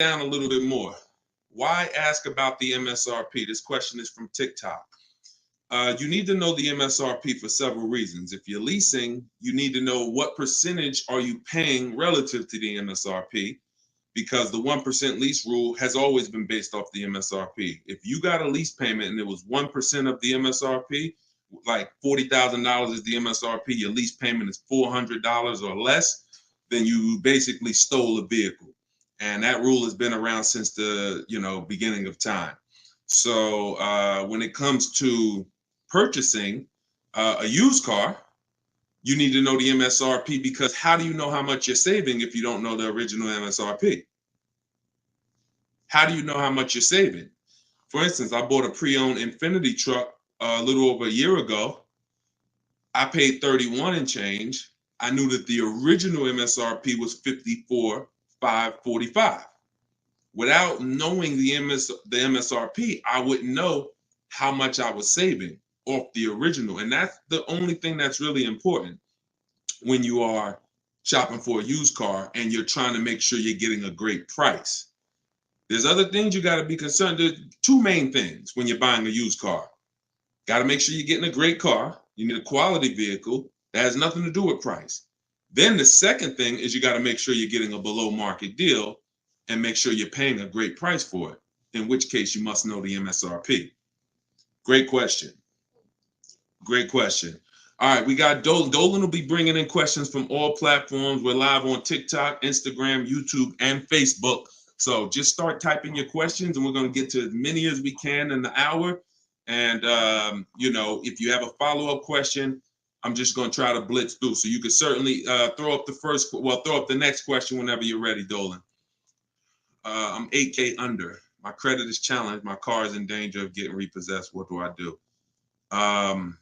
down a little bit more. Why ask about the MSRP? This question is from TikTok. You need to know the MSRP for several reasons. If you're leasing, you need to know what percentage are you paying relative to the MSRP, because the 1% lease rule has always been based off the MSRP. If you got a lease payment and it was 1% of the MSRP, like $40,000 is the MSRP, your lease payment is $400 or less, then you basically stole a vehicle. And that rule has been around since the beginning of time. So when it comes to purchasing a used car, you need to know the MSRP, because how do you know how much you're saving if you don't know the original MSRP? How do you know how much you're saving? For instance, I bought a pre-owned Infiniti truck a little over a year ago. I paid 31 and change. I knew that the original MSRP was 54,545. Without knowing the MSRP, I wouldn't know how much I was saving off the original. And that's the only thing that's really important when you are shopping for a used car and you're trying to make sure you're getting a great price. There's other things you got to be concerned. There's two main things when you're buying a used car. Got to make sure you're getting a great car. You need a quality vehicle. That has nothing to do with price. Then the second thing is you got to make sure you're getting a below market deal and make sure you're paying a great price for it, in which case you must know the MSRP. Great question. Great question. All right, we got Dolan. Dolan will be bringing in questions from all platforms. We're live on TikTok, Instagram, YouTube, and Facebook. So just start typing your questions, and we're going to get to as many as we can in the hour. And, if you have a follow-up question, I'm just going to try to blitz through. So you can certainly throw up the next question whenever you're ready, Dolan. I'm 8K under. My credit is challenged. My car is in danger of getting repossessed. What do I do? All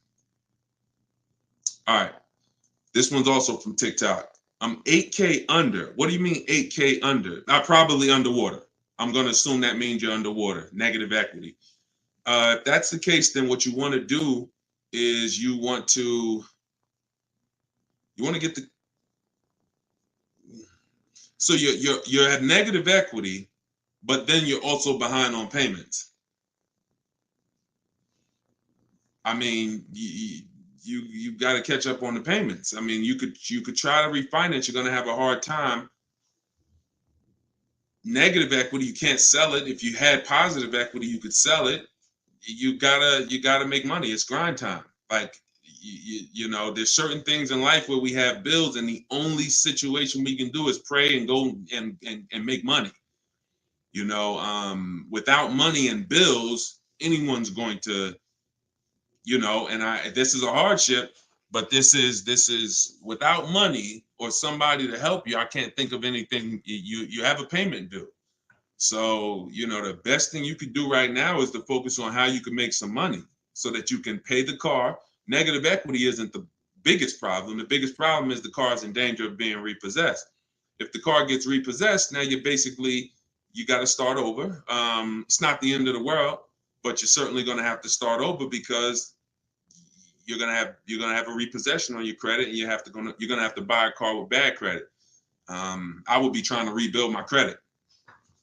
right. This one's also from TikTok. I'm 8K under. What do you mean 8K under? I'm probably underwater. I'm going to assume that means you're underwater. Negative equity. If that's the case, then what you want to do is you want to get so you're at negative equity, but then you're also behind on payments. I mean, you got to catch up on the payments. I mean, you could try to refinance. You're going to have a hard time. Negative equity, you can't sell it. If you had positive equity, you could sell it. You gotta make money. It's grind time. Like there's certain things in life where we have bills, and the only situation we can do is pray and go and make money. Without money and bills, anyone's going to, this is a hardship, but this is without money or somebody to help you. I can't think of anything. You have a payment due. So, the best thing you could do right now is to focus on how you can make some money so that you can pay the car. Negative equity isn't the biggest problem. The biggest problem is the car is in danger of being repossessed. If the car gets repossessed, now you got to start over. It's not the end of the world, but you're certainly going to have to start over, because you're going to have a repossession on your credit, and you're going to have to buy a car with bad credit. I would be trying to rebuild my credit.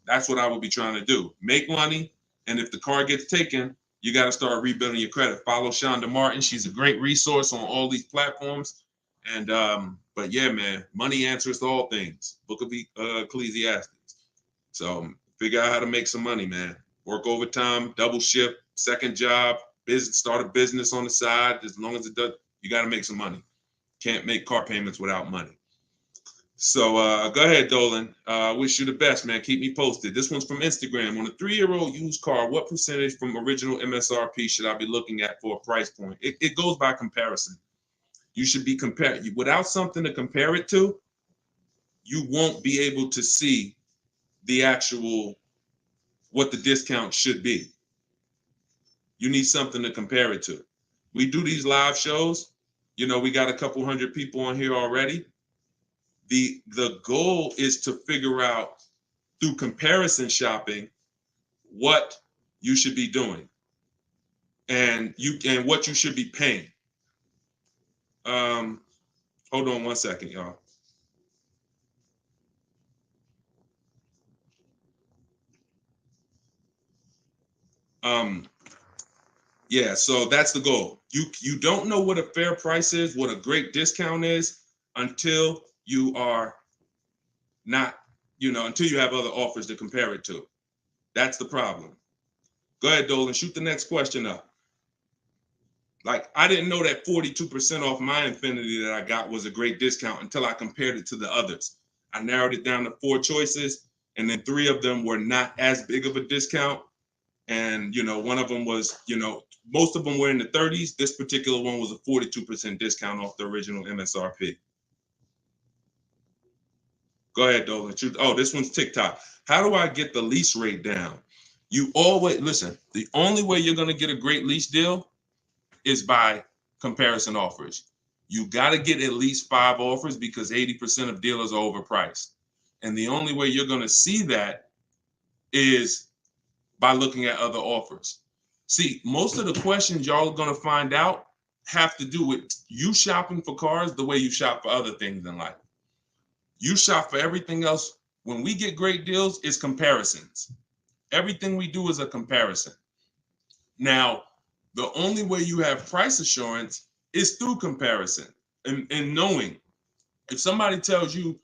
That's what I would be trying to do. Make money, and if the car gets taken, you got to start rebuilding your credit. Follow Shonda Martin. She's a great resource on all these platforms. And but yeah, man, money answers to all things. Book of Ecclesiastes. So figure out how to make some money, man. Work overtime, double shift, second job, start a business on the side. As long as it does, you got to make some money. Can't make car payments without money. So go ahead, Dolan. Wish you the best, man. Keep me posted. This one's from Instagram. On a 3-year-old used car, what percentage from original MSRP should I be looking at for a price point? It goes by comparison. You should be comparing. Without something to compare it to, you won't be able to see the actual, what the discount should be. You need something to compare it to. We do these live shows. We got a couple hundred people on here already. The goal is to figure out through comparison shopping what you should be doing and what you should be paying. Hold on one second, y'all. Yeah, so that's the goal. You don't know what a fair price is, what a great discount is, until you are not, until you have other offers to compare it to. That's the problem. Go ahead, Dolan, shoot the next question up. Like, I didn't know that 42% off my Infinity that I got was a great discount until I compared it to the others. I narrowed it down to 4 choices, and then 3 of them were not as big of a discount. And, one of them was, most of them were in the 30s. This particular one was a 42% discount off the original MSRP. Go ahead, Dolan. Oh, this one's TikTok. How do I get the lease rate down? You always, listen, the only way you're going to get a great lease deal is by comparison offers. You got to get at least 5 offers because 80% of dealers are overpriced. And the only way you're going to see that is by looking at other offers. See, most of the questions y'all are going to find out have to do with you shopping for cars the way you shop for other things in life. You shop for everything else. When we get great deals, it's comparisons. Everything we do is a comparison. Now, the only way you have price assurance is through comparison and knowing. If somebody tells you,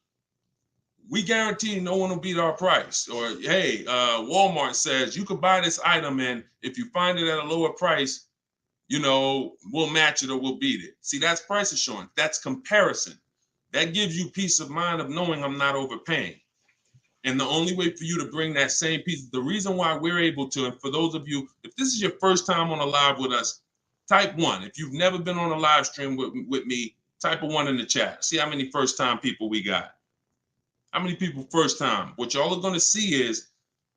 we guarantee no one will beat our price, or hey, Walmart says you could buy this item and if you find it at a lower price, we'll match it or we'll beat it. See, that's price assurance. That's comparison. That gives you peace of mind of knowing I'm not overpaying. And the only way for you to bring that same piece, the reason why we're able to, and for those of you, if this is your first time on a live with us, type 1. If you've never been on a live stream with me, type a 1 in the chat. See how many first time people we got. How many people first time? What y'all are going to see is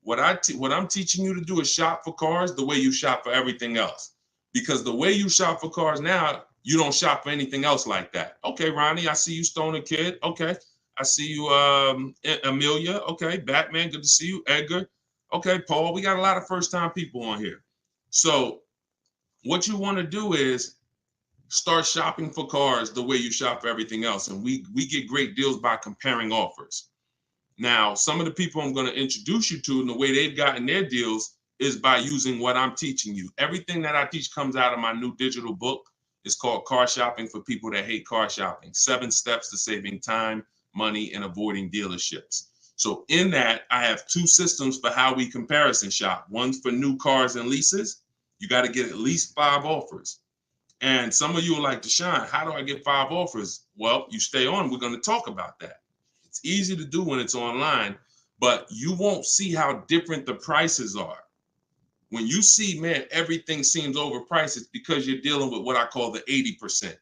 what I'm teaching you to do is shop for cars the way you shop for everything else. Because the way you shop for cars now, you don't shop for anything else like that. Okay, Ronnie, I see you, Stoner Kid. Okay. I see you, Amelia. Okay, Batman, good to see you. Edgar. Okay, Paul, we got a lot of first-time people on here. So what you want to do is start shopping for cars the way you shop for everything else. And we get great deals by comparing offers. Now, some of the people I'm going to introduce you to and the way they've gotten their deals is by using what I'm teaching you. Everything that I teach comes out of my new digital book. It's called Car Shopping for People That Hate Car Shopping. 7 Steps to Saving Time, Money, and Avoiding Dealerships. So in that, I have 2 systems for how we comparison shop. One's for new cars and leases. You got to get at least 5 offers. And some of you are like, Deshone, how do I get 5 offers? Well, you stay on. We're going to talk about that. It's easy to do when it's online, but you won't see how different the prices are. When you see, man, everything seems overpriced, it's because you're dealing with what I call the 80%.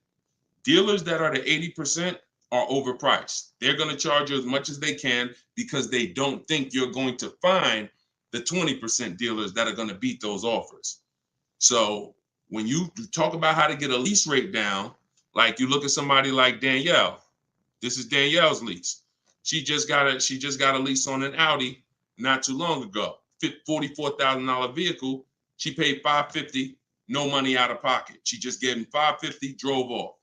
Dealers that are the 80% are overpriced. They're going to charge you as much as they can because they don't think you're going to find the 20% dealers that are going to beat those offers. So when you talk about how to get a lease rate down, like you look at somebody like Danielle. This is Danielle's lease. She just got a lease on an Audi not too long ago. $44,000 vehicle. She paid $550, no money out of pocket. She just gave him $550, drove off.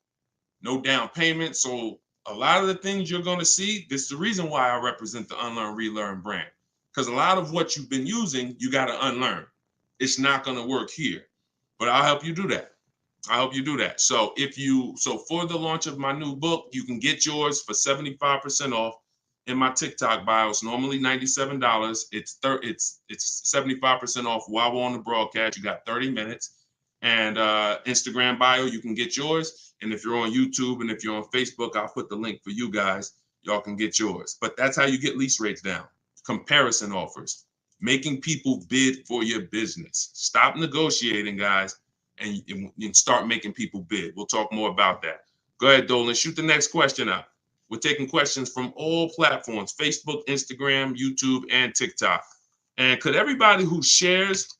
No down payment. So a lot of the things you're going to see, this is the reason why I represent the Unlearn, Relearn brand. Because a lot of what you've been using, you got to unlearn. It's not going to work here. But I'll help you do that. So for the launch of my new book, you can get yours for 75% off in my TikTok bio. It's normally $97. It's 75% off while we're on the broadcast. You got 30 minutes. And Instagram bio, you can get yours. And if you're on YouTube and if you're on Facebook, I'll put the link for you guys. Y'all can get yours. But that's how you get lease rates down. Comparison offers. Making people bid for your business. Stop negotiating, guys, and start making people bid. We'll talk more about that. Go ahead, Dolan. Shoot the next question up. We're taking questions from all platforms, Facebook, Instagram, YouTube, and TikTok. And could everybody who shares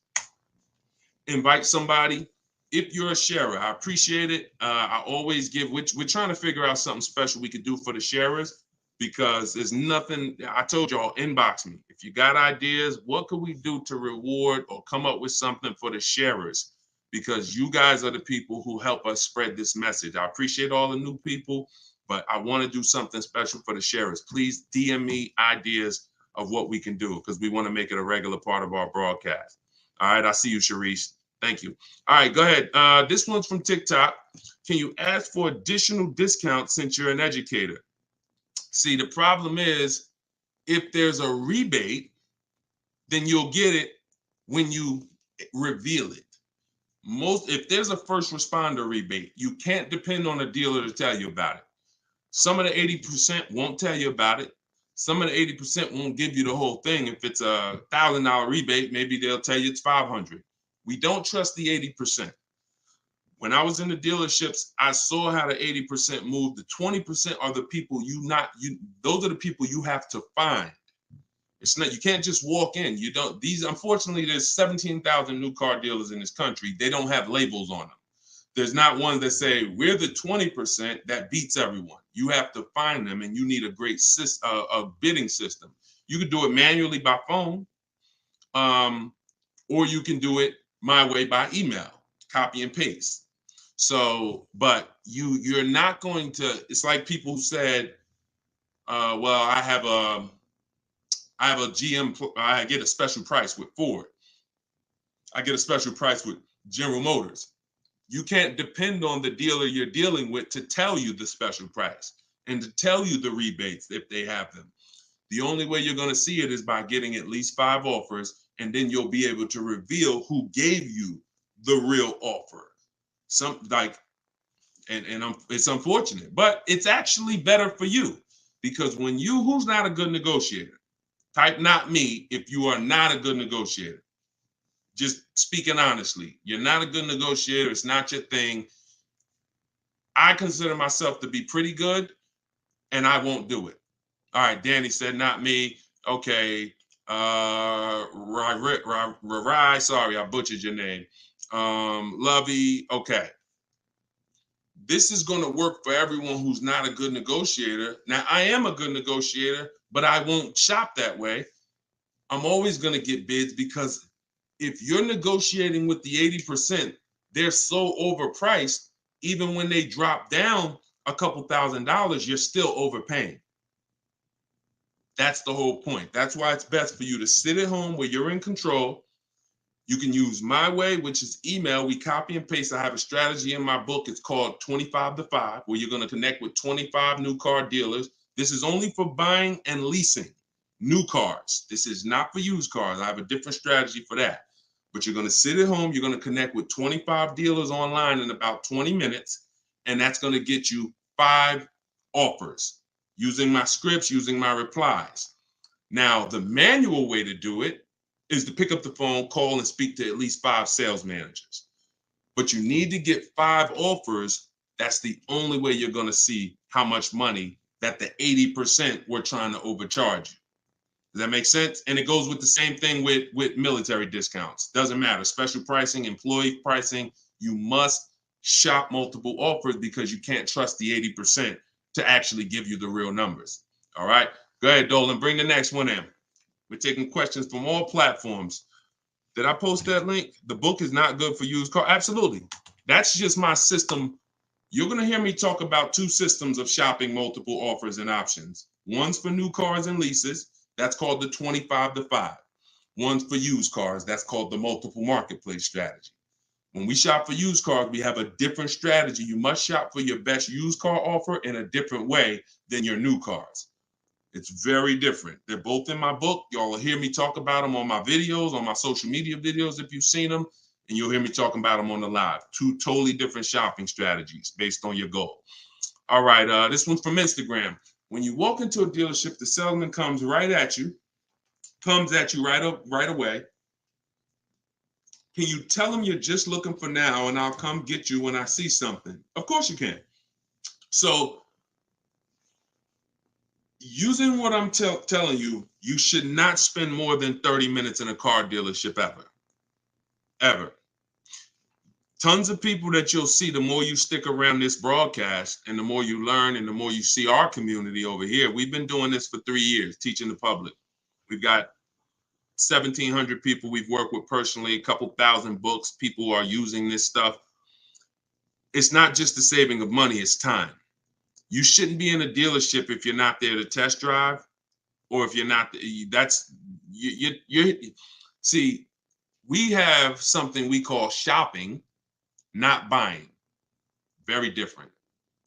invite somebody? If you're a sharer, I appreciate it. I always give, we're trying to figure out something special we could do for the sharers because there's nothing, I told y'all, inbox me. If you got ideas, what could we do to reward or come up with something for the sharers? Because you guys are the people who help us spread this message. I appreciate all the new people, but I want to do something special for the sharers. Please DM me ideas of what we can do because we want to make it a regular part of our broadcast. All right, I see you, Sharice. Thank you. All right, go ahead. This one's from TikTok. Can you ask for additional discounts since you're an educator? See, the problem is if there's a rebate, then you'll get it when you reveal it. If there's a first responder rebate, you can't depend on a dealer to tell you about it. Some of the 80% won't tell you about it. Some of the 80% won't give you the whole thing. If it's a $1,000 rebate, maybe they'll tell you it's 500. We don't trust the 80%. When I was in the dealerships, I saw how the 80% moved. The 20% are the people those are the people you have to find. It's not, you can't just walk in. You don't, unfortunately, there's 17,000 new car dealers in this country. They don't have labels on them. There's not one that say, we're the 20% that beats everyone. You have to find them, and you need a great a bidding system. You can do it manually by phone, or you can do it my way by email, copy and paste. So, but you're not going to, it's like people who said, well, I have a GM, I get a special price with Ford. I get a special price with General Motors. You can't depend on the dealer you're dealing with to tell you the special price and to tell you the rebates if they have them. The only way you're going to see it is by getting at least 5 offers, and then you'll be able to reveal who gave you the real offer. It's unfortunate, but it's actually better for you, because who's not a good negotiator? Type not me if you are not a good negotiator. Just speaking honestly, you're not a good negotiator. It's not your thing. I consider myself to be pretty good, and I won't do it. All right, Danny said not me. Okay. Rai, sorry, I butchered your name. Lovey, okay. This is going to work for everyone who's not a good negotiator. Now, I am a good negotiator, but I won't shop that way. I'm always going to get bids, because if you're negotiating with the 80%, they're so overpriced. Even when they drop down a couple $1,000s, you're still overpaying. That's the whole point. That's why it's best for you to sit at home where you're in control. You can use my way, which is email. We copy and paste. I have a strategy in my book. It's called 25 to 5, where you're going to connect with 25 new car dealers. This is only for buying and leasing new cars. This is not for used cars. I have a different strategy for that. But you're going to sit at home. You're going to connect with 25 dealers online in about 20 minutes. And that's going to get you 5 offers using my scripts, using my replies. Now, the manual way to do it is to pick up the phone, call, and speak to at least 5 sales managers. But you need to get 5 offers. That's the only way you're going to see how much money that the 80% were trying to overcharge you. Does that make sense? And it goes with the same thing with military discounts. Doesn't matter. Special pricing, employee pricing. You must shop multiple offers, because you can't trust the 80% to actually give you the real numbers. All right. Go ahead, Dolan. Bring the next one in. We're taking questions from all platforms. Did I post that link? The book is not good for used car. Absolutely. That's just my system. You're going to hear me talk about 2 systems of shopping multiple offers and options. One's for new cars and leases. That's called the 25 to 5. One's for used cars. That's called the multiple marketplace strategy. When we shop for used cars, we have a different strategy. You must shop for your best used car offer in a different way than your new cars. It's very different. They're both in my book. Y'all will hear me talk about them on my videos, on my social media videos if you've seen them, and you'll hear me talking about them on the live. 2 totally different shopping strategies based on your goal. All right, this one's from Instagram. When you walk into a dealership, the salesman comes at you right away. Can you tell him you're just looking for now, and I'll come get you when I see something? Of course you can. So using what I'm telling you, you should not spend more than 30 minutes in a car dealership ever. Tons of people that you'll see, the more you stick around this broadcast and the more you learn and the more you see our community over here. We've been doing this for 3 years, teaching the public. We've got 1,700 people we've worked with personally, a couple thousand books. People are using this stuff. It's not just the saving of money, it's time. You shouldn't be in a dealership if you're not there to test drive, or if you're not, see, We have something we call shopping, not buying. Very different.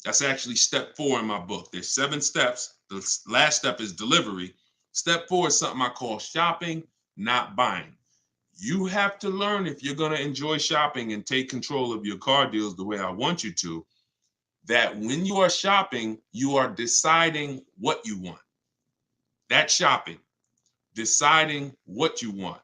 That's actually step 4 in my book. There's 7 steps. The last step is delivery. Step 4 is something I call shopping, not buying. You have to learn, if you're going to enjoy shopping and take control of your car deals the way I want you to, that when you are shopping, you are deciding what you want. That's shopping, deciding what you want.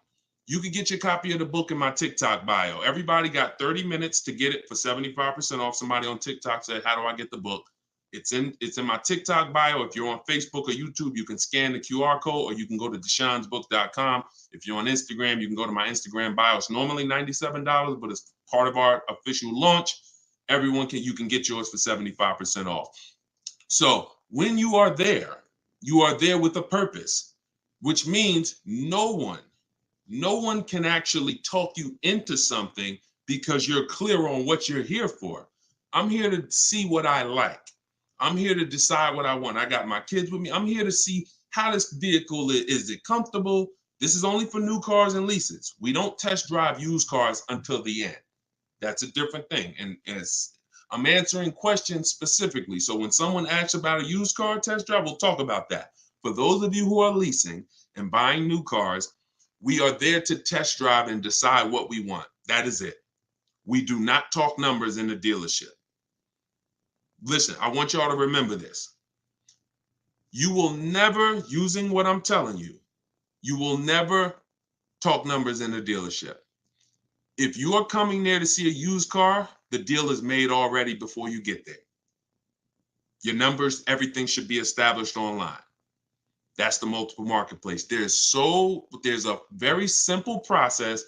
You can get your copy of the book in my TikTok bio. Everybody got 30 minutes to get it for 75% off. Somebody on TikTok said, how do I get the book? It's in my TikTok bio. If you're on Facebook or YouTube, you can scan the QR code, or you can go to deshonsbook.com. If you're on Instagram, you can go to my Instagram bio. It's normally $97, but it's part of our official launch. You can get yours for 75% off. So when you are there with a purpose, which means no one can actually talk you into something because you're clear on what you're here for. I'm here to see what I like. I'm here to decide what I want. I got my kids with me. I'm here to see how this vehicle is. It comfortable? This is only for new cars and leases. We don't test drive used cars until the end. That's a different thing. And I'm answering questions specifically. So when someone asks about a used car test drive, we'll talk about that. For those of you who are leasing and buying new cars, we are there to test drive and decide what we want. That is it. We do not talk numbers in the dealership. Listen, I want y'all to remember this. You will never, using what I'm telling you, you will never talk numbers in the dealership. If you are coming there to see a used car, the deal is made already before you get there. Your numbers, everything should be established online. That's the multiple marketplace. There's a very simple process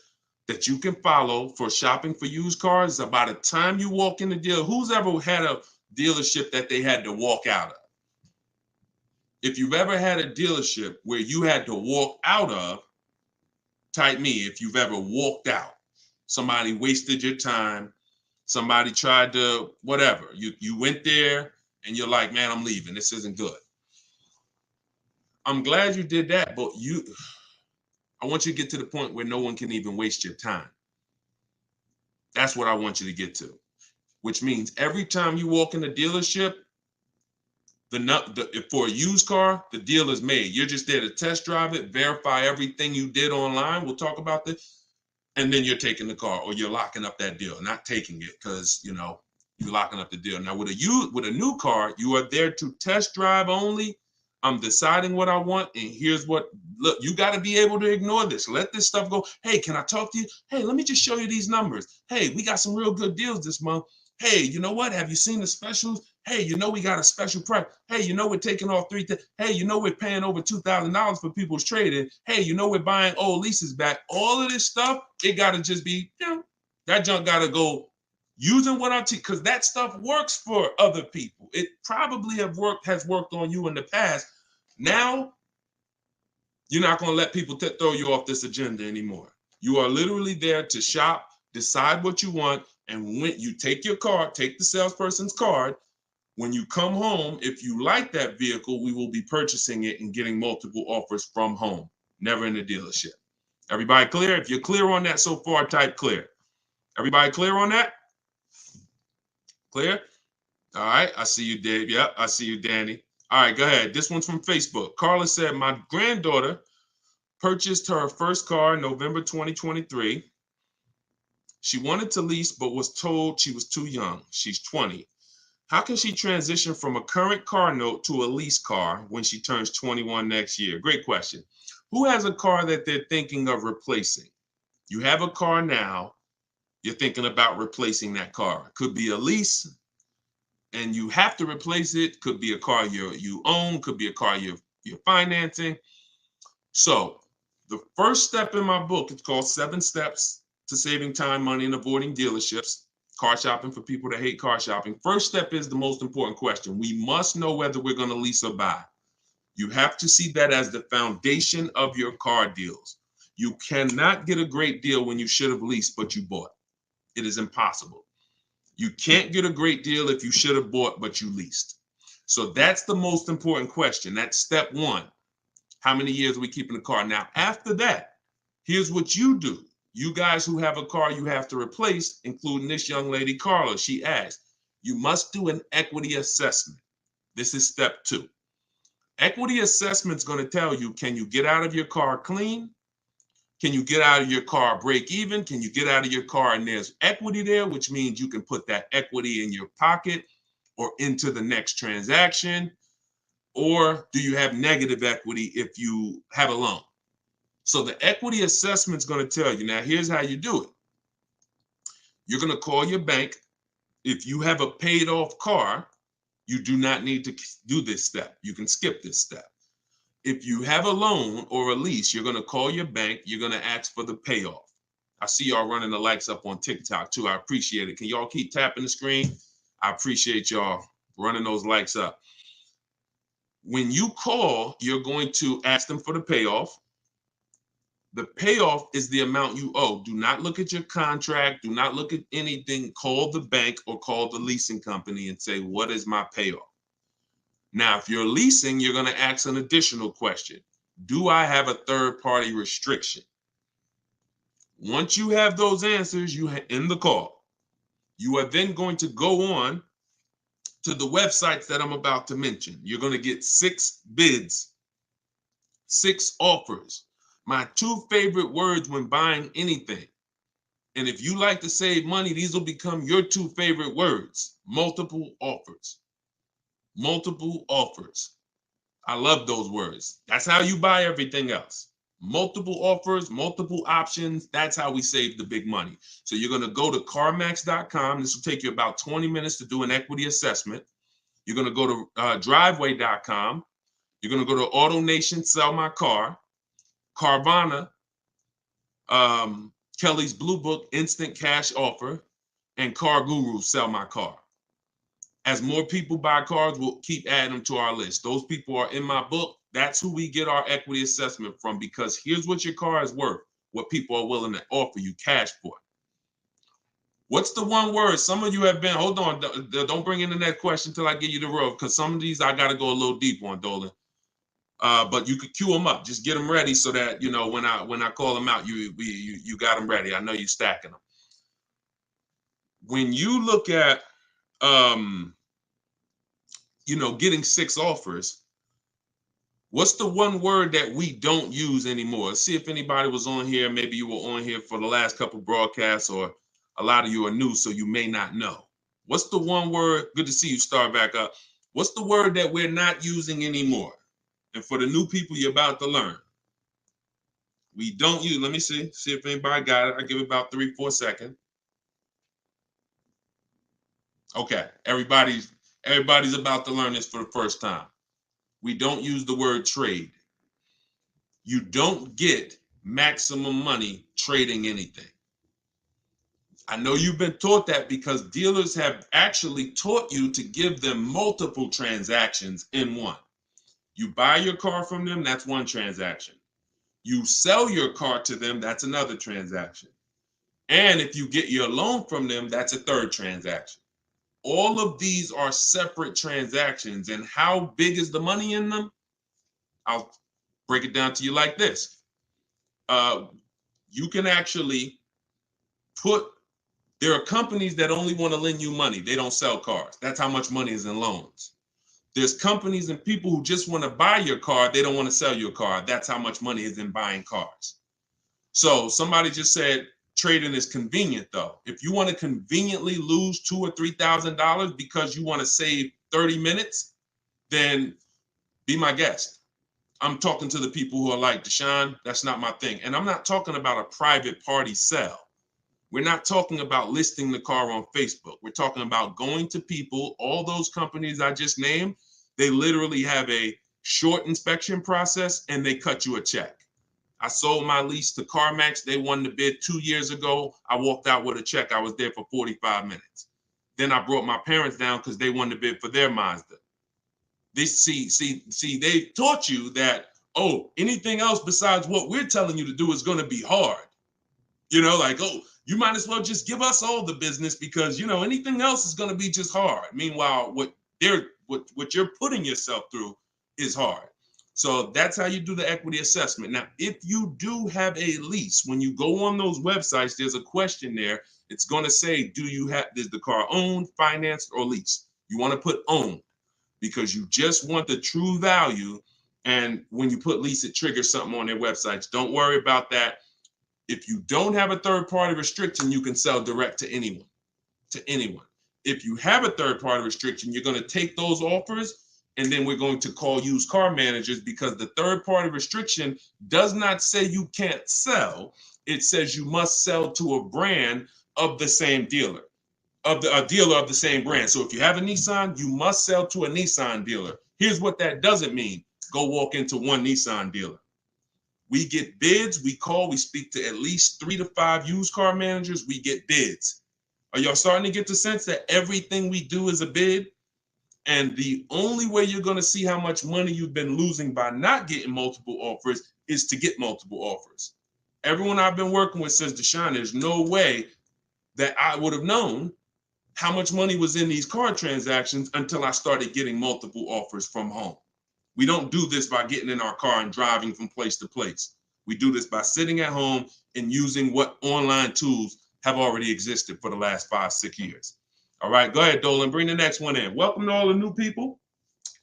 that you can follow for shopping for used cars. By the time you walk in the deal, who's ever had a dealership that they had to walk out of? If you've ever had a dealership where you had to walk out of, type me if you've ever walked out. Somebody wasted your time. Somebody tried to, whatever. You went there and you're like, man, I'm leaving. This isn't good. I'm glad you did that, but I want you to get to the point where no one can even waste your time. That's what I want you to get to, which means every time you walk in the dealership, for a used car, the deal is made. You're just there to test drive it, verify everything you did online. We'll talk about this. And then you're taking the car, or you're locking up that deal, not taking it because, you're locking up the deal. Now, with a new car, you are there to test drive only. I'm deciding what I want, and here's look, you got to be able to ignore this. Let this stuff go. Hey, can I talk to you? Hey, let me just show you these numbers. Hey, we got some real good deals this month. Hey, you know what? Have you seen the specials? Hey, we got a special price. Hey, we're taking off Hey, we're paying over $2,000 for people's trading. Hey, we're buying old leases back. All of this stuff, it got to just be, that junk got to go using what I teach, because that stuff works for other people. It probably has worked on you in the past. Now, you're not going to let people throw you off this agenda anymore. You are literally there to shop, decide what you want, and when you take your card, take the salesperson's card. When you come home, if you like that vehicle, we will be purchasing it and getting multiple offers from home, never in the dealership. Everybody clear? If you're clear on that so far, type clear. Everybody clear on that? Clear? All right. I see you, Dave. Yep. I see you, Danny. All right. Go ahead. This one's from Facebook. Carla said, my granddaughter purchased her first car in November 2023. She wanted to lease, but was told she was too young. She's 20. How can she transition from a current car note to a lease car when she turns 21 next year? Great question. Who has a car that they're thinking of replacing? You have a car now. You're thinking about replacing that car. Could be a lease, and you have to replace it. Could be a car you own. Could be a car you're financing. So the first step in my book, it's called 7 Steps to Saving Time, Money, and Avoiding Dealerships. Car shopping for people that hate car shopping. First step is the most important question. We must know whether we're going to lease or buy. You have to see that as the foundation of your car deals. You cannot get a great deal when you should have leased, but you bought. It is impossible. You can't get a great deal if you should have bought, but you leased. So that's the most important question. That's step 1. How many years are we keeping the car? Now, after that, here's what you do. You guys who have a car you have to replace, including this young lady, Carla, she asked, you must do an equity assessment. This is step 2. Equity assessment is going to tell you, can you get out of your car clean? Can you get out of your car break even? Can you get out of your car and there's equity there, which means you can put that equity in your pocket or into the next transaction? Or do you have negative equity if you have a loan? So the equity assessment is going to tell you. Now, here's how you do it. You're going to call your bank. If you have a paid off car, you do not need to do this step. You can skip this step. If you have a loan or a lease, you're going to call your bank. You're going to ask for the payoff. I see y'all running the likes up on TikTok too. I appreciate it. Can y'all keep tapping the screen? I appreciate y'all running those likes up. When you call, you're going to ask them for the payoff. The payoff is the amount you owe. Do not look at your contract. Do not look at anything. Call the bank or call the leasing company and say, what is my payoff? Now, if you're leasing, you're going to ask an additional question. Do I have a third-party restriction? Once you have those answers, you end the call. You are then going to go on to the websites that I'm about to mention. You're going to get 6 bids, 6 offers. My 2 favorite words when buying anything. And if you like to save money, these will become your 2 favorite words. Multiple offers. Multiple offers. I love those words. That's how you buy everything else. Multiple offers, multiple options. That's how we save the big money. So you're going to go to carmax.com. This will take you about 20 minutes to do an equity assessment. You're going to go to driveway.com. You're going to go to AutoNation, Sell My Car. Carvana, Kelly's Blue Book, Instant Cash Offer, and Car Guru, Sell My Car. As more people buy cars, we'll keep adding them to our list. Those people are in my book. That's who we get our equity assessment from, because here's what your car is worth, what people are willing to offer you cash for. What's the one word? Some of you have been, hold on, don't bring in the next question until I give you the road, because some of these I got to go a little deep on, Dolan. But you could queue them up. Just get them ready so that, you know, when I call them out, you got them ready. I know you're stacking them. When you look at, you know, getting 6 offers, what's the one word that we don't use anymore? Let's see if anybody was on here. Maybe you were on here for the last couple broadcasts, or a lot of you are new, so you may not know. What's the one word? Good to see you start back up. What's the word that we're not using anymore? And for the new people, you're about to learn. We don't use, let me see if anybody got it. I give it about 3-4 seconds. Okay, everybody's about to learn this for the first time. We don't use the word trade. You don't get maximum money trading anything. I know you've been taught that because dealers have actually taught you to give them multiple transactions in one. You buy your car from them, that's one transaction. You sell your car to them, that's another transaction. And if you get your loan from them, that's a third transaction. All of these are separate transactions. And how big is the money in them? I'll break it down to you like this. You can actually there are companies that only want to lend you money. They don't sell cars. That's how much money is in loans. There's companies and people who just want to buy your car. They don't want to sell your car. That's how much money is in buying cars. So somebody just said trading is convenient, though. If you want to conveniently lose $2,000 or $3,000 because you want to save 30 minutes, then be my guest. I'm talking to the people who are like, Deshone, that's not my thing. And I'm not talking about a private party sale. We're not talking about listing the car on Facebook. We're talking about going to people. All those companies I just named, they literally have a short inspection process and they cut you a check. I sold my lease to CarMax. They won the bid 2 years ago. I walked out with a check. I was there for 45 minutes. Then I brought my parents down because they won the bid for their Mazda. They they taught you that, oh, anything else besides what we're telling you to do is going to be hard. You know, like, oh, you might as well just give us all the business because, you know, anything else is going to be just hard. Meanwhile, what you're putting yourself through is hard. So that's how you do the equity assessment. Now, if you do have a lease, when you go on those websites, there's a question there. It's going to say, is the car owned, financed, or leased? You want to put owned because you just want the true value. And when you put lease, it triggers something on their websites. Don't worry about that. If you don't have a third-party restriction, you can sell direct to anyone. If you have a third-party restriction, you're going to take those offers, and then we're going to call used car managers, because the third-party restriction does not say you can't sell. It says you must sell to a brand of the same dealer, a dealer of the same brand. So if you have a Nissan, you must sell to a Nissan dealer. Here's what that doesn't mean. Go walk into one Nissan dealer. We get bids, we speak to at least 3 to 5 used car managers, we get bids. Are y'all starting to get the sense that everything we do is a bid? And the only way you're going to see how much money you've been losing by not getting multiple offers is to get multiple offers. Everyone I've been working with says, Deshone, there's no way that I would have known how much money was in these car transactions until I started getting multiple offers from home. We don't do this by getting in our car and driving from place to place. We do this by sitting at home and using what online tools have already existed for the last 5-6 years. All right, go ahead, Dolan, bring the next one in. Welcome to all the new people.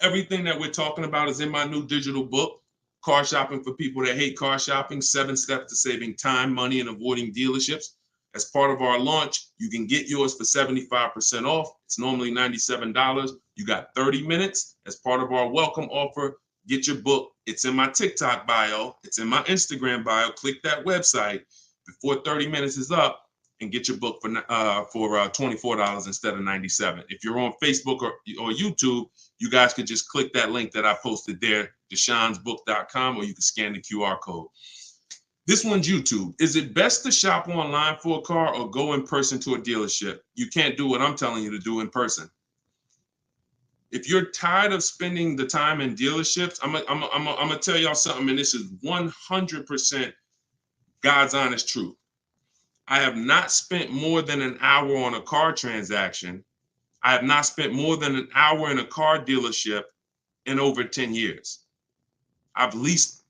Everything that we're talking about is in my new digital book, Car Shopping for People That Hate Car Shopping, 7 Steps to Saving Time, Money, and Avoiding Dealerships. As part of our launch, you can get yours for 75% off. It's normally $97. You got 30 minutes. As part of our welcome offer, get your book. It's in my TikTok bio. It's in my Instagram bio. Click that website before 30 minutes is up and get your book for $24 instead of $97. If you're on Facebook or YouTube, you guys could just click that link that I posted there, deshonsbook.com, or you can scan the QR code. This one's YouTube. Is it best to shop online for a car or go in person to a dealership? You can't do what I'm telling you to do in person. If you're tired of spending the time in dealerships, I'm gonna tell y'all something, and this is 100% God's honest truth. I have not spent more than an hour on a car transaction. I have not spent more than an hour in a car dealership in over 10 years. I've leased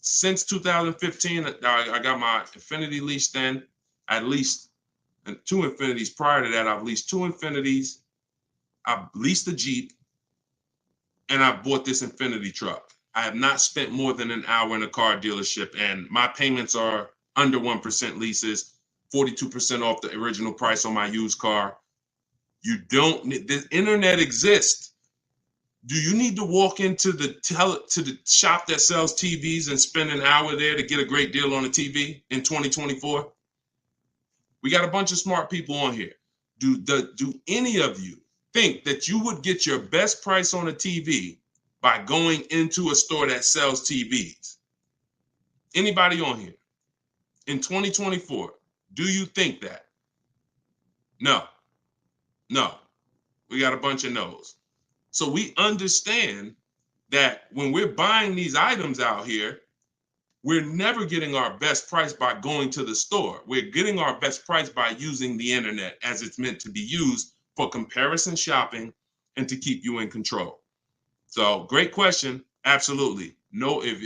since 2015. I got my Infiniti lease then. I leased 2 Infinitis prior to that. I've leased 2 Infinitis. I've leased a Jeep, and I bought this Infiniti truck. I have not spent more than an hour in a car dealership, and my payments are under 1% leases, 42% off the original price on my used car. The internet exists. Do you need to walk into the shop that sells TVs and spend an hour there to get a great deal on a TV in 2024? We got a bunch of smart people on here. Do any of you think that you would get your best price on a TV by going into a store that sells TVs? Anybody on here? In 2024, do you think that? No. We got a bunch of no's. So we understand that when we're buying these items out here, we're never getting our best price by going to the store. We're getting our best price by using the internet as it's meant to be used for comparison shopping and to keep you in control. So great question. Absolutely. No, if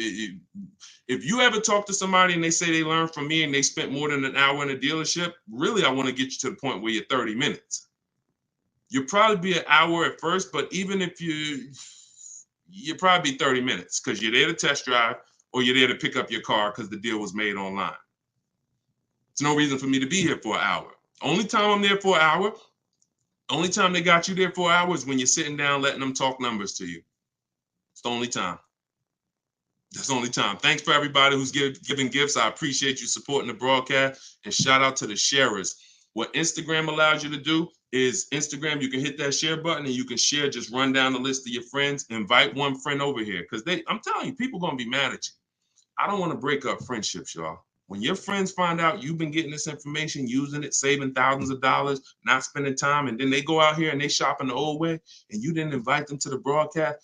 you ever talk to somebody and they say they learned from me and they spent more than an hour in a dealership, really, I want to get you to the point where you're 30 minutes. You'll probably be an hour at first, but even if you'll probably be 30 minutes because you're there to test drive or you're there to pick up your car because the deal was made online. It's no reason for me to be here for an hour. Only time I'm there for an hour, only time they got you there for an hour is when you're sitting down letting them talk numbers to you. It's the only time. That's the only time. Thanks for everybody who's giving gifts. I appreciate you supporting the broadcast, and shout out to the sharers. What Instagram allows you to do is Instagram, you can hit that share button and you can share, just run down the list of your friends, invite one friend over here. Because I'm telling you, people are going to be mad at you. I don't want to break up friendships, y'all. When your friends find out you've been getting this information, using it, saving thousands of dollars, not spending time, and then they go out here and they shopping the old way, and you didn't invite them to the broadcast,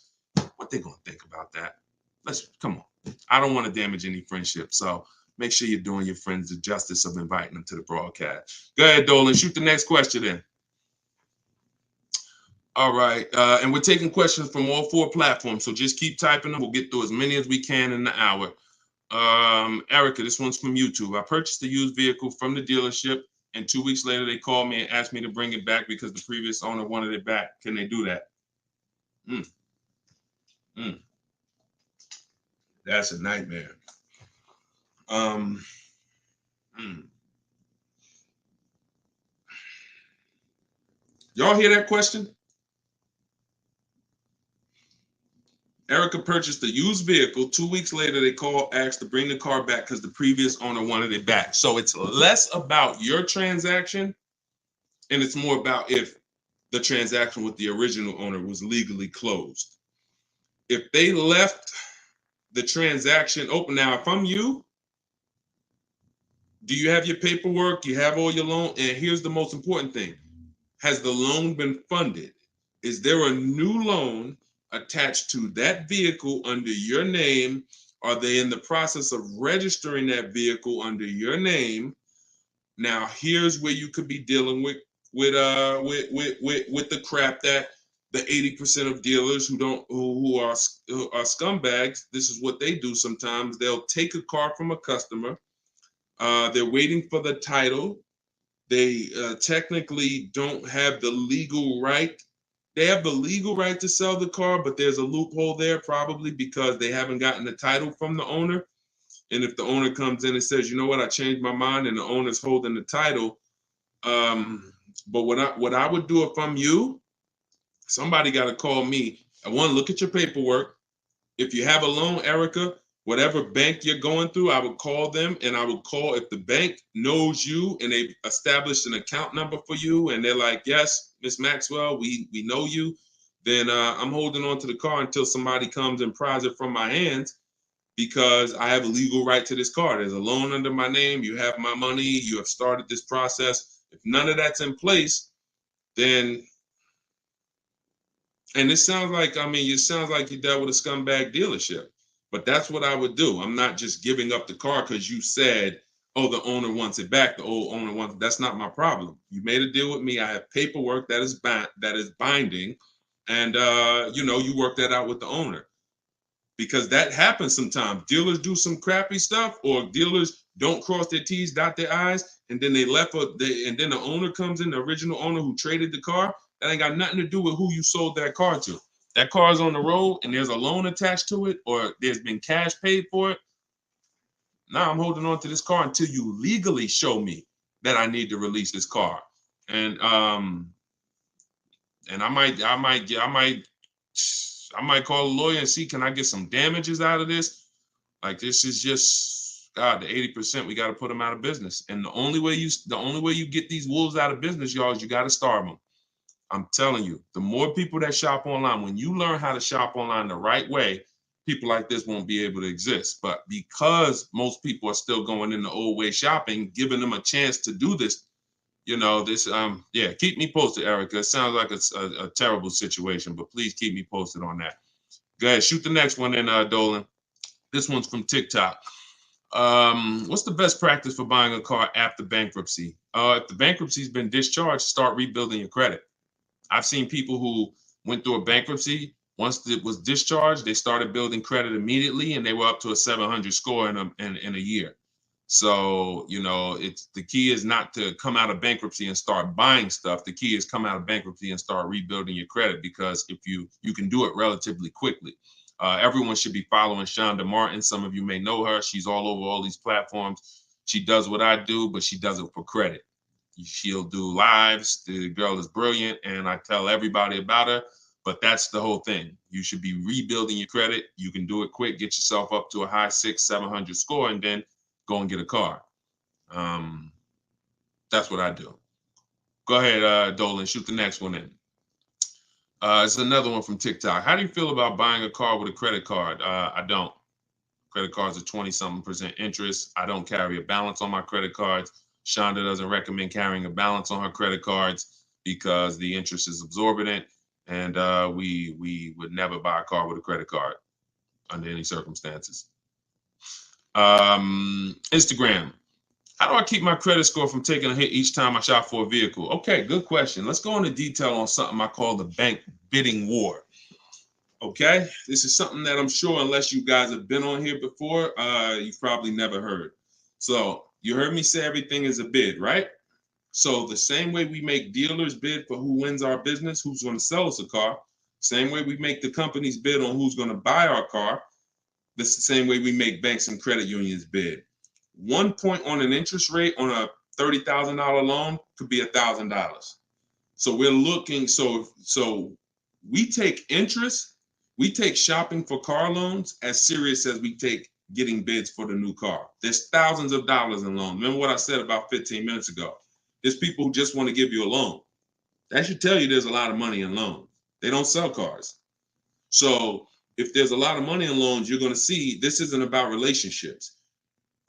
what they going to think about that? Come on. I don't want to damage any friendship. So make sure you're doing your friends the justice of inviting them to the broadcast. Go ahead, Dolan. Shoot the next question in. All right. And we're taking questions from all 4 platforms. So just keep typing them. We'll get through as many as we can in the hour. Erica, this one's from YouTube. I purchased a used vehicle from the dealership, and 2 weeks later they called me and asked me to bring it back because the previous owner wanted it back. Can they do that? Mm, mm, that's a nightmare. Um, mm. Y'all hear that question? Erica purchased a used vehicle. 2 weeks later, they called, asked to bring the car back because the previous owner wanted it back. So it's less about your transaction, and it's more about if the transaction with the original owner was legally closed. If they left the transaction open, now if I'm you, do you have your paperwork? You have all your loan? And here's the most important thing: has the loan been funded? Is there a new loan attached to that vehicle under your name? Are they in the process of registering that vehicle under your name? Now, here's where you could be dealing with the crap that the 80% of dealers who are scumbags. This is what they do sometimes. They'll take a car from a customer. They're waiting for the title. They technically don't have the legal right. They have the legal right to sell the car, but there's a loophole there probably because they haven't gotten the title from the owner. And if the owner comes in and says, you know what, I changed my mind, and the owner's holding the title, but what I would do if I'm you, somebody got to call me. I want to look at your paperwork. If you have a loan, Erica, whatever bank you're going through, I would call them, and I would call if the bank knows you and they've established an account number for you, and they're like, yes, Miss Maxwell, we know you. Then I'm holding on to the car until somebody comes and pries it from my hands because I have a legal right to this car. There's a loan under my name. You have my money. You have started this process. If none of that's in place, then and it sounds like, I mean, it sounds like you dealt with a scumbag dealership, but that's what I would do. I'm not just giving up the car because you said, oh, the owner wants it back. The old owner wants it. That's not my problem. You made a deal with me. I have paperwork that is binding. And, you work that out with the owner because that happens sometimes. Dealers do some crappy stuff, or dealers don't cross their T's, dot their I's, and then and then the owner comes in, the original owner who traded the car. That ain't got nothing to do with who you sold that car to. That car is on the road and there's a loan attached to it, or there's been cash paid for it. Now I'm holding on to this car until you legally show me that I need to release this car. And I might call a lawyer and see, can I get some damages out of this? Like, this is just, God, the 80%, we got to put them out of business. And the only way you get these wolves out of business, y'all, is you got to starve them. I'm telling you, the more people that shop online, when you learn how to shop online the right way, people like this won't be able to exist. But because most people are still going in the old way shopping, giving them a chance to do this, keep me posted, Erica. It sounds like it's a terrible situation, but please keep me posted on that. Go ahead, shoot the next one in, Dolan. This one's from TikTok. What's the best practice for buying a car after bankruptcy? If the bankruptcy's been discharged, start rebuilding your credit. I've seen people who went through a bankruptcy. Once it was discharged, they started building credit immediately, and they were up to a 700 score in a year. So, it's the key is not to come out of bankruptcy and start buying stuff. The key is come out of bankruptcy and start rebuilding your credit, because if you can do it relatively quickly. Everyone should be following Shonda Martin. Some of you may know her. She's all over all these platforms. She does what I do, but she does it for credit. She'll do lives. The girl is brilliant, and I tell everybody about her. But that's the whole thing. You should be rebuilding your credit. You can do it quick. Get yourself up to a high 600-700 score, and then go and get a car. That's what I do. Go ahead, Dolan. Shoot the next one in. It's another one from TikTok. How do you feel about buying a car with a credit card? I don't. Credit cards are 20-something% interest. I don't carry a balance on my credit cards. Shonda doesn't recommend carrying a balance on her credit cards because the interest is exorbitant, and we would never buy a car with a credit card under any circumstances. Instagram. How do I keep my credit score from taking a hit each time I shop for a vehicle? Okay, good question. Let's go into detail on something I call the bank bidding war. Okay, this is something that I'm sure, unless you guys have been on here before, you've probably never heard. So you heard me say everything is a bid, right? So the same way we make dealers bid for who wins our business, who's going to sell us a car, same way we make the companies bid on who's going to buy our car, this is the same way we make banks and credit unions bid. 1 point on an interest rate on a $30,000 loan could be $1,000. So we're looking, so we take interest, we take shopping for car loans as serious as we take getting bids for the new car. There's thousands of dollars in loans. Remember what I said about 15 minutes ago? There's people who just want to give you a loan. That should tell you there's a lot of money in loans. They don't sell cars. So if there's a lot of money in loans, you're going to see this isn't about relationships.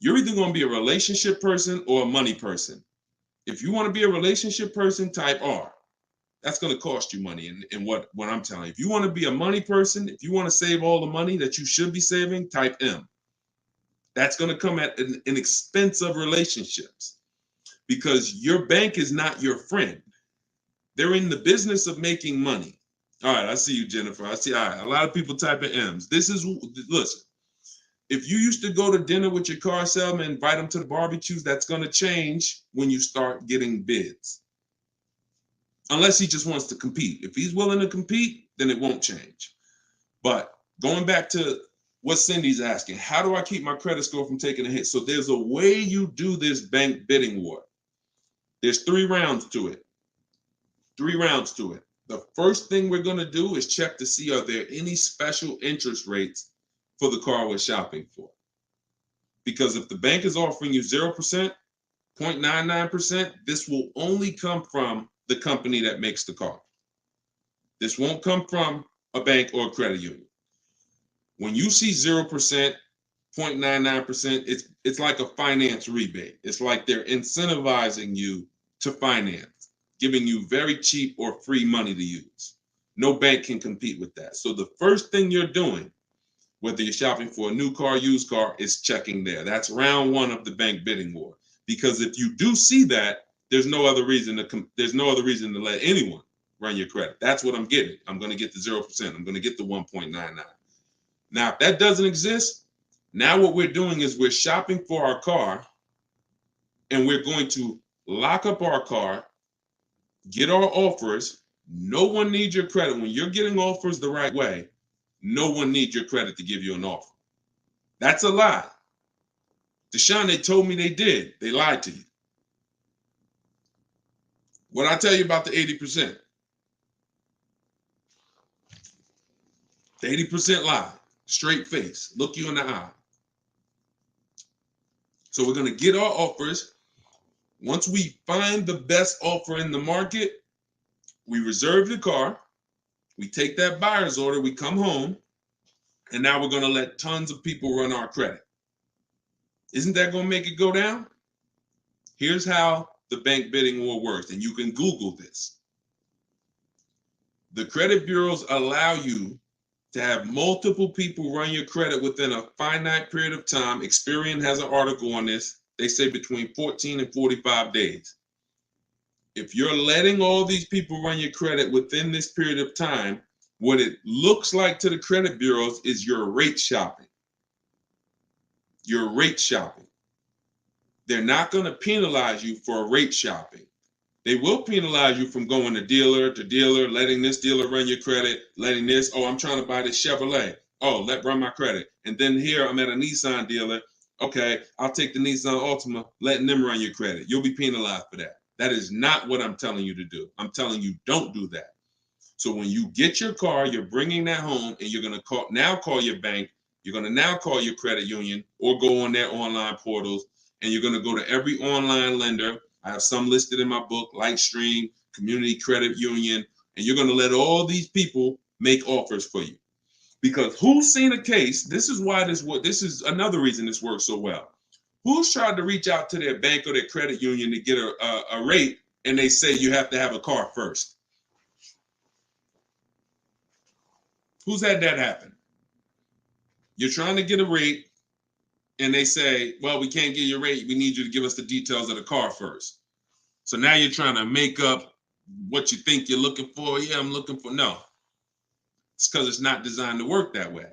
You're either going to be a relationship person or a money person. If you want to be a relationship person, type R. That's going to cost you money in what I'm telling you. If you want to be a money person, if you want to save all the money that you should be saving, type M. That's going to come at an expense of relationships, because your bank is not your friend. They're in the business of making money. All right, I see you, Jennifer. I see, all right, a lot of people typing M's. Listen, if you used to go to dinner with your car salesman, invite them to the barbecues, that's going to change when you start getting bids. Unless he just wants to compete. If he's willing to compete, then it won't change. But going back to what Cindy's asking, how do I keep my credit score from taking a hit? So there's a way you do this bank bidding war. There's 3 rounds to it. 3 rounds to it. The first thing we're going to do is check to see, are there any special interest rates for the car we're shopping for? Because if the bank is offering you 0%, 0.99%, this will only come from the company that makes the car. This won't come from a bank or a credit union. When you see 0%, 0.99%, it's like a finance rebate. It's like they're incentivizing you to finance, giving you very cheap or free money to use. No bank can compete with that. So the first thing you're doing, whether you're shopping for a new car, used car, is checking there. That's round 1 of the bank bidding war. Because if you do see that, there's no other reason to let anyone run your credit. That's what I'm getting. I'm going to get the 0%. I'm going to get the 1.99. Now, if that doesn't exist, now what we're doing is we're shopping for our car, and we're going to lock up our car, get our offers. No one needs your credit. When you're getting offers the right way, no one needs your credit to give you an offer. That's a lie. Deshone, they told me they did. They lied to you. What I tell you about the 80%? The 80% lie. Straight face. Look you in the eye. So we're going to get our offers. Once we find the best offer in the market, we reserve the car. We take that buyer's order. We come home. And now we're going to let tons of people run our credit. Isn't that going to make it go down? Here's how the bank bidding war works, and you can Google this. The credit bureaus allow you to have multiple people run your credit within a finite period of time. Experian has an article on this. They say between 14 and 45 days. If you're letting all these people run your credit within this period of time, what it looks like to the credit bureaus is you're rate shopping. You're rate shopping. They're not going to penalize you for rate shopping. They will penalize you from going to dealer, letting this dealer run your credit, letting this, oh, I'm trying to buy this Chevrolet. Oh, run my credit. And then here I'm at a Nissan dealer. Okay, I'll take the Nissan Altima, letting them run your credit. You'll be penalized for that. That is not what I'm telling you to do. I'm telling you, don't do that. So when you get your car, you're bringing that home, and you're going to call your bank. You're going to now call your credit union or go on their online portals, and you're going to go to every online lender. I have some listed in my book, Lightstream, Community Credit Union, and you're going to let all these people make offers for you. Because who's seen a case? This is another reason this works so well. Who's tried to reach out to their bank or their credit union to get a rate, and they say you have to have a car first? Who's had that happen? You're trying to get a rate, and they say, well, we can't get your rate. We need you to give us the details of the car first. So now you're trying to make up what you think you're looking for. Yeah, I'm looking for. No, it's because it's not designed to work that way.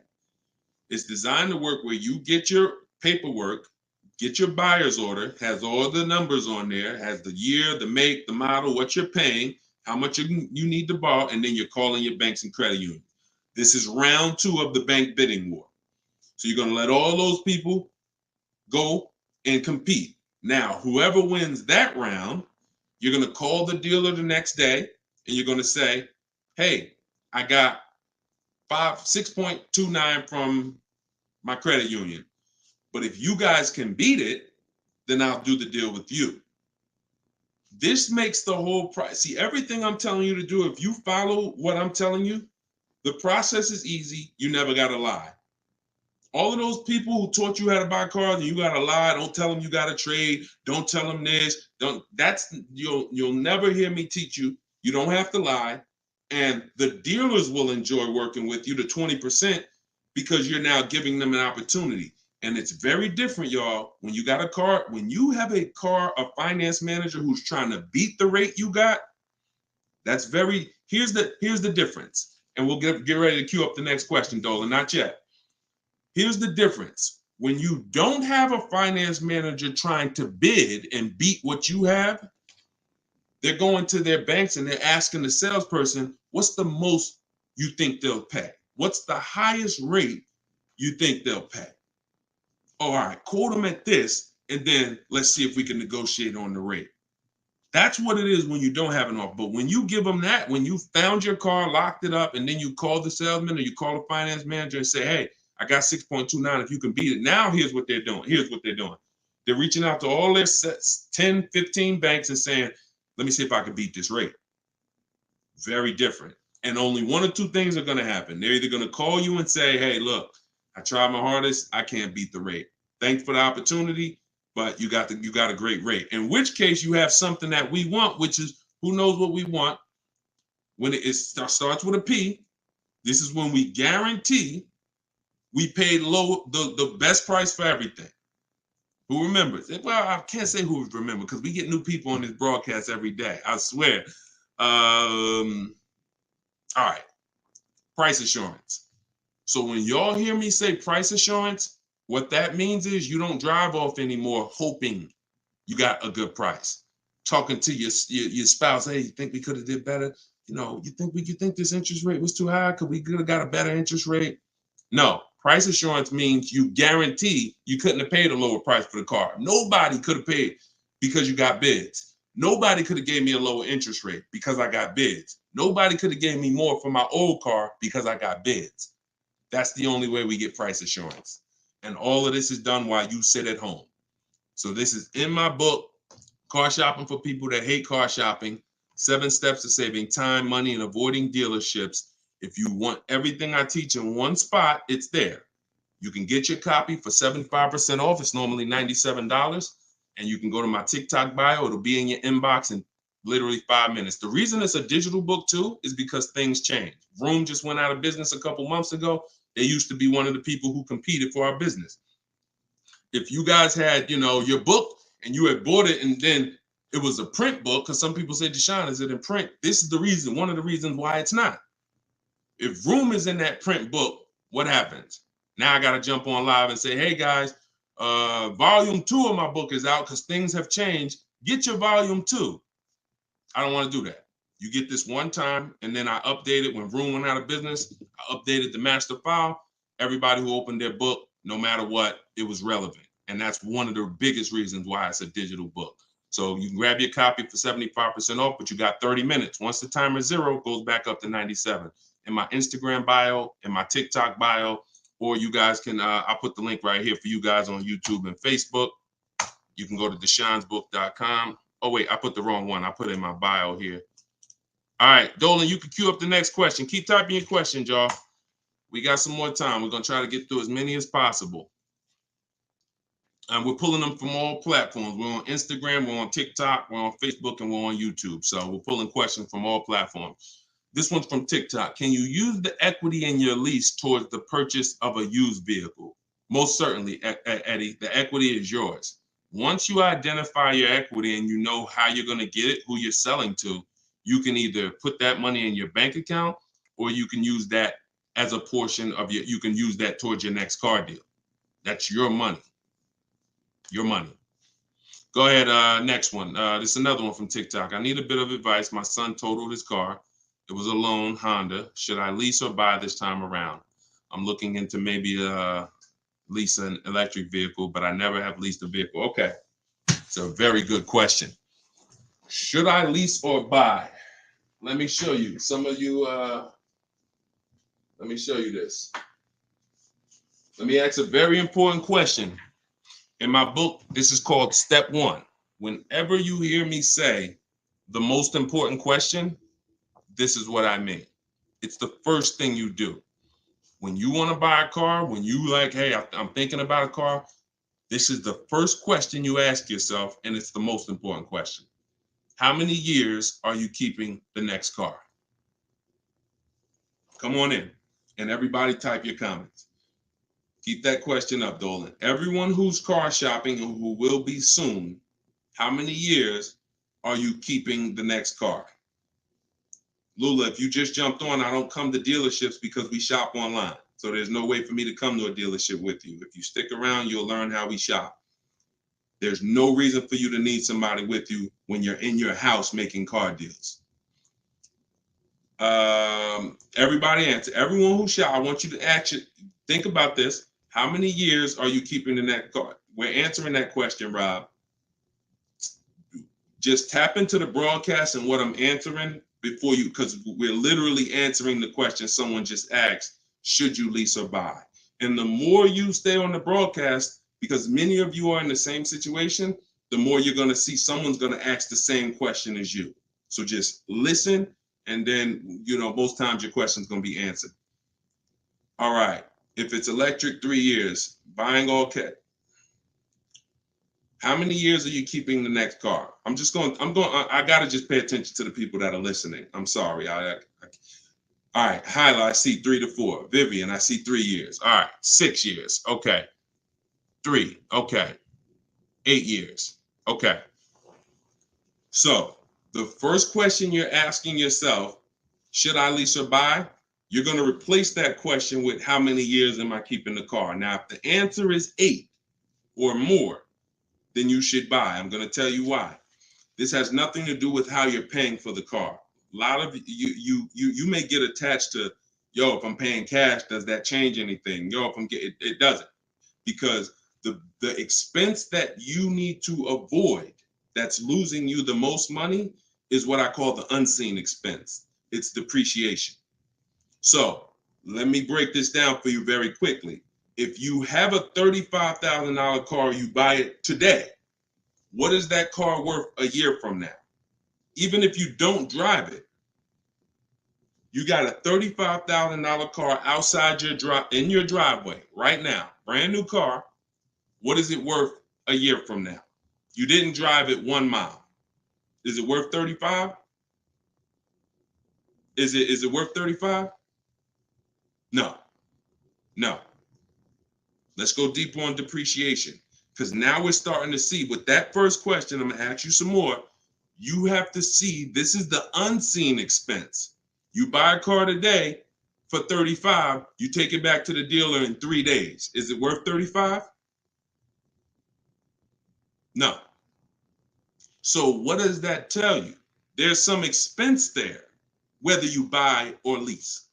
It's designed to work where you get your paperwork, get your buyer's order, has all the numbers on there, has the year, the make, the model, what you're paying, how much you need to borrow, and then you're calling your banks and credit unions. This is round 2 of the bank bidding war. So you're going to let all those people go and compete. Now, whoever wins that round, you're going to call the dealer the next day and you're going to say, hey, I got 6.29 from my credit union. But if you guys can beat it, then I'll do the deal with you. This makes the whole price. See, everything I'm telling you to do, if you follow what I'm telling you, the process is easy. You never got to lie. All of those people who taught you how to buy cars and you got to lie, don't tell them you got to trade, don't tell them this, you'll never hear me teach you. You don't have to lie. And the dealers will enjoy working with you to 20% because you're now giving them an opportunity. And it's very different, y'all. When you got a car, when you have a finance manager who's trying to beat the rate you got, here's the difference. And we'll get ready to queue up the next question, Dolan, not yet. Here's the difference. When you don't have a finance manager trying to bid and beat what you have, they're going to their banks and they're asking the salesperson, what's the most you think they'll pay? What's the highest rate you think they'll pay? All right, quote them at this, and then let's see if we can negotiate on the rate. That's what it is when you don't have an offer. But when you give them that, when you found your car, locked it up, and then you call the salesman or you call the finance manager and say, hey, I got 6.29. If you can beat it. Now, here's what they're doing. They're reaching out to all their 10, 15 banks and saying, let me see if I can beat this rate. Very different. And only one or two things are going to happen. They're either going to call you and say, hey, look, I tried my hardest. I can't beat the rate. Thanks for the opportunity, but you got a great rate. In which case you have something that we want, which is who knows what we want. When it starts with a P, this is when we guarantee we paid the best price for everything. Who remembers? Well, I can't say who remembers because we get new people on this broadcast every day. I swear. All right. Price assurance. So when y'all hear me say price assurance, what that means is you don't drive off anymore hoping you got a good price. Talking to your spouse, hey, you think we could have did better? You think this interest rate was too high? Could we have got a better interest rate? No. Price assurance means you guarantee you couldn't have paid a lower price for the car. Nobody could have paid because you got bids. Nobody could have gave me a lower interest rate because I got bids. Nobody could have gave me more for my old car because I got bids. That's the only way we get price assurance. And all of this is done while you sit at home. So this is in my book, Car Shopping for People That Hate Car Shopping, 7 Steps to Saving Time, Money, and Avoiding Dealerships. If you want everything I teach in one spot, it's there. You can get your copy for 75% off. It's normally $97. And you can go to my TikTok bio. It'll be in your inbox in literally 5 minutes. The reason it's a digital book too is because things change. Vroom just went out of business a couple months ago. They used to be one of the people who competed for our business. If you guys had, your book and you had bought it and then it was a print book, because some people say, Deshone, is it in print? This is the reason, one of the reasons why it's not. If Vroom is in that print book, what happens? Now I got to jump on live and say, hey guys, volume 2 of my book is out because things have changed. Get your volume 2. I don't want to do that. You get this one time, and then I update it when Vroom went out of business. I updated the master file. Everybody who opened their book, no matter what, it was relevant. And that's one of the biggest reasons why it's a digital book. So you can grab your copy for 75% off, but you got 30 minutes. Once the timer is 0, it goes back up to 97. In my Instagram bio, in my TikTok bio, or you guys can, I'll put the link right here for you guys on YouTube and Facebook. You can go to deshonsbook.com. Oh, wait, I put the wrong one. I put it in my bio here. All right, Dolan, you can queue up the next question. Keep typing your questions, y'all. We got some more time. We're going to try to get through as many as possible. And we're pulling them from all platforms. We're on Instagram, we're on TikTok, we're on Facebook, and we're on YouTube. So we're pulling questions from all platforms. This one's from TikTok. Can you use the equity in your lease towards the purchase of a used vehicle? Most certainly, Eddie, the equity is yours. Once you identify your equity and you know how you're going to get it, who you're selling to, you can either put that money in your bank account or you can use that as a portion of you can use that towards your next car deal. That's your money. Your money. Go ahead, next one. This is another one from TikTok. I need a bit of advice. My son totaled his car. It was a loan Honda. Should I lease or buy this time around? I'm looking into maybe lease an electric vehicle, but I never have leased a vehicle. Okay, it's a very good question. Should I lease or buy? Let me show you. Some of you, let me show you this. Let me ask a very important question. In my book, this is called Step One. Whenever you hear me say the most important question, this is what I mean. It's the first thing you do. When you want to buy a car, when you like, hey, I'm thinking about a car, this is the first question you ask yourself, and it's the most important question. How many years are you keeping the next car? Come on in, and everybody type your comments. Keep that question up, Dolan. Everyone who's car shopping and who will be soon, how many years are you keeping the next car? Lula, if you just jumped on, I don't come to dealerships because we shop online. So there's no way for me to come to a dealership with you. If you stick around, you'll learn how we shop. There's no reason for you to need somebody with you when you're in your house making car deals. Everybody answer. Everyone who shop, I want you to actually think about this. How many years are you keeping the next car? We're answering that question, Rob. Just tap into the broadcast and what I'm answering before you, because we're literally answering the question someone just asked, should you lease or buy? And the more you stay on the broadcast, because many of you are in the same situation, the more you're going to see someone's going to ask the same question as you. So just listen, and then, most times your question's going to be answered. All right. If it's electric, 3 years. Buying all cash. How many years are you keeping the next car? I got to just pay attention to the people that are listening. I'm sorry. All right. Hyla, I see 3 to 4. Vivian, I see 3 years. All right. 6 years. Okay. 3. Okay. 8 years. Okay. So the first question you're asking yourself, should I lease or buy? You're going to replace that question with how many years am I keeping the car? Now, if the answer is 8 or more, then you should buy. I'm going to tell you why. This has nothing to do with how you're paying for the car. A lot of you may get attached to, if I'm paying cash, does that change anything? If I'm getting, it doesn't, because the expense that you need to avoid that's losing you the most money is what I call the unseen expense. It's depreciation. So let me break this down for you very quickly. If you have a $35,000 car, you buy it today, what is that car worth a year from now? Even if you don't drive it, you got a $35,000 car outside in your driveway right now, brand new car. What is it worth a year from now? You didn't drive it 1 mile. Is it worth 35? Is it worth 35? No. Let's go deeper on depreciation, because now we're starting to see with that first question. I'm going to ask you some more. You have to see this is the unseen expense. You buy a car today for 35, you take it back to the dealer in 3 days. Is it worth 35? No. So what does that tell you? There's some expense there, whether you buy or lease.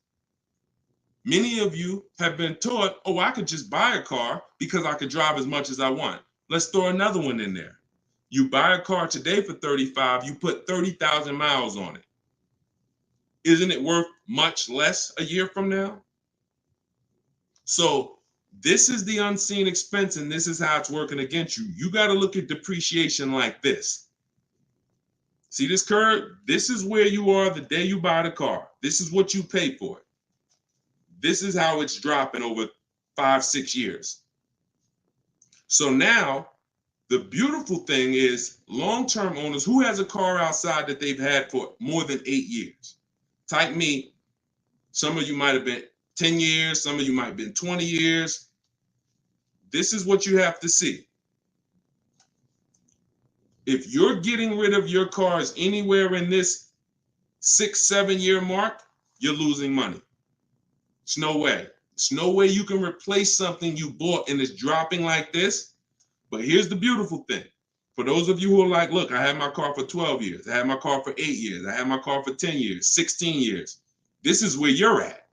Many of you have been taught, I could just buy a car because I could drive as much as I want. Let's throw another one in there. You buy a car today for 35, you put 30,000 miles on it. Isn't it worth much less a year from now? So this is the unseen expense, and this is how it's working against you. You got to look at depreciation like this. See this curve? This is where you are the day you buy the car. This is what you pay for it. This is how it's dropping over 5-6 years. So now the beautiful thing is long-term owners who has a car outside that they've had for more than 8 years. Type me. Some of you might have been 10 years. Some of you might have been 20 years. this is what you have to see. If you're getting rid of your cars anywhere in this 6-7 year mark, you're losing money. It's no way. It's no way you can replace something you bought and it's dropping like this. But here's the beautiful thing. For those of you who are like, look, I had my car for 12 years. I had my car for 8 years. I had my car for 10 years, 16 years. This is where you're at.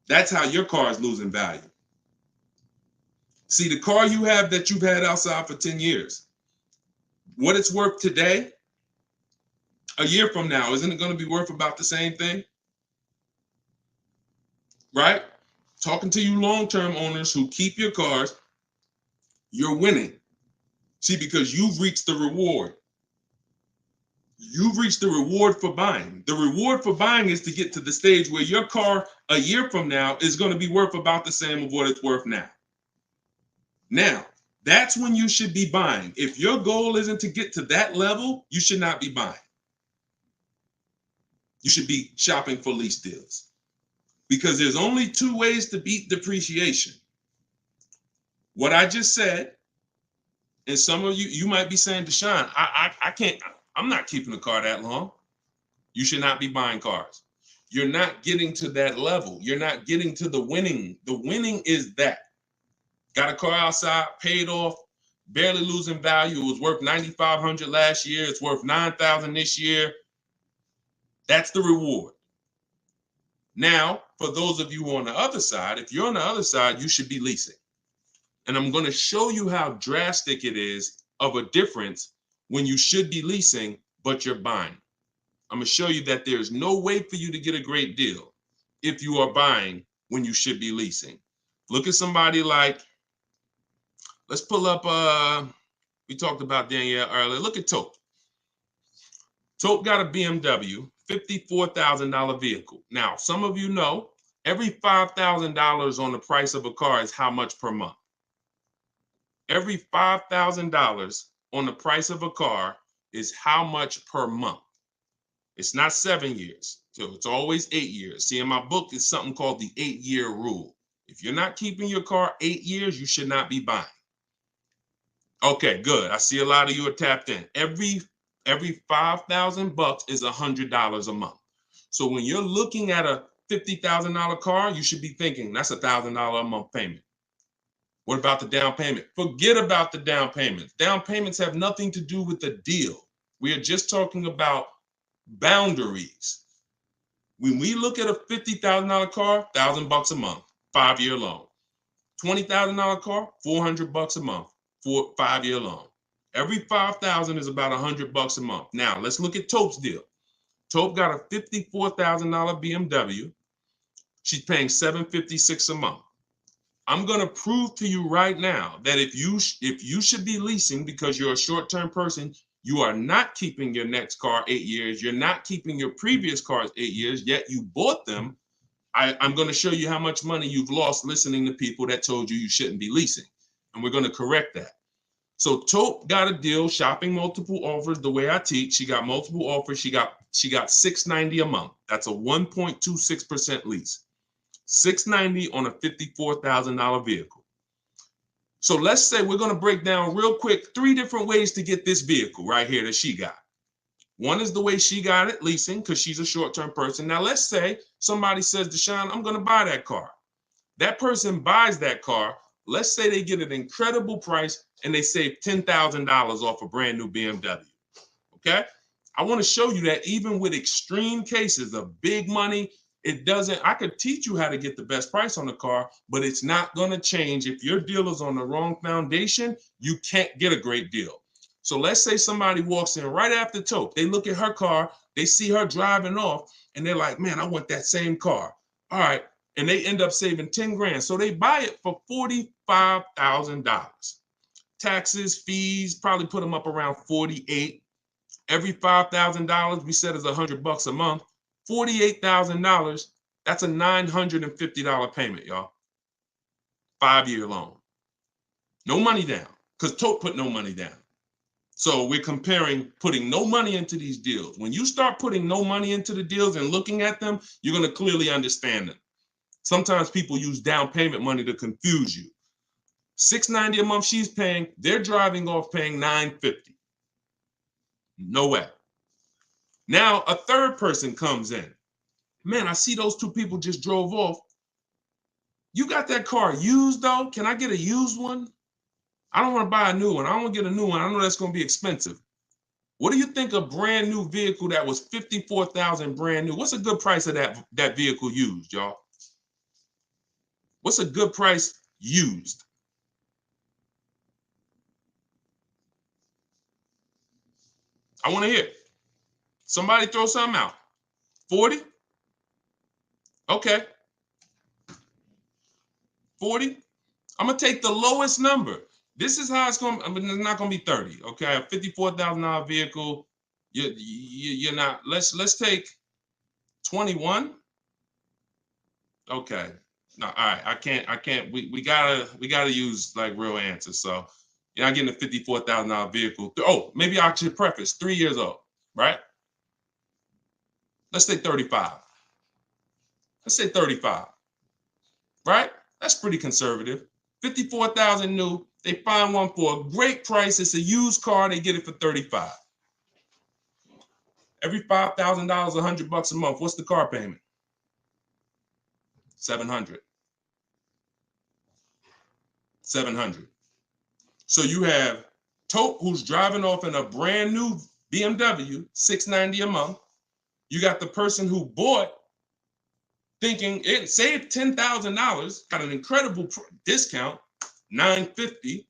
That's how your car is losing value. See, the car you have that you've had outside for 10 years, what it's worth today, a year from now, isn't it going to be worth about the same thing? Right? Talking to you long-term owners who keep your cars, you're winning. See, because you've reached the reward. You've reached the reward for buying. The reward for buying is to get to the stage where your car a year from now is going to be worth about the same of what it's worth now. Now, that's when you should be buying. If your goal isn't to get to that level, you should not be buying. You should be shopping for lease deals. Because there's only two ways to beat depreciation. What I just said, and some of you might be saying, Deshone, I can't, I'm not keeping a car that long. You should not be buying cars. You're not getting to that level. You're not getting to the winning. The winning is that. Got a car outside, paid off, barely losing value. It was worth $9,500 last year. It's worth $9,000 this year. That's the reward. Now, for those of you who are on the other side, if you're on the other side, you should be leasing. And I'm going to show you how drastic it is of a difference when you should be leasing, but you're buying. I'm going to show you that there's no way for you to get a great deal if you are buying when you should be leasing. Look at somebody like, let's pull up, we talked about Danielle earlier. Look at Tope. Tope got a BMW, $54,000 vehicle. Now, some of you know, every $5,000 on the price of a car is how much per month? Every $5,000 on the price of a car is how much per month? It's not 7 years, so it's always 8 years. See, in my book, it's something called the 8-year rule. If you're not keeping your car 8 years, you should not be buying. Okay, good. I see a lot of you are tapped in. Every $5,000 is $100 a month. So when you're looking at a $50,000 car, you should be thinking that's $1,000 a month payment. What about the down payment? Forget about the down payments. Down payments have nothing to do with the deal. We are just talking about boundaries. When we look at a $50,000 car, $1,000 a month, 5-year loan. $20,000 car, $400 a month, 5-year loan. Every $5,000 is about $100 a month. Now let's look at Tope's deal. Tope got a $54,000 BMW. She's paying $756 a month. I'm going to prove to you right now that if you should be leasing because you're a short-term person, you are not keeping your next car 8 years. You're not keeping your previous cars 8 years, yet you bought them. I'm going to show you how much money you've lost listening to people that told you shouldn't be leasing. And we're going to correct that. So Tope got a deal, shopping multiple offers the way I teach. She got multiple offers. She got $690 a month. That's a 1.26% lease. $690 on a $54,000 vehicle. So let's say we're going to break down real quick 3 different ways to get this vehicle right here that she got. One is the way she got it, leasing, because she's a short-term person. Now let's say somebody says, Deshone, I'm going to buy that car. That person buys that car. Let's say they get an incredible price and they save $10,000 off a brand new BMW. Okay? I want to show you that even with extreme cases of big money, I could teach you how to get the best price on the car, but it's not going to change. If your deal is on the wrong foundation, you can't get a great deal. So let's say somebody walks in right after Tope. They look at her car, they see her driving off, and they're like, man, I want that same car. All right. And they end up saving 10 grand. So they buy it for $45,000. Taxes, fees, probably put them up around 48. Every $5,000 we said is $100 a month. $48,000, that's a $950 payment, y'all. 5-year loan. No money down, because Tope put no money down. So we're comparing putting no money into these deals. When you start putting no money into the deals and looking at them, you're going to clearly understand them. Sometimes people use down payment money to confuse you. $690 a month she's paying, they're driving off paying $950. No way. Now a third person comes in. Man, I see those two people just drove off. You got that car used though? Can I get a used one? I don't want to buy a new one. I don't want to get a new one. I know that's going to be expensive. What do you think a brand new vehicle that was $54,000 brand new? What's a good price of that vehicle used, y'all? What's a good price used? I want to hear it. Somebody throw something out. 40? Okay. 40? I'm going to take the lowest number. This is how it's going to, I mean, it's not going to be 30. Okay. A $54,000 vehicle. You're not, let's take 21. Okay. No, all right. I can't, we gotta use like real answers. So you're not getting a $54,000 vehicle. Oh, maybe I should preface 3 years old, right? Let's say 35. Let's say 35, right? That's pretty conservative. 54,000 new. They find one for a great price. It's a used car. They get it for 35. Every $5,000, $100 a month. What's the car payment? 700. 700. So you have Tope, who's driving off in a brand new BMW, $690 a month. You got the person who bought thinking it saved $10,000, got an incredible discount, $950.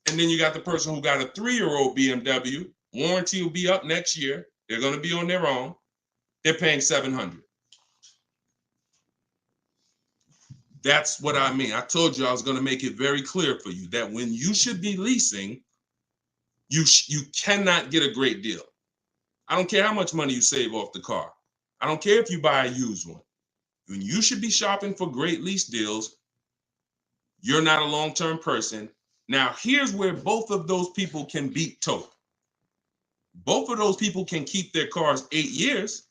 And then you got the person who got a 3-year-old BMW. Warranty will be up next year. They're going to be on their own. They're paying $700. That's what I mean. I told you I was going to make it very clear for you that when you should be leasing, you cannot get a great deal. I don't care how much money you save off the car. I don't care if you buy a used one. When you should be shopping for great lease deals, you're not a long-term person. Now, here's where both of those people can beat Tope. Both of those people can keep their cars 8 years,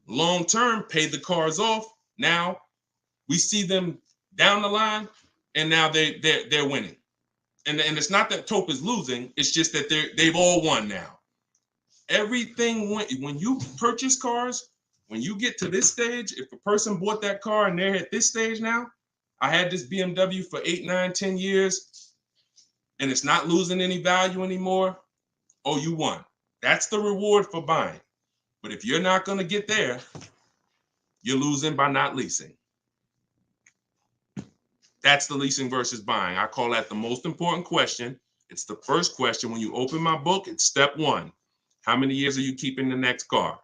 long-term, pay the cars off. Now, we see them down the line, and now they're winning. And it's not that Tope is losing. It's just that they've all won now. Everything when you purchase cars, when you get to this stage, if a person bought that car and they're at this stage now, I had this BMW for 8, 9, 10 years, and it's not losing any value anymore. Oh, you won. That's the reward for buying. But if you're not going to get there, you're losing by not leasing. That's the leasing versus buying. I call that the most important question. It's the first question. When you open my book, it's step 1. How many years are you keeping the next car?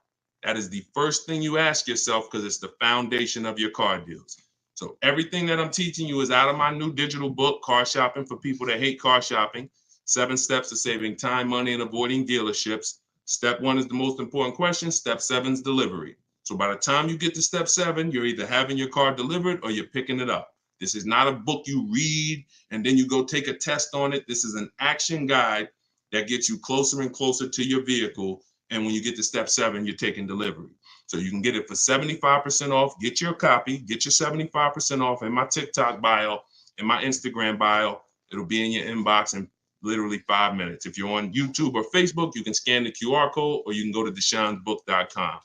That is the first thing you ask yourself because it's the foundation of your car deals. So everything that I'm teaching you is out of my new digital book, Car Shopping for People That Hate Car Shopping. 7 steps to saving time, money, and avoiding dealerships. Step 1 is the most important question. Step 7 is delivery. So by the time you get to step 7, you're either having your car delivered or you're picking it up. This is not a book you read and then you go take a test on it. This is an action guide that gets you closer and closer to your vehicle. And when you get to step 7, you're taking delivery. So you can get it for 75% off. Get your copy. Get your 75% off in my TikTok bio, in my Instagram bio. It'll be in your inbox in literally 5 minutes. If you're on YouTube or Facebook, you can scan the QR code or you can go to deshonebook.com.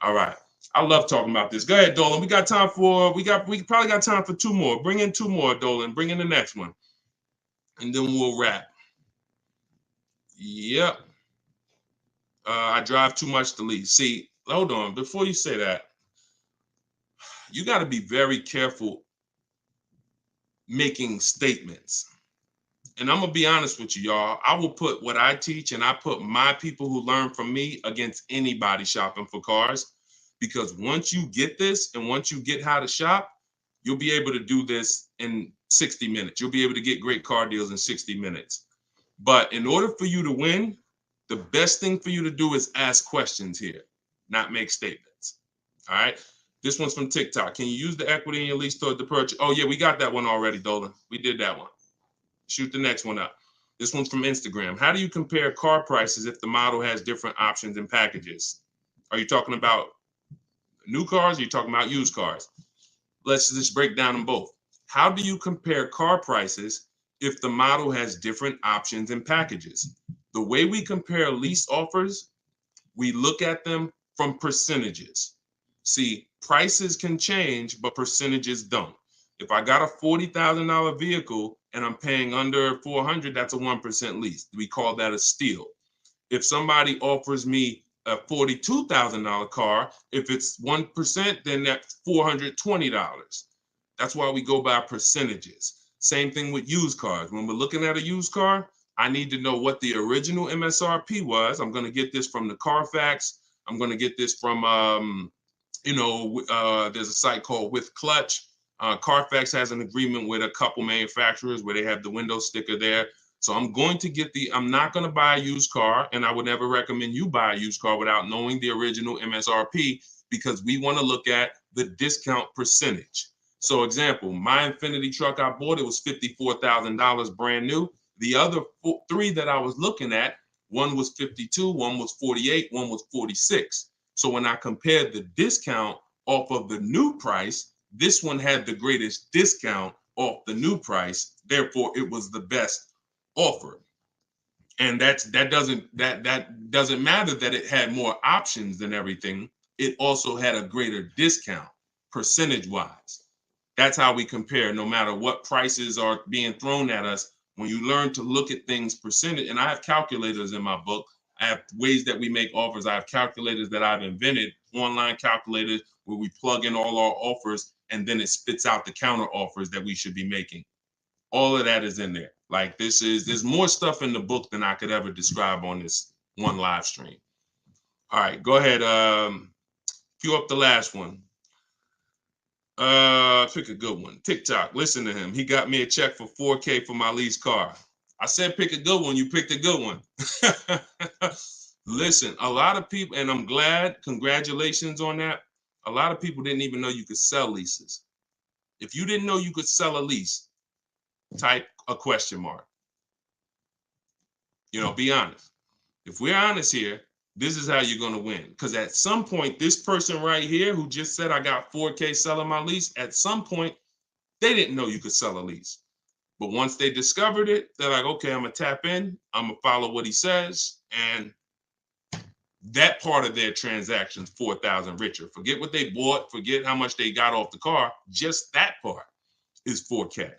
All right. I love talking about this. Go ahead, Dolan. We probably got time for 2 more. Bring in 2 more, Dolan. Bring in the next one. And then we'll wrap. Yep. I drive too much to lease. See, hold on. Before you say that, you got to be very careful making statements. And I'm going to be honest with you, y'all. I will put what I teach and I put my people who learn from me against anybody shopping for cars. Because once you get this and once you get how to shop, you'll be able to do this in 60 minutes. You'll be able to get great car deals in 60 minutes. But in order for you to win, the best thing for you to do is ask questions here, not make statements. All right. This one's from TikTok. Can you use the equity in your lease toward the purchase? Oh, yeah, we got that one already, Dolan. We did that one. Shoot the next one up. This one's from Instagram. How do you compare car prices if the model has different options and packages? Are you talking about new cars or are you talking about used cars? let's just break down them both. How do you compare car prices if the model has different options and packages? The way we compare lease offers, we look at them from percentages. See, prices can change, but percentages don't. If I got a $40,000 vehicle and I'm paying under 400, that's a 1% lease. We call that a steal. If somebody offers me a $42,000 car, if it's 1%, then that's $420. That's why we go by percentages. Same thing with used cars. When we're looking at a used car, I need to know what the original MSRP was. I'm going to get this from the Carfax. I'm going to get this from, there's a site called With Clutch. Carfax has an agreement with a couple manufacturers where they have the window sticker there. So I'm going to get I'm not going to buy a used car, and I would never recommend you buy a used car without knowing the original MSRP, because we want to look at the discount percentage. So example, my Infinity truck I bought, it was $54,000 brand new. The other three that I was looking at, one was 52, one was 48, one was 46. So when I compared the discount off of the new price, this one had the greatest discount off the new price. Therefore, it was the best offer. And that doesn't matter that it had more options than everything. It also had a greater discount percentage wise. That's how we compare, no matter what prices are being thrown at us. When you learn to look at things percentage, and I have calculators in my book. I have ways that we make offers. I have calculators that I've invented, online calculators where we plug in all our offers and then it spits out the counter offers that we should be making. All of that is in there. Like there's more stuff in the book than I could ever describe on this one live stream. All right, go ahead. Cue up the last one. Pick a good one. TikTok. Listen to him. He got me a check for $4K for my lease car. I said pick a good one. You picked a good one. Listen, a lot of people, and I'm glad, congratulations on that. A lot of people didn't even know you could sell leases. If you didn't know you could sell a lease, type a question mark. Be honest. If we're honest here, this is how you're going to win. Because at some point, this person right here who just said I got $4K selling my lease, at some point, they didn't know you could sell a lease. But once they discovered it, they're like, okay, I'm going to tap in. I'm going to follow what he says. And that part of their transaction's 4,000 richer. Forget what they bought. Forget how much they got off the car. Just that part is 4K.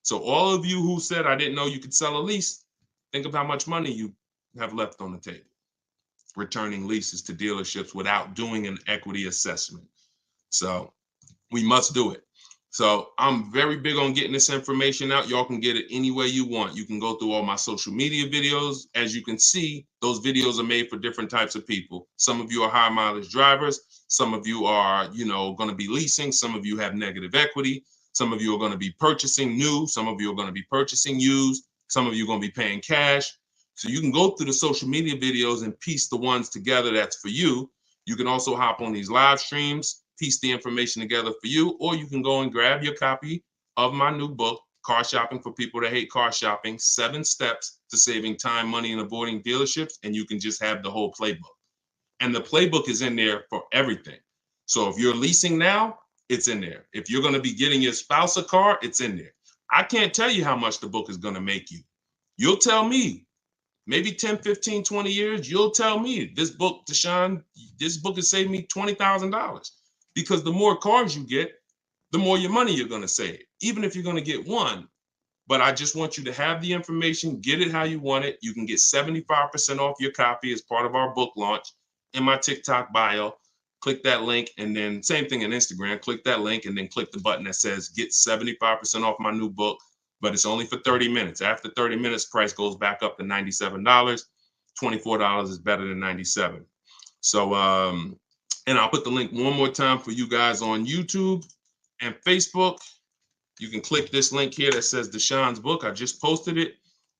So all of you who said I didn't know you could sell a lease, think of how much money you have left on the table returning leases to dealerships without doing an equity assessment. So we must do it. So I'm very big on getting this information out. Y'all can get it any way you want. You can go through all my social media videos. As you can see, those videos are made for different types of people. Some of you are high mileage drivers. Some of you are, going to be leasing. Some of you have negative equity. Some of you are going to be purchasing new. Some of you are going to be purchasing used. Some of you are going to be paying cash. So you can go through the social media videos and piece the ones together that's for you. You can also hop on these live streams, piece the information together for you, or you can go and grab your copy of my new book, Car Shopping for People That Hate Car Shopping, 7 Steps to Saving Time, Money, and Avoiding Dealerships, and you can just have the whole playbook. And the playbook is in there for everything. So if you're leasing now, it's in there. If you're going to be getting your spouse a car, it's in there. I can't tell you how much the book is going to make you. You'll tell me. Maybe 10, 15, 20 years, you'll tell me, this book, Deshone, this book has saved me $20,000. Because the more cars you get, the more your money you're going to save, even if you're going to get one. But I just want you to have the information, get it how you want it. You can get 75% off your copy as part of our book launch in my TikTok bio. Click that link, and then same thing in Instagram. Click that link and then click the button that says get 75% off my new book. But it's only for 30 minutes. After 30 minutes, price goes back up to $97. $24 is better than $97. So, and I'll put the link one more time for you guys on YouTube and Facebook. You can click this link here that says Deshone's book. I just posted it.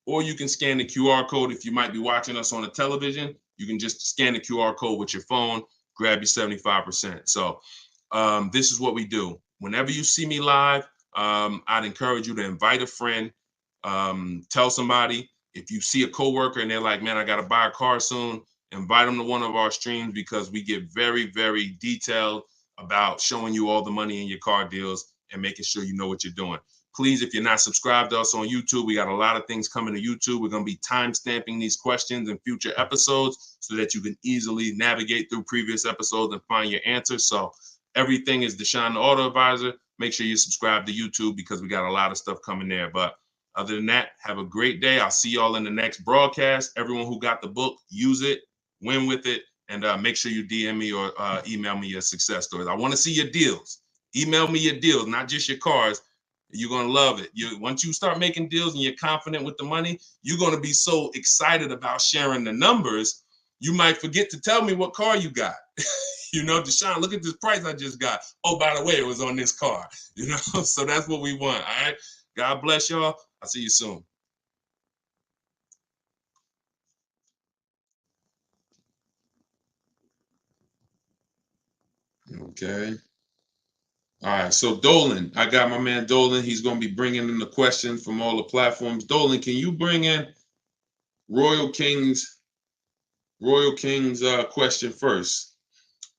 Or you can scan the QR code. If you might be watching us on a television, you can just scan the QR code with your phone, grab your 75%. So this is what we do. Whenever you see me live, I'd encourage you to invite a friend, tell somebody. If you see a coworker and they're like, man, I got to buy a car soon, invite them to one of our streams, because we get very, very detailed about showing you all the money in your car deals and making sure you know what you're doing. Please, if you're not subscribed to us on YouTube, we got a lot of things coming to YouTube. We're going to be time stamping these questions in future episodes so that you can easily navigate through previous episodes and find your answers. So everything is Deshone the Auto Advisor. Make sure you subscribe to YouTube because we got a lot of stuff coming there. But other than that, have a great day. I'll see y'all in the next broadcast. Everyone who got the book, use it, win with it, and make sure you DM me or email me your success stories. I want to see your deals. Email me your deals, not just your cars. You're going to love it. Once you start making deals and you're confident with the money, you're going to be so excited about sharing the numbers, you might forget to tell me what car you got. You know, Deshone, look at this price I just got. Oh, by the way, it was on this car. You know, so that's what we want. All right. God bless y'all. I'll see you soon. Okay. All right. So Dolan, I got my man Dolan. He's going to be bringing in the questions from all the platforms. Dolan, can you bring in Royal King's question first?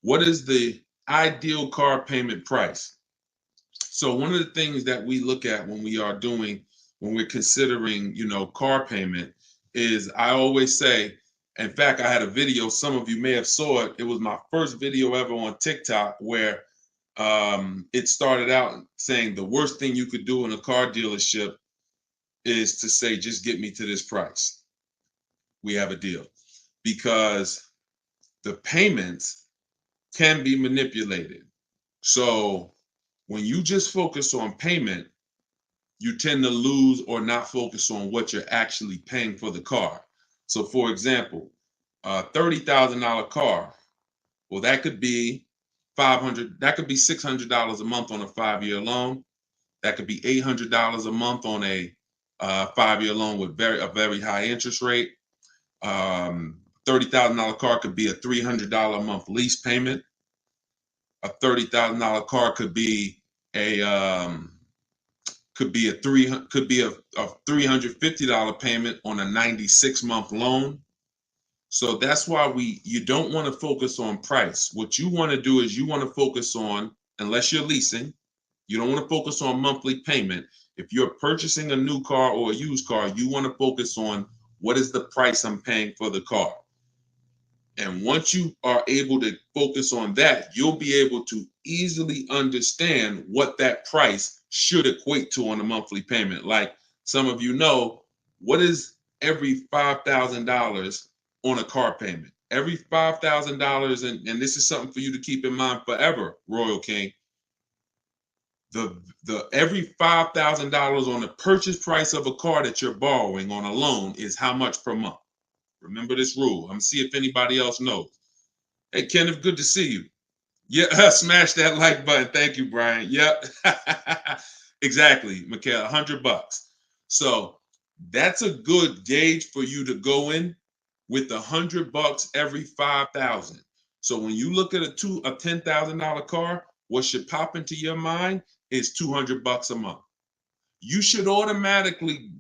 What is the ideal car payment price? So one of the things that we look at when we're considering, car payment is, I always say, in fact, I had a video, some of you may have saw it. It was my first video ever on TikTok where it started out saying the worst thing you could do in a car dealership is to say, just get me to this price. We have a deal. Because the payments can be manipulated. So when you just focus on payment, you tend to lose or not focus on what you're actually paying for the car. So for example, a $30,000 car, well, that could be $600 a month on a 5-year loan. That could be $800 a month on a 5-year loan with a very high interest rate. $30,000 car could be a $300 a month lease payment. A $30,000 car could be a $350 payment on a 96-month loan. So that's why you don't want to focus on price. What you want to do is you want to focus on, unless you're leasing, you don't want to focus on monthly payment. If you're purchasing a new car or a used car, you want to focus on what is the price I'm paying for the car. And once you are able to focus on that, you'll be able to easily understand what that price should equate to on a monthly payment. Like some of you know, what is every $5,000 on a car payment? Every $5,000, and this is something for you to keep in mind forever, Royal King. The every $5,000 on the purchase price of a car that you're borrowing on a loan is how much per month. Remember this rule. I'm gonna see if anybody else knows. Hey, Kenneth, good to see you. Yeah, smash that like button. Thank you, Brian. Yep. Exactly, Mikhail, $100. So that's a good gauge for you to go in with $100 every 5,000. So when you look at a $10,000 car, what should pop into your mind is $200 a month. You should automatically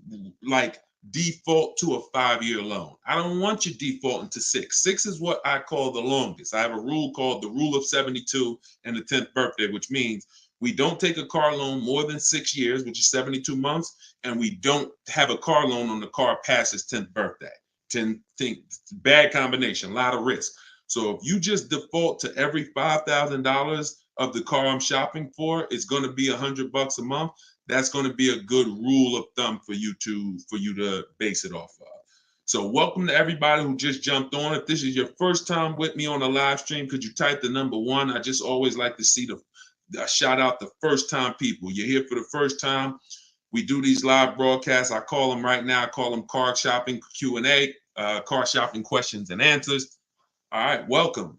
default to a 5-year loan. I don't want you defaulting to 6. 6 is what I call the longest. I have a rule called the rule of 72 and the 10th birthday, which means we don't take a car loan more than 6 years, which is 72 months, and we don't have a car loan on the car past its 10th birthday. Bad combination, a lot of risk. So if you just default to every $5,000 of the car I'm shopping for, it's going to be $100 a month. That's going to be a good rule of thumb for you to base it off of. So welcome to everybody who just jumped on. If this is your first time with me on a live stream, could you type the number 1? I just always like to see the shout out the first time people. You're here for the first time. We do these live broadcasts. I call them right now. I call them car shopping Q&A, car shopping questions and answers. All right, welcome.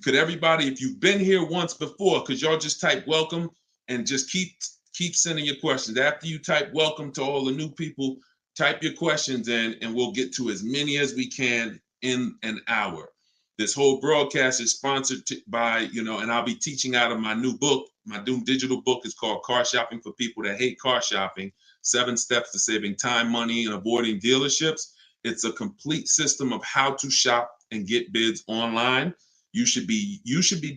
Could everybody, if you've been here once before, could y'all just type welcome and just keep sending your questions. After you type welcome to all the new people, type your questions in and we'll get to as many as we can in an hour. This whole broadcast is sponsored by, and I'll be teaching out of my new book. My new digital book is called Car Shopping for People That Hate Car Shopping, 7 Steps to Saving Time, Money, and Avoiding Dealerships. It's a complete system of how to shop and get bids online. You should be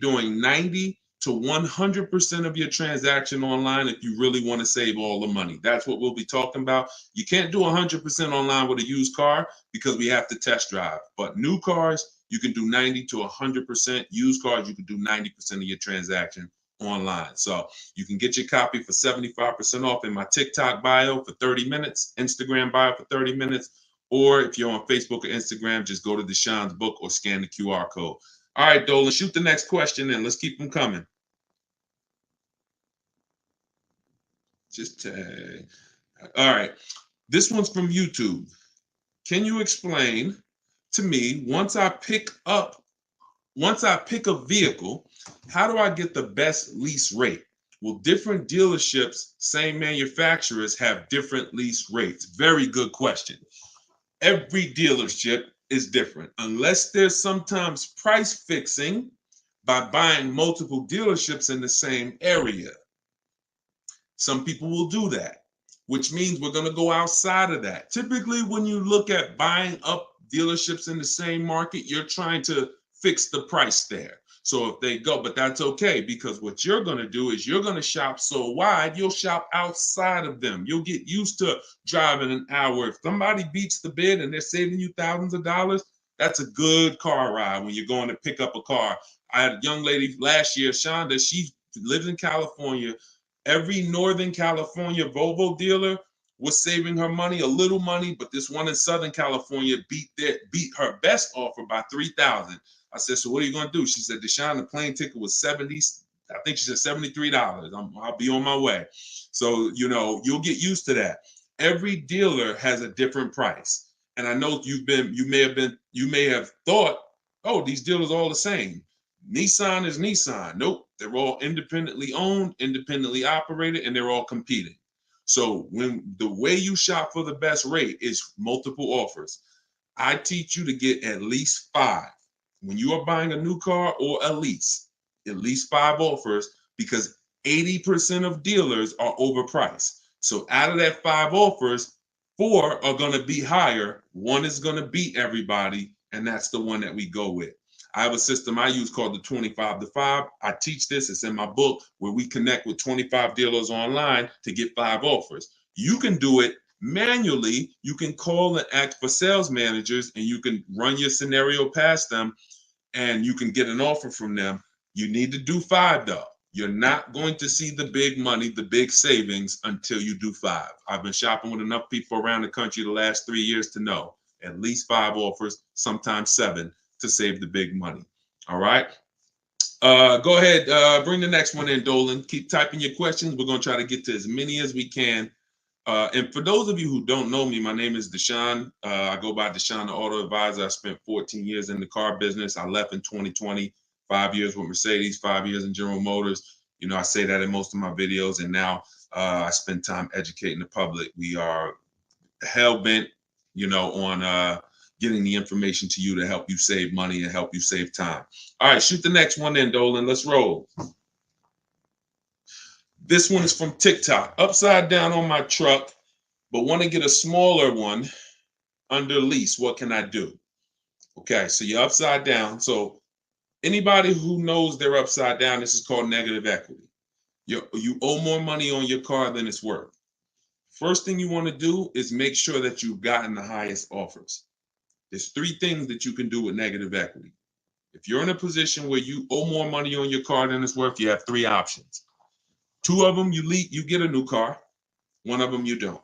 doing 90 to 100% of your transaction online if you really want to save all the money. That's what we'll be talking about. You can't do 100% online with a used car because we have to test drive. But new cars, you can do 90 to 100%. Used cars, you can do 90% of your transaction online. So you can get your copy for 75% off in my TikTok bio for 30 minutes, Instagram bio for 30 minutes, or if you're on Facebook or Instagram, just go to Deshone's book or scan the QR code. All right, Dolan, shoot the next question and let's keep them coming. Just tag. All right, this one's from YouTube. Can you explain to me, once I pick a vehicle, how do I get the best lease rate? Will different dealerships, same manufacturers, have different lease rates? Very good question. Every dealership is different, unless there's sometimes price fixing by buying multiple dealerships in the same area. Some people will do that, which means we're going to go outside of that. Typically, when you look at buying up dealerships in the same market, you're trying to fix the price there. So if they go, but that's okay, because what you're going to do is you're going to shop so wide, you'll shop outside of them. You'll get used to driving an hour. If somebody beats the bid and they're saving you thousands of dollars, that's a good car ride when you're going to pick up a car. I had a young lady last year, Shonda, she lives in California. Every Northern California Volvo dealer was saving her money, a little money, but this one in Southern California beat her best offer by $3,000. I said, so what are you going to do? She said, Deshone, the plane ticket was 70. I think she said $73. I'll be on my way. So, you'll get used to that. Every dealer has a different price. And I know you may have thought, oh, these dealers are all the same. Nissan is Nissan. Nope. They're all independently owned, independently operated, and they're all competing. So when the way you shop for the best rate is multiple offers, I teach you to get at least 5. When you are buying a new car or a lease, at least 5 offers, because 80% of dealers are overpriced. So out of that 5 offers, 4 are going to be higher. 1 is going to beat everybody, and that's the one that we go with. I have a system I use called the 25 to 5. I teach this. It's in my book, where we connect with 25 dealers online to get 5 offers. You can do it manually. You can call and ask for sales managers, and you can run your scenario past them, and you can get an offer from them. You need to do 5 though. You're not going to see the big money, the big savings, until you do 5. I've been shopping with enough people around the country the last 3 years to know at least 5 offers, sometimes 7, to save the big money. All right. Go ahead. Bring the next one in, Dolan. Keep typing your questions. We're going to try to get to as many as we can. And for those of you who don't know me, my name is Deshone. I go by Deshone the Auto Advisor. I spent 14 years in the car business. I left in 2020, 5 years with Mercedes, 5 years in General Motors. I say that in most of my videos. And now I spend time educating the public. We are hell-bent, on getting the information to you to help you save money and help you save time. All right, shoot the next one in, Dolan. Let's roll. This one is from TikTok. Upside down on my truck, but want to get a smaller one under lease. What can I do? Okay, so you're upside down. So anybody who knows they're upside down, this is called negative equity. You owe more money on your car than it's worth. First thing you want to do is make sure that you've gotten the highest offers. There's 3 things that you can do with negative equity. If you're in a position where you owe more money on your car than it's worth, you have 3 options. 2 of them, you get a new car. 1 of them, you don't.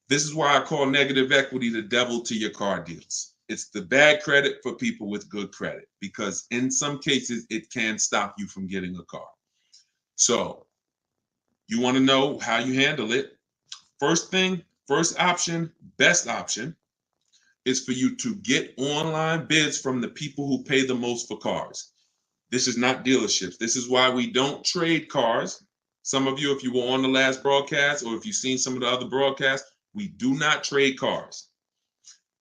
This is why I call negative equity the devil to your car deals. It's the bad credit for people with good credit, because in some cases, it can stop you from getting a car. So you want to know how you handle it. First option, best option, is for you to get online bids from the people who pay the most for cars. This is not dealerships. This is why we don't trade cars. Some of you, if you were on the last broadcast, or if you've seen some of the other broadcasts, we do not trade cars,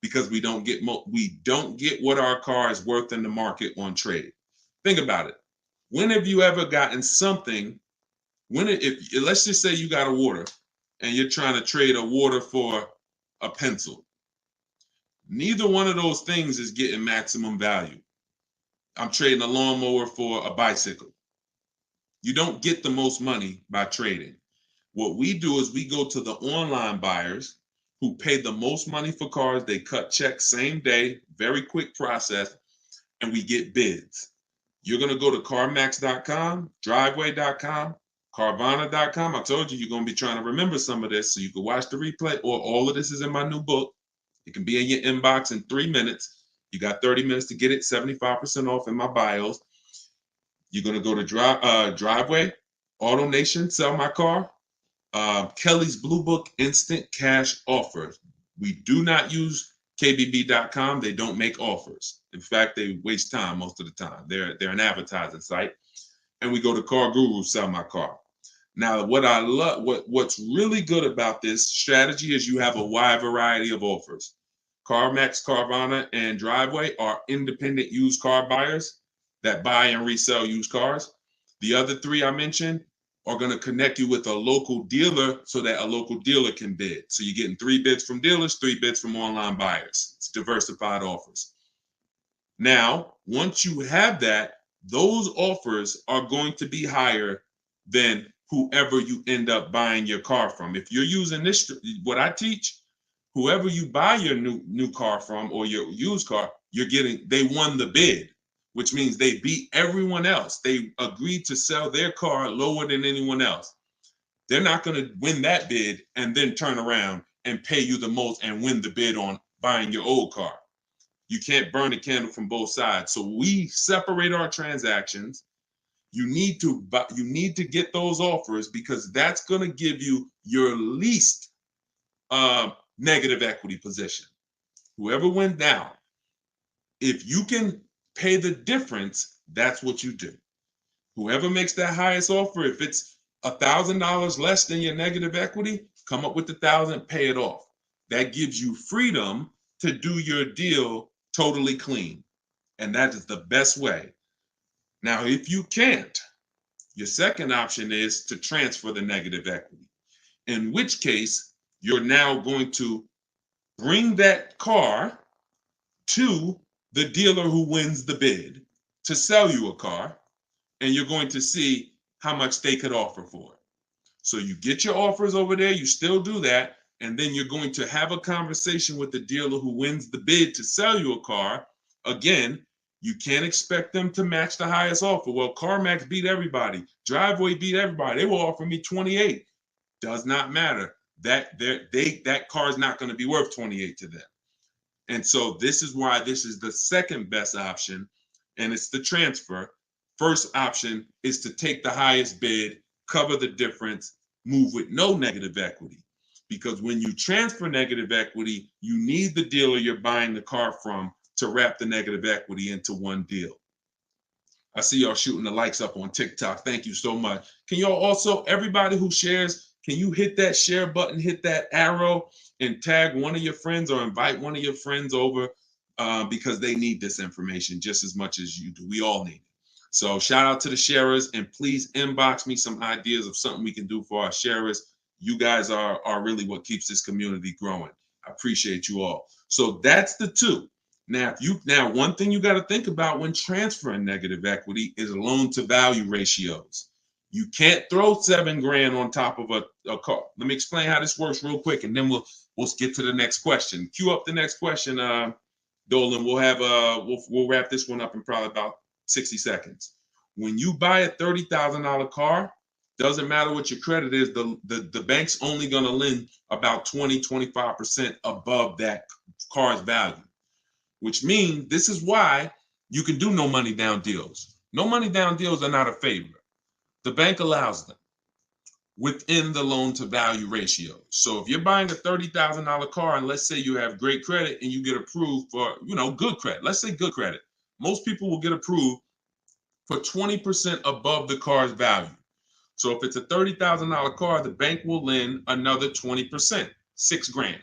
because we don't get what our car is worth in the market on trade. Think about it. When have you ever gotten something? Let's just say you got a water and you're trying to trade a water for a pencil. Neither one of those things is getting maximum value. I'm trading a lawnmower for a bicycle. You don't get the most money by trading. What we do is we go to the online buyers who pay the most money for cars. They cut checks same day, very quick process, and we get bids. You're going to go to CarMax.com, Driveway.com, Carvana.com. I told you you're going to be trying to remember some of this so you can watch the replay, or all of this is in my new book. It can be in your inbox in 3 minutes. You got 30 minutes to get it, 75% off in my bios. You're going to go to Driveway, Auto Nation, Sell My Car, Kelly's Blue Book Instant Cash Offers. We do not use KBB.com. They don't make offers. In fact, they waste time most of the time. They're an advertising site. And we go to Car Guru, Sell My Car. Now, what I love, what's really good about this strategy is you have a wide variety of offers. CarMax, Carvana, and Driveway are independent used car buyers that buy and resell used cars. The other three I mentioned are going to connect you with a local dealer so that a local dealer can bid. So you're getting 3 bids from dealers, 3 bids from online buyers. It's diversified offers. Now, once you have that, those offers are going to be higher than whoever you end up buying your car from. If you're using this, what I teach, whoever you buy your new car from or your used car, they won the bid, which means they beat everyone else. They agreed to sell their car lower than anyone else. They're not going to win that bid and then turn around and pay you the most and win the bid on buying your old car. You can't burn the candle from both sides. So we separate our transactions. You need to get those offers because that's going to give you your least negative equity position. Whoever went down, if you can pay the difference, that's what you do. Whoever makes that highest offer, if it's $1,000 less than your negative equity, come up with $1,000, pay it off. That gives you freedom to do your deal totally clean. And that is the best way. Now, if you can't, your second option is to transfer the negative equity, in which case you're now going to bring that car to the dealer who wins the bid to sell you a car, and you're going to see how much they could offer for it. So you get your offers over there, you still do that, and then you're going to have a conversation with the dealer who wins the bid to sell you a car. Again, you can't expect them to match the highest offer. Well, CarMax beat everybody. Driveway beat everybody. They will offer me 28. Does not matter. That car is not going to be worth 28 to them. And so this is why this is the second best option, and it's the transfer. First option is to take the highest bid, cover the difference, move with no negative equity. Because when you transfer negative equity, you need the dealer you're buying the car from to wrap the negative equity into one deal. I see y'all shooting the likes up on TikTok. Thank you so much. Can y'all also, everybody who shares, can you hit that share button, hit that arrow, and tag one of your friends or invite one of your friends over because they need this information just as much as you do. We all need it. So shout out to the sharers, and please inbox me some ideas of something we can do for our sharers. You guys are really what keeps this community growing. I appreciate you all. So that's the two. Now, one thing you got to think about when transferring negative equity is loan to value ratios. You can't throw $7,000 on top of a car. Let me explain how this works real quick, and then we'll get to the next question. Cue up the next question, Dolan. We'll wrap this one up in probably about 60 seconds. When you buy a $30,000 car, doesn't matter what your credit is, the bank's only going to lend about 25% above that car's value, which means this is why you can do no money down deals. No money down deals are not a favor. The bank allows them within the loan to value ratio. So if you're buying a $30,000 car, and let's say you have great credit and you get approved for, good credit. Let's say good credit. Most people will get approved for 20% above the car's value. So if it's a $30,000 car, the bank will lend another 20%, $6,000.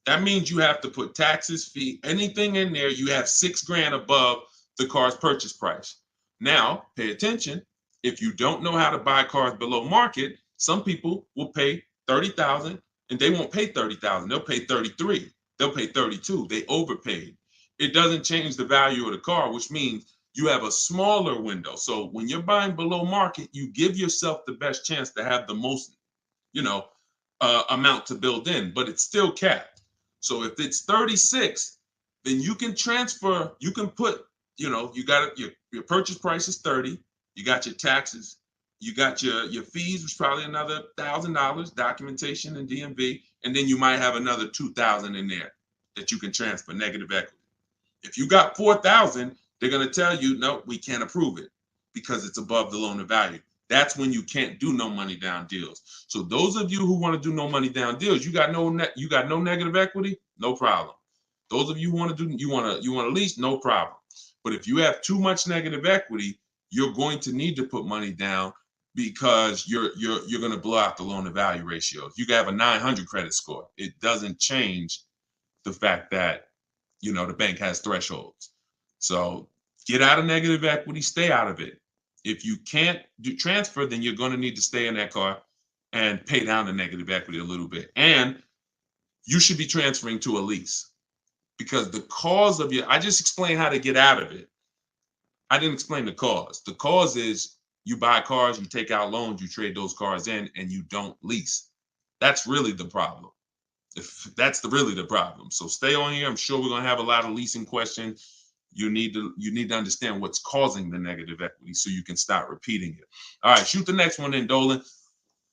That means you have to put taxes, fee, anything in there. You have $6,000 above the car's purchase price. Now, pay attention. If you don't know how to buy cars below market, some people will pay $30,000 and they won't pay $30,000. They'll pay $33,000. They'll pay $32,000. They overpaid. It doesn't change the value of the car, which means you have a smaller window. So when you're buying below market, you give yourself the best chance to have the most, amount to build in, but it's still capped. So if it's 36, then you can transfer, you can put, you got your purchase price is 30, you got your taxes, you got your fees, which is probably another $1,000, documentation and DMV, and then you might have another 2,000 in there that you can transfer negative equity. If you got 4,000, they're going to tell you, no, we can't approve it because it's above the loan to value. That's when you can't do no money down deals. So those of you who want to do no money down deals, you got no negative equity, no problem. Those of you who want to do you want to lease, no problem. But if you have too much negative equity, you're going to need to put money down because you're going to blow out the loan to value ratio. If you have a 900 credit score, it doesn't change the fact that the bank has thresholds. So get out of negative equity, stay out of it. If you can't do transfer, then you're going to need to stay in that car and pay down the negative equity a little bit. And you should be transferring to a lease because the cause of I just explained how to get out of it. I didn't explain the cause. The cause is you buy cars, you take out loans, you trade those cars in, and you don't lease. That's really the problem. That's really the problem. So stay on here. I'm sure we're going to have a lot of leasing questions. You need to understand what's causing the negative equity so you can start repeating it. All right, shoot the next one in, Dolan.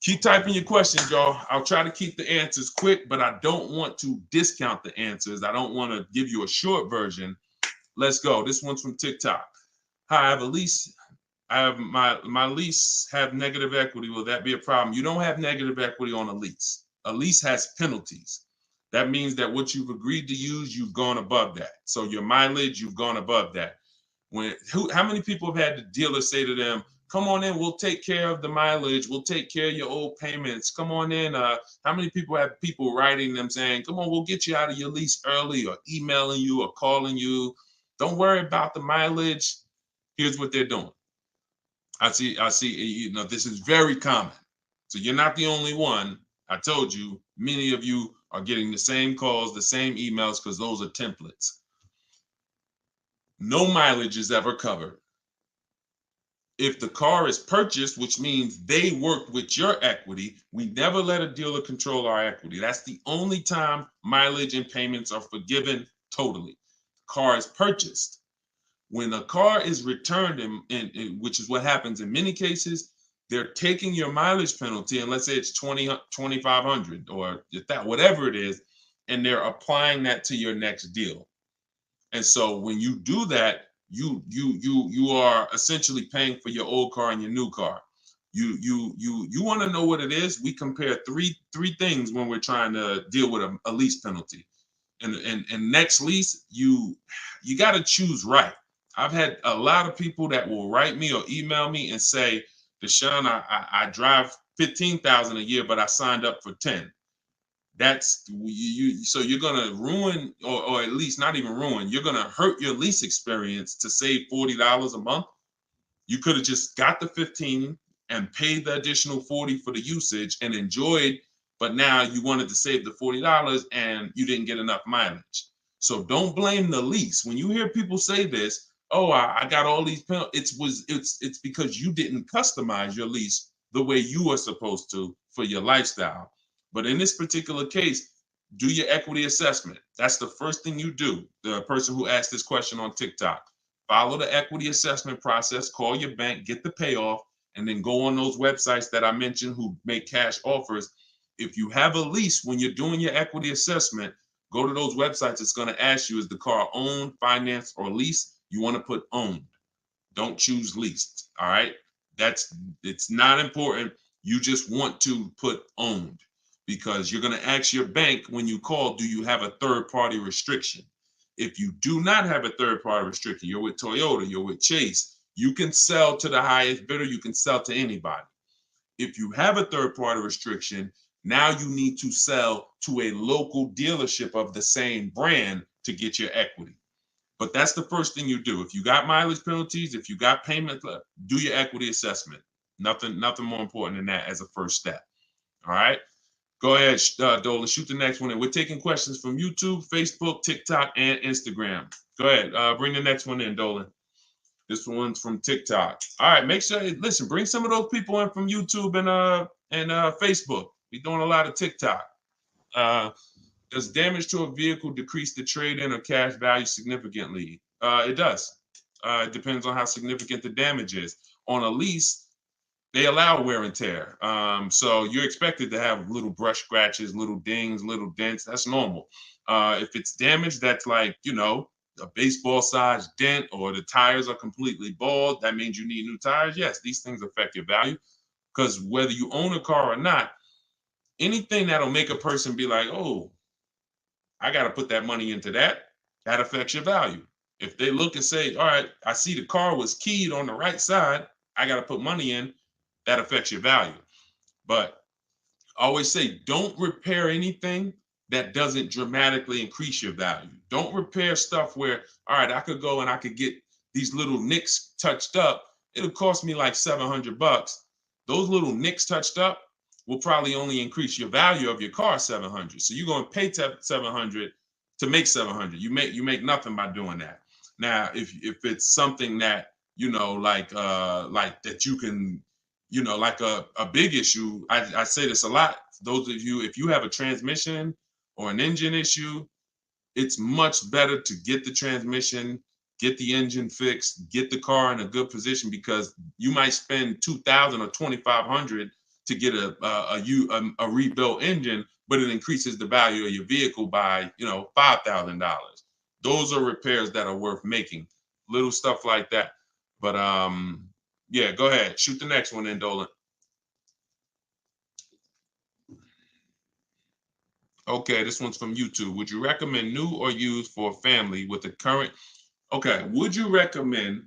Keep typing your questions, y'all. I'll try to keep the answers quick, but I don't want to discount the answers. I don't want to give you a short version. Let's go. This one's from TikTok. Hi, I have a lease. I have my lease have negative equity. Will that be a problem? You don't have negative equity on a lease. A lease has penalties. That means that what you've agreed to use, you've gone above that. So your mileage, you've gone above that. How many people have had the dealer say to them, come on in, we'll take care of the mileage, we'll take care of your old payments, come on in. How many people have people writing them saying, come on, we'll get you out of your lease early, or emailing you or calling you. Don't worry about the mileage. Here's what they're doing. I see, this is very common. So you're not the only one. I told you, many of you are getting the same calls, the same emails, because those are templates. No mileage is ever covered. If the car is purchased, which means they worked with your equity, we never let a dealer control our equity. That's the only time mileage and payments are forgiven totally. Car is purchased. When a car is returned, which is what happens in many cases, they're taking your mileage penalty, and let's say it's 2,500 or whatever it is, and they're applying that to your next deal. And so when you do that, you are essentially paying for your old car and your new car. You want to know what it is? We compare three things when we're trying to deal with a lease penalty. And next lease, you got to choose right. I've had a lot of people that will write me or email me and say, Deshone, I drive 15,000 a year, but I signed up for 10. That's so you're gonna ruin, or at least not even ruin, you're gonna hurt your lease experience to save $40 a month. You could have just got the 15 and paid the additional 40 for the usage and enjoyed, but now you wanted to save the $40 and you didn't get enough mileage. So don't blame the lease. When you hear people say this, oh, I got all these penalties, it's because you didn't customize your lease the way you are supposed to for your lifestyle. But in this particular case, do your equity assessment. That's the first thing you do. The person who asked this question on TikTok, follow the equity assessment process, call your bank, get the payoff, and then go on those websites that I mentioned who make cash offers. If you have a lease, when you're doing your equity assessment, go to those websites. It's going to ask you, is the car owned, financed, or leased? You want to put owned. Don't choose leased. All right. It's not important. You just want to put owned, because you're going to ask your bank when you call, do you have a third party restriction? If you do not have a third party restriction, you're with Toyota, you're with Chase, you can sell to the highest bidder, you can sell to anybody. If you have a third party restriction, now you need to sell to a local dealership of the same brand to get your equity. But that's the first thing you do. If you got mileage penalties, if you got payment, do your equity assessment. Nothing more important than that as a first step. All right. Go ahead, Dolan, shoot the next one in. We're taking questions from YouTube, Facebook, TikTok, and Instagram. Go ahead, bring the next one in, Dolan. This one's from TikTok. All right, make sure, listen, bring some of those people in from YouTube and Facebook. We're doing a lot of TikTok. Does damage to a vehicle decrease the trade-in or cash value significantly? It does. It depends on how significant the damage is. On a lease, they allow wear and tear. So you're expected to have little brush scratches, little dings, little dents. That's normal. If it's damaged, that's like, a baseball size dent, or the tires are completely bald, that means you need new tires. Yes, these things affect your value, because whether you own a car or not, anything that'll make a person be like, oh, I got to put that money into that, that affects your value. If they look and say, all right, I see the car was keyed on the right side, I got to put money in, that affects your value. But I always say, don't repair anything that doesn't dramatically increase your value. Don't repair stuff where, all right, I could go and I could get these little nicks touched up. It'll cost me like $700. Those little nicks touched up will probably only increase your value of your car $700. So you're going to pay $700 to make $700. You make nothing by doing that. Now, if it's something that, like that you can, like a big issue, I say this a lot. Those of you, if you have a transmission or an engine issue, it's much better to get the transmission, get the engine fixed, get the car in a good position, because you might spend $2,000 or $2,500 to get a rebuilt engine, but it increases the value of your vehicle by $5,000. Those are repairs that are worth making. Little stuff like that. But yeah, go ahead, shoot the next one in, Dolan. Okay, this one's from YouTube. Would you recommend new or used for a family with a current? Okay, would you recommend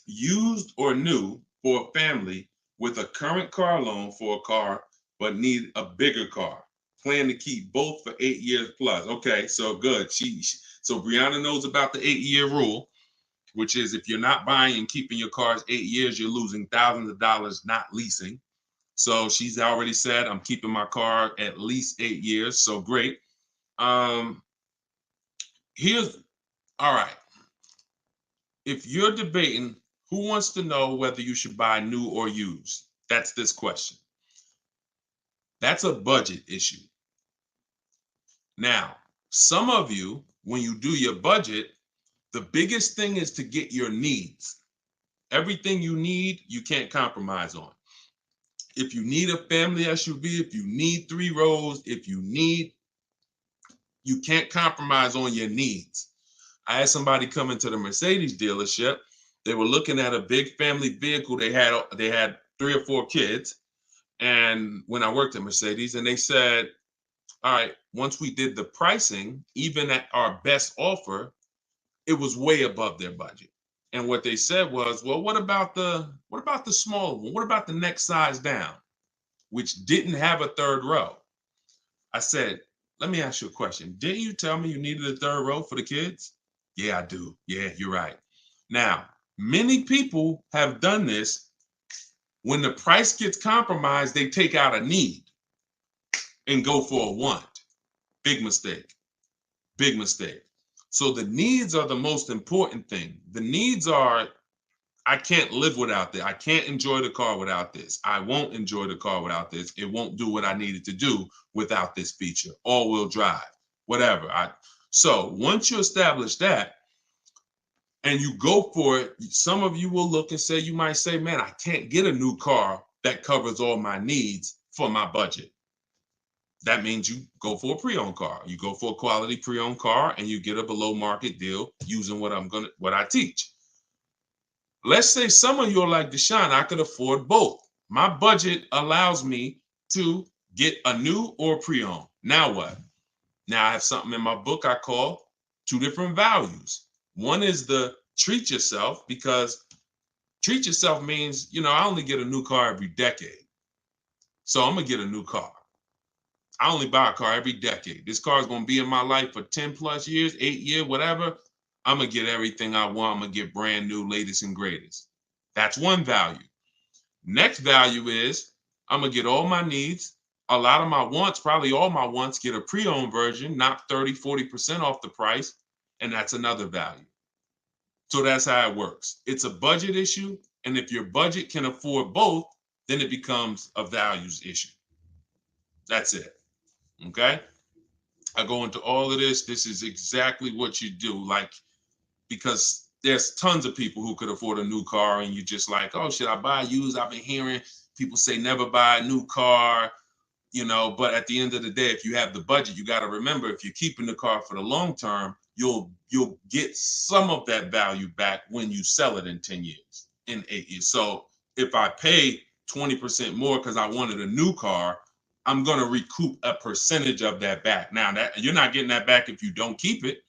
used or new for a family with a current car loan for a car but need a bigger car? Plan to keep both for 8 years plus. Okay, so good. So Brianna knows about the 8-year rule, which is if you're not buying and keeping your cars 8 years, you're losing thousands of dollars not leasing. So she's already said, I'm keeping my car at least 8 years. So great. Here's, all right. If you're debating who wants to know whether you should buy new or used, that's this question. That's a budget issue. Now, some of you, when you do your budget, the biggest thing is to get your needs. Everything you need, you can't compromise on. If you need a family SUV, if you need 3 rows, you can't compromise on your needs. I had somebody come into the Mercedes dealership. They were looking at a big family vehicle. They had 3 or 4 kids. And when I worked at Mercedes, and they said, all right, once we did the pricing, even at our best offer, it was way above their budget. And what they said was, well, what about the smaller one? What about the next size down, which didn't have a 3rd row? I said, let me ask you a question. Didn't you tell me you needed a 3rd row for the kids? Yeah, I do. Yeah, you're right. Now, many people have done this. When the price gets compromised, they take out a need and go for a want. Big mistake. Big mistake. So the needs are the most important thing. The needs are, I can't live without this. I can't enjoy the car without this. I won't enjoy the car without this. It won't do what I needed to do without this feature. All-wheel drive, whatever. So once you establish that and you go for it, some of you will look and say, you might say, man, I can't get a new car that covers all my needs for my budget. That means you go for a pre-owned car. You go for a quality pre-owned car and you get a below market deal using what I teach. Let's say some of you are like, Deshone, I could afford both. My budget allows me to get a new or pre-owned. Now what? Now I have something in my book I call 2 different values. One is the treat yourself, because treat yourself means, I only get a new car every decade. So I'm going to get a new car. I only buy a car every decade. This car is going to be in my life for 10 plus years, 8 years, whatever. I'm going to get everything I want. I'm going to get brand new, latest and greatest. That's one value. Next value is I'm going to get all my needs. A lot of my wants, probably all my wants, get a pre-owned version, knock 30, 40% off the price. And that's another value. So that's how it works. It's a budget issue. And if your budget can afford both, then it becomes a values issue. That's it. Okay. I go into all of this. This is exactly what you do. Like, because there's tons of people who could afford a new car and you just like, oh, should I buy used? I've been hearing people say never buy a new car, but at the end of the day, if you have the budget, you got to remember, if you're keeping the car for the long term, you'll get some of that value back when you sell it in 10 years, in 8 years. So if I pay 20% more because I wanted a new car, I'm going to recoup a percentage of that back. Now, that you're not getting that back if you don't keep it.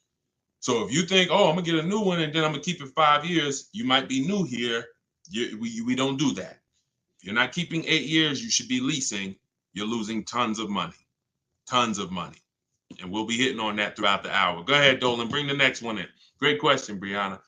So if you think, oh, I'm gonna get a new one and then I'm gonna keep it 5 years, you might be new here. We don't do that. If you're not keeping 8 years, you should be leasing. You're losing tons of money, and we'll be hitting on that throughout the hour. Go ahead, Dolan, bring the next one in. Great question, Brianna.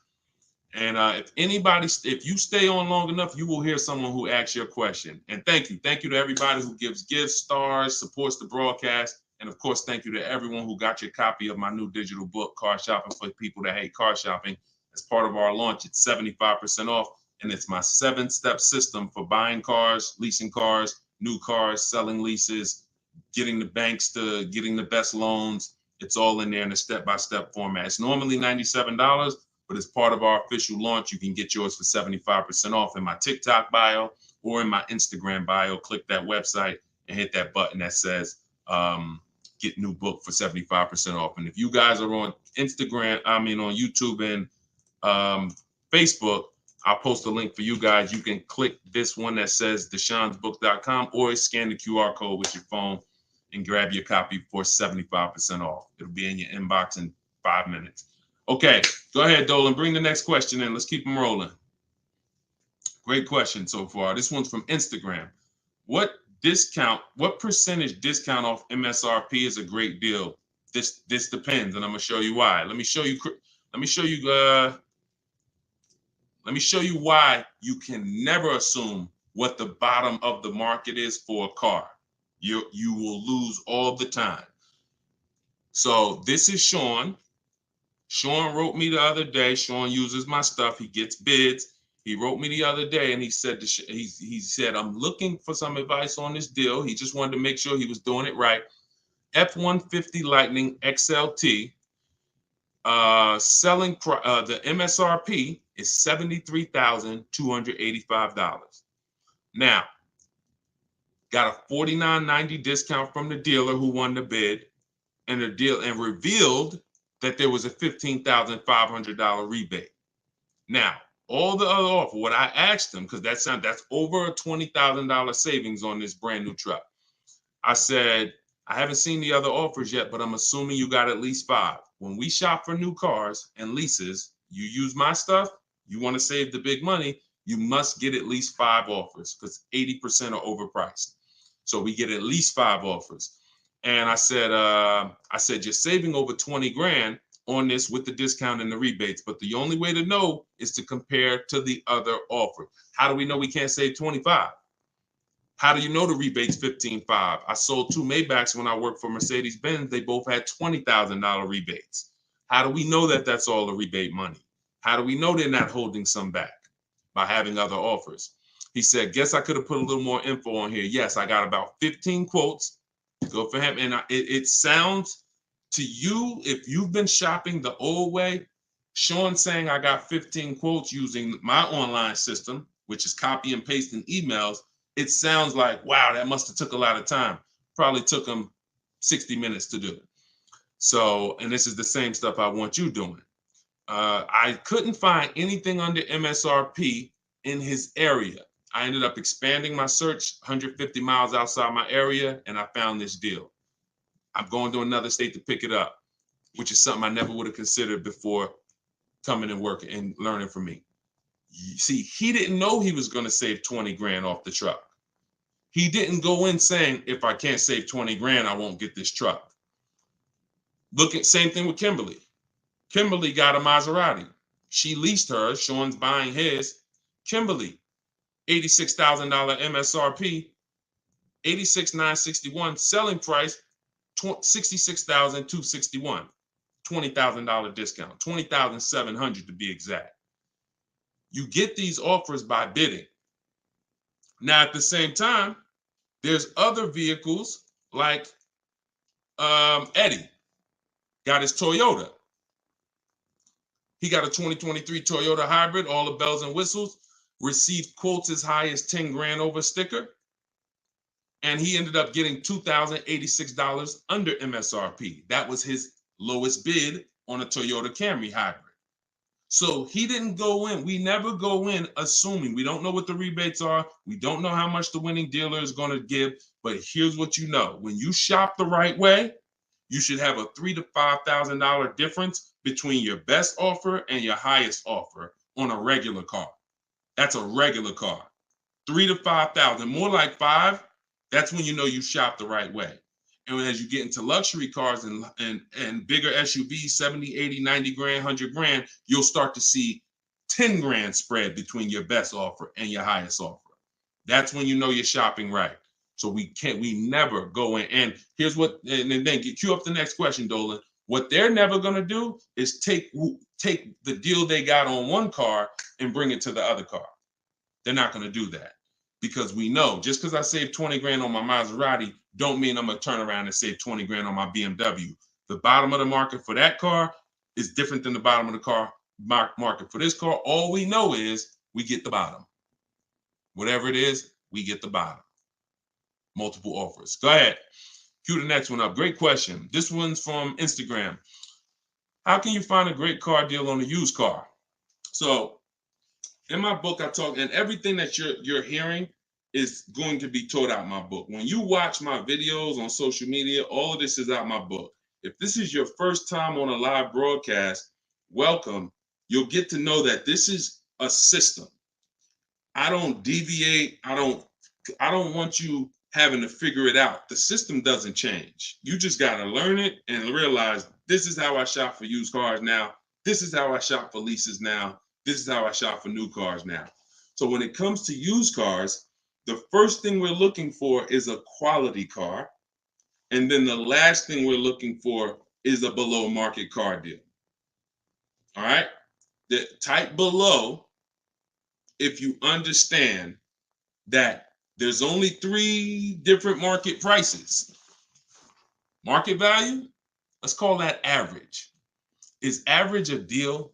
And if you stay on long enough, you will hear someone who asks your question. And thank you to everybody who gives stars, supports the broadcast. And of course, thank you to everyone who got your copy of my new digital book, Car Shopping for People That Hate Car Shopping. As part of our launch, it's 75% off. And it's my 7-step system for buying cars, leasing cars, new cars, selling leases, getting the banks to getting the best loans. It's all in there in a step-by-step format. It's normally $97, but as part of our official launch, you can get yours for 75% off in my TikTok bio or in my Instagram bio. Click that website and hit that button that says get new book for 75% off. And if you guys are on Instagram, on YouTube and Facebook, I'll post a link for you guys. You can click this one that says deshonsbook.com or scan the QR code with your phone and grab your copy for 75% off. It'll be in your inbox in 5 minutes. Okay, go ahead, Dolan. Bring the next question in. Let's keep them rolling. Great question so far. This one's from Instagram. What percentage discount off MSRP is a great deal? This depends, and I'm gonna show you why. Let me show you why you can never assume what the bottom of the market is for a car. You will lose all the time. So this is Sean. Sean wrote me the other day. Sean uses my stuff. He gets bids. He wrote me the other day and he said, he said, I'm looking for some advice on this deal. He just wanted to make sure he was doing it right. F-150 Lightning XLT, the MSRP is $73,285. Now, got a $49.90 discount from the dealer who won the bid, and the deal and revealed that there was a $15,500 rebate. Now, all the other offer, what I asked him, because that's over a $20,000 savings on this brand new truck. I said, I haven't seen the other offers yet, but I'm assuming you got at least 5. When we shop for new cars and leases, you use my stuff, you want to save the big money, you must get at least 5 offers because 80% are overpriced. So we get at least 5 offers. And I said, you're saving over 20 grand on this with the discount and the rebates. But the only way to know is to compare to the other offer. How do we know we can't save 25? How do you know the rebate's 15.5? I sold 2 Maybachs when I worked for Mercedes-Benz. They both had $20,000 rebates. How do we know that that's all the rebate money? How do we know they're not holding some back by having other offers? He said, guess I could have put a little more info on here. Yes, I got about 15 quotes. Go for him. And it sounds to you, if you've been shopping the old way, Sean saying I got 15 quotes using my online system, which is copy and pasting emails, it sounds like, wow, that must have took a lot of time. Probably took him 60 minutes to do it. So, and this is the same stuff I want you doing. I couldn't find anything under MSRP in his area. I ended up expanding my search 150 miles outside my area, and I found this deal. I'm going to another state to pick it up, which is something I never would have considered before coming and working and learning from me. See, he didn't know he was going to save 20 grand off the truck. He didn't go in saying, if I can't save 20 grand, I won't get this truck. Look at same thing with Kimberly. Kimberly got a Maserati. She leased hers. Sean's buying his. Kimberly, $86,000 MSRP, $86,961 selling price, $66,261, $20,000 discount, $20,700 to be exact. You get these offers by bidding. Now, at the same time, there's other vehicles like Eddie got his Toyota. He got a 2023 Toyota hybrid, all the bells and whistles, received quotes as high as 10 grand over sticker. And he ended up getting $2,086 under MSRP. That was his lowest bid on a Toyota Camry hybrid. So he didn't go in. We never go in assuming. We don't know what the rebates are. We don't know how much the winning dealer is going to give. But here's what you know. When you shop the right way, you should have a $3,000 to $5,000 difference between your best offer and your highest offer on a regular car. That's a regular car. 3,000 to 5,000, more like 5. That's when you know you shop the right way. And as you get into luxury cars and bigger SUVs, 70, 80, 90 grand, 100 grand, you'll start to see 10 grand spread between your best offer and your highest offer. That's when you know you're shopping right. So we never go in. And here's what, and then cue up the next question, Dolan. What they're never going to do is take the deal they got on one car and bring it to the other car. They're not going to do that. Because we know just because I saved 20 grand on my Maserati, don't mean I'm going to turn around and save 20 grand on my BMW. The bottom of the market for that car is different than the bottom of the car market for this car. All we know is we get the bottom. Whatever it is, we get the bottom. Multiple offers. Go ahead. Cue the next one up. Great question. This one's from Instagram. How can you find a great car deal on a used car? So in my book, I talk, and everything that you're hearing is going to be taught out my book. When you watch my videos on social media, all of this is out my book. If this is your first time on a live broadcast, welcome. You'll get to know that this is a system. I don't deviate. I don't want you having to figure it out. The system doesn't change. You just got to learn it and realize this is how I shop for used cars now. This is how I shop for leases now. This is how I shop for new cars now. So when it comes to used cars, the first thing we're looking for is a quality car. And then the last thing we're looking for is a below market car deal. All right. Type below if you understand that there's only 3 different market prices. Market value, let's call that average. Is average a deal?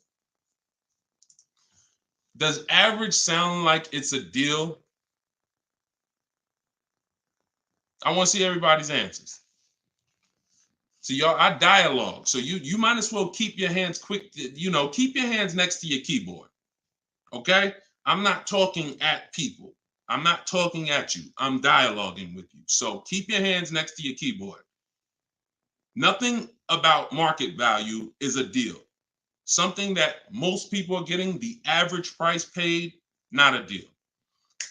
Does average sound like it's a deal? I want to see everybody's answers. So y'all, I dialogue. So you might as well keep your hands quick, keep your hands next to your keyboard. Okay? I'm not talking at people. I'm not talking at you. I'm dialoguing with you. So keep your hands next to your keyboard. Nothing about market value is a deal. Something that most people are getting, the average price paid, not a deal.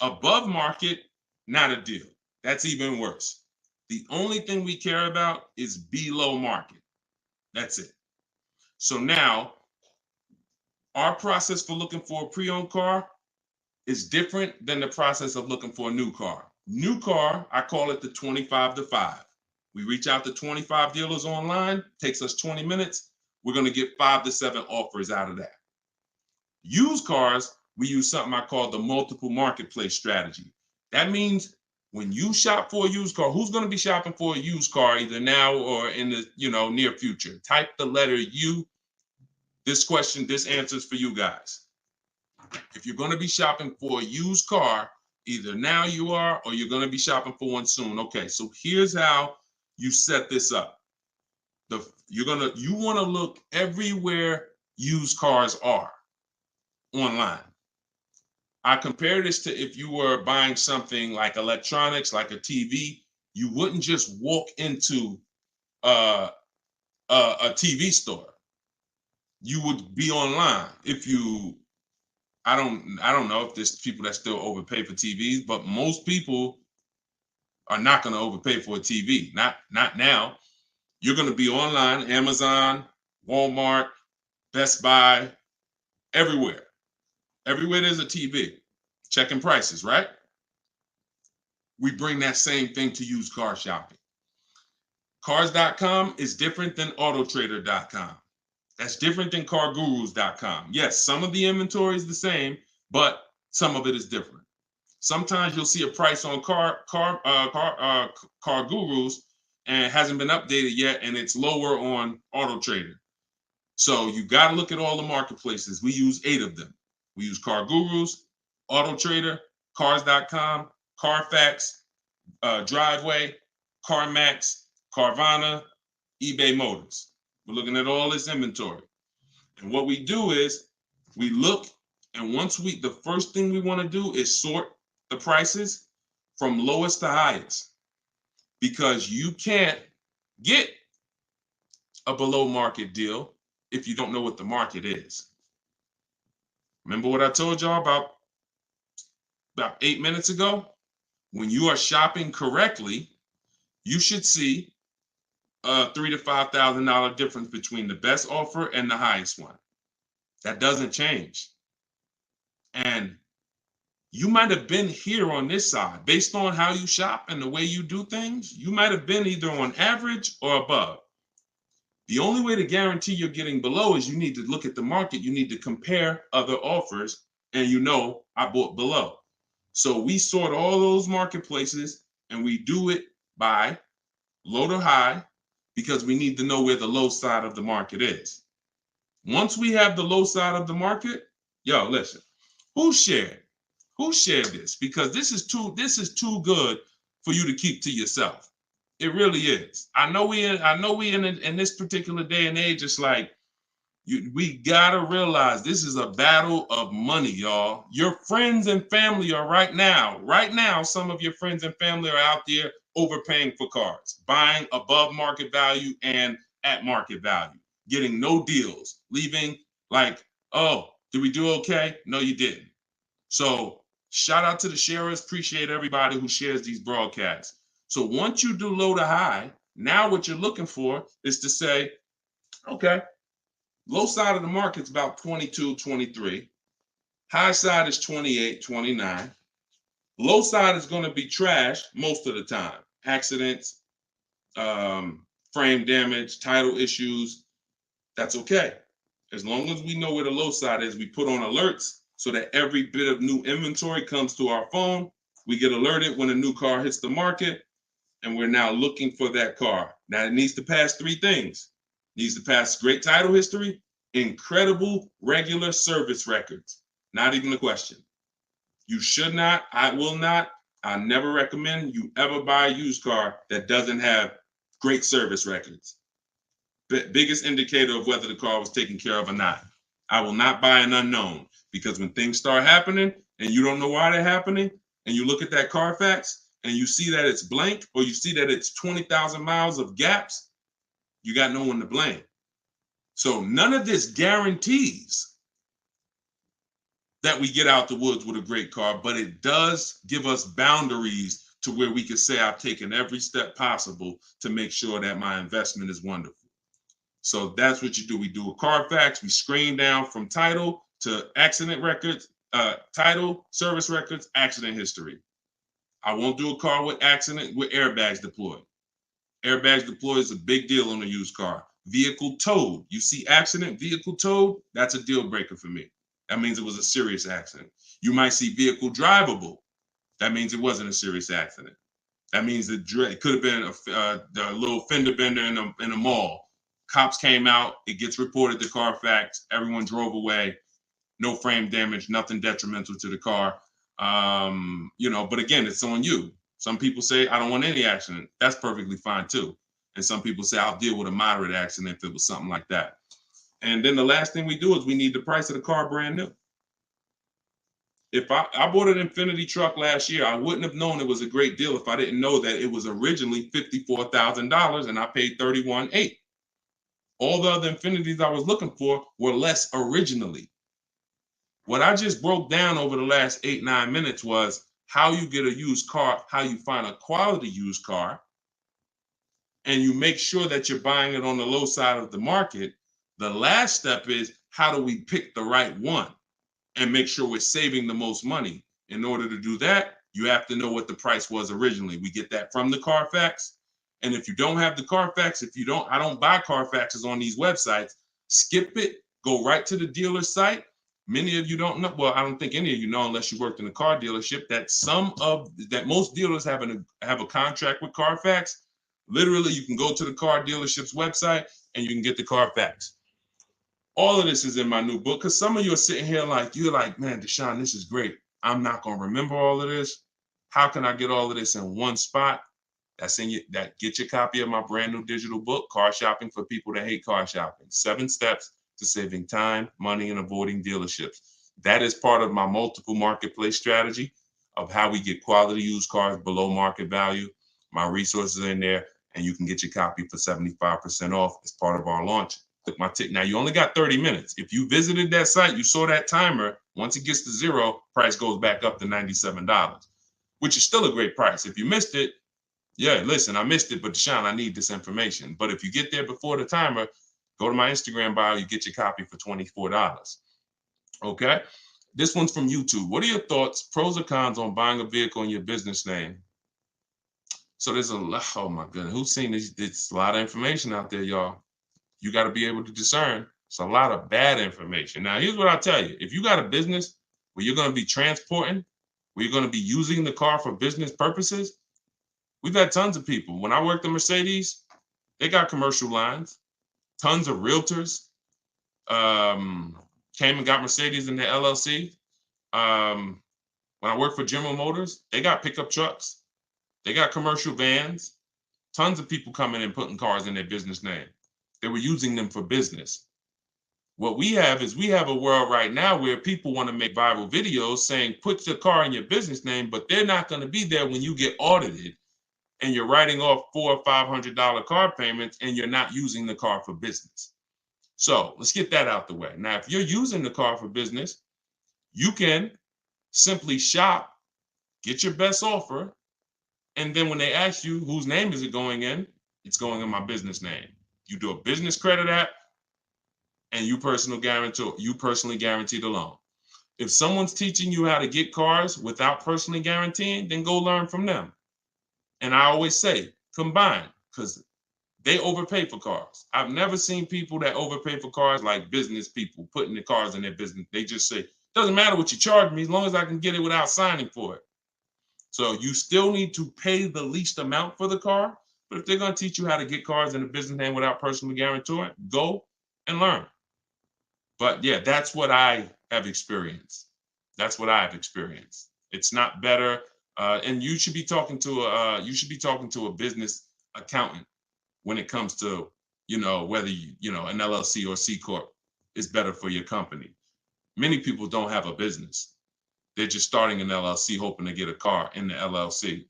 Above market, not a deal. That's even worse. The only thing we care about is below market. That's it. So now, our process for looking for a pre-owned car is different than the process of looking for a new car. New car, I call it the 25 to 5. We reach out to 25 dealers online, takes us 20 minutes. We're going to get 5 to 7 offers out of that. Used cars, we use something I call the multiple marketplace strategy. That means when you shop for a used car, who's going to be shopping for a used car either now or in the near future? Type the letter U. This answer is for you guys. If you're going to be shopping for a used car, either now you are or you're going to be shopping for one soon. Okay, so here's how you set this up. You want to look everywhere used cars are online. I compare this to if you were buying something like electronics, like a TV, you wouldn't just walk into a TV store. You would be online. I don't know if there's people that still overpay for TVs, but most people are not going to overpay for a TV. Not now. You're going to be online, Amazon, Walmart, Best Buy, everywhere. Everywhere there's a TV, checking prices, right? We bring that same thing to used car shopping. Cars.com is different than autotrader.com. That's different than cargurus.com. Yes, some of the inventory is the same, but some of it is different. Sometimes you'll see a price on Car Gurus and it hasn't been updated yet, and it's lower on Auto Trader. So you got to look at all the marketplaces. We use 8 of them. We use Car Gurus, Auto Trader, Cars.com, Carfax, Driveway, CarMax, Carvana, eBay Motors. We're looking at all this inventory. And what we do is we look, and the first thing we want to do is sort the prices from lowest to highest, because you can't get a below market deal if you don't know what the market is. Remember what I told y'all about 8 minutes ago? When you are shopping correctly, you should see a $3,000 to $5,000 difference between the best offer and the highest one. That doesn't change. And you might have been here on this side. Based on how you shop and the way you do things, you might have been either on average or above. The only way to guarantee you're getting below is you need to look at the market. You need to compare other offers, and I bought below. So we sort all those marketplaces, and we do it by low to high, because we need to know where the low side of the market is. Once we have the low side of the market, listen, who shared this? Because this is too good for you to keep to yourself. It really is. I know we in this particular day and age, it's like we gotta realize this is a battle of money, y'all. Your friends and family are right now, some of your friends and family are out there overpaying for cars, buying above market value and at market value, getting no deals, leaving like, oh, did we do okay? No, you didn't. So shout out to the sharers. Appreciate everybody who shares these broadcasts. So once you do low to high, now what you're looking for is to say, okay, low side of the market's about 22, 23. High side is 28, 29. Low side is going to be trash most of the time. Accidents, frame damage, title issues. That's okay. As long as we know where the low side is, we put on alerts so that every bit of new inventory comes to our phone. We get alerted when a new car hits the market, and we're now looking for that car. Now it needs to pass 3 things. It needs to pass great title history, incredible regular service records. Not even a question. You should not, I will not, I never recommend you ever buy a used car that doesn't have great service records. Biggest indicator of whether the car was taken care of or not. I will not buy an unknown, because when things start happening and you don't know why they're happening, and you look at that Carfax and you see that it's blank, or you see that it's 20,000 miles of gaps, you got no one to blame. So none of this guarantees that we get out the woods with a great car, but it does give us boundaries to where we can say I've taken every step possible to make sure that my investment is wonderful. So that's what you do. We do a Carfax, we screen down from title to accident records, title, service records, accident history. I won't do a car with airbags deployed. Airbags deployed is a big deal on a used car. Vehicle towed. You see accident, vehicle towed, that's a deal breaker for me. That means it was a serious accident. You might see vehicle drivable. That means it wasn't a serious accident. That means it could have been a little fender bender in a mall. Cops came out, it gets reported to Carfax, everyone drove away, no frame damage, nothing detrimental to the car. But again, it's on you. Some people say, I don't want any accident. That's perfectly fine too. And some people say, I'll deal with a moderate accident if it was something like that. And then the last thing we do is we need the price of the car brand new. If I bought an Infiniti truck last year, I wouldn't have known it was a great deal if I didn't know that it was originally $54,000 and I paid $31,800. All the other Infinitis I was looking for were less originally. What I just broke down over the last 8-9 minutes was how you get a used car, how you find a quality used car, and you make sure that you're buying it on the low side of the market. The last step is, how do we pick the right one and make sure we're saving the most money? In order to do that, you have to know what the price was originally. We get that from the Carfax. And if you don't have the Carfax, I don't buy Carfaxes on these websites, skip it, go right to the dealer site Many of you don't know. Well, I don't think any of you know, unless you worked in a car dealership, that most dealers have a contract with Carfax. Literally, you can go to the car dealership's website and you can get the Carfax. All of this is in my new book, because some of you are sitting here like, you're like, man, Deshone, this is great. I'm not going to remember all of this. How can I get all of this in one spot? Get your copy of my brand new digital book, Car Shopping for People That Hate Car Shopping. 7 steps to saving time, money, and avoiding dealerships. That is part of my multiple marketplace strategy of how we get quality used cars below market value. My resources are in there, and you can get your copy for 75% off as part of our launch. Click my tick. Now, you only got 30 minutes. If you visited that site, you saw that timer. Once it gets to 0, price goes back up to $97, which is still a great price. If you missed it, yeah, listen, I missed it, but Deshone, I need this information. But if you get there before the timer, go to my Instagram bio, you get your copy for $24. Okay? This one's from YouTube. What are your thoughts, pros or cons on buying a vehicle in your business name? So there's a lot, oh my goodness, who's seen this? It's a lot of information out there, y'all. You got to be able to discern. It's a lot of bad information. Now, here's what I'll tell you. If you got a business where you're going to be transporting, where you're going to be using the car for business purposes, we've had tons of people. When I worked at Mercedes, they got commercial lines. Tons of realtors came and got Mercedes in their LLC. When I worked for General Motors, they got pickup trucks. They got commercial vans. Tons of people coming and putting cars in their business name. They were using them for business. What we have is we have a world right now where people want to make viral videos saying, put your car in your business name, but they're not going to be there when you get audited and you're writing off $400 or $500 car payments and you're not using the car for business. So let's get that out the way. Now, if you're using the car for business, you can simply shop, get your best offer, and then when they ask you whose name is it going in, it's going in my business name. You do a business credit app, and you personally guarantee the loan. If someone's teaching you how to get cars without personally guaranteeing, then go learn from them. And I always say, combine, because they overpay for cars. I've never seen people that overpay for cars like business people putting the cars in their business. They just say, doesn't matter what you charge me as long as I can get it without signing for it. So you still need to pay the least amount for the car. But if they're going to teach you how to get cars in a business name without personally guaranteeing, go and learn. But yeah, that's what I have experienced. That's what I've experienced. It's not better. And you should be talking to a business accountant when it comes to, whether an LLC or C corp is better for your company. Many people don't have a business. They're just starting an LLC hoping to get a car in the LLC.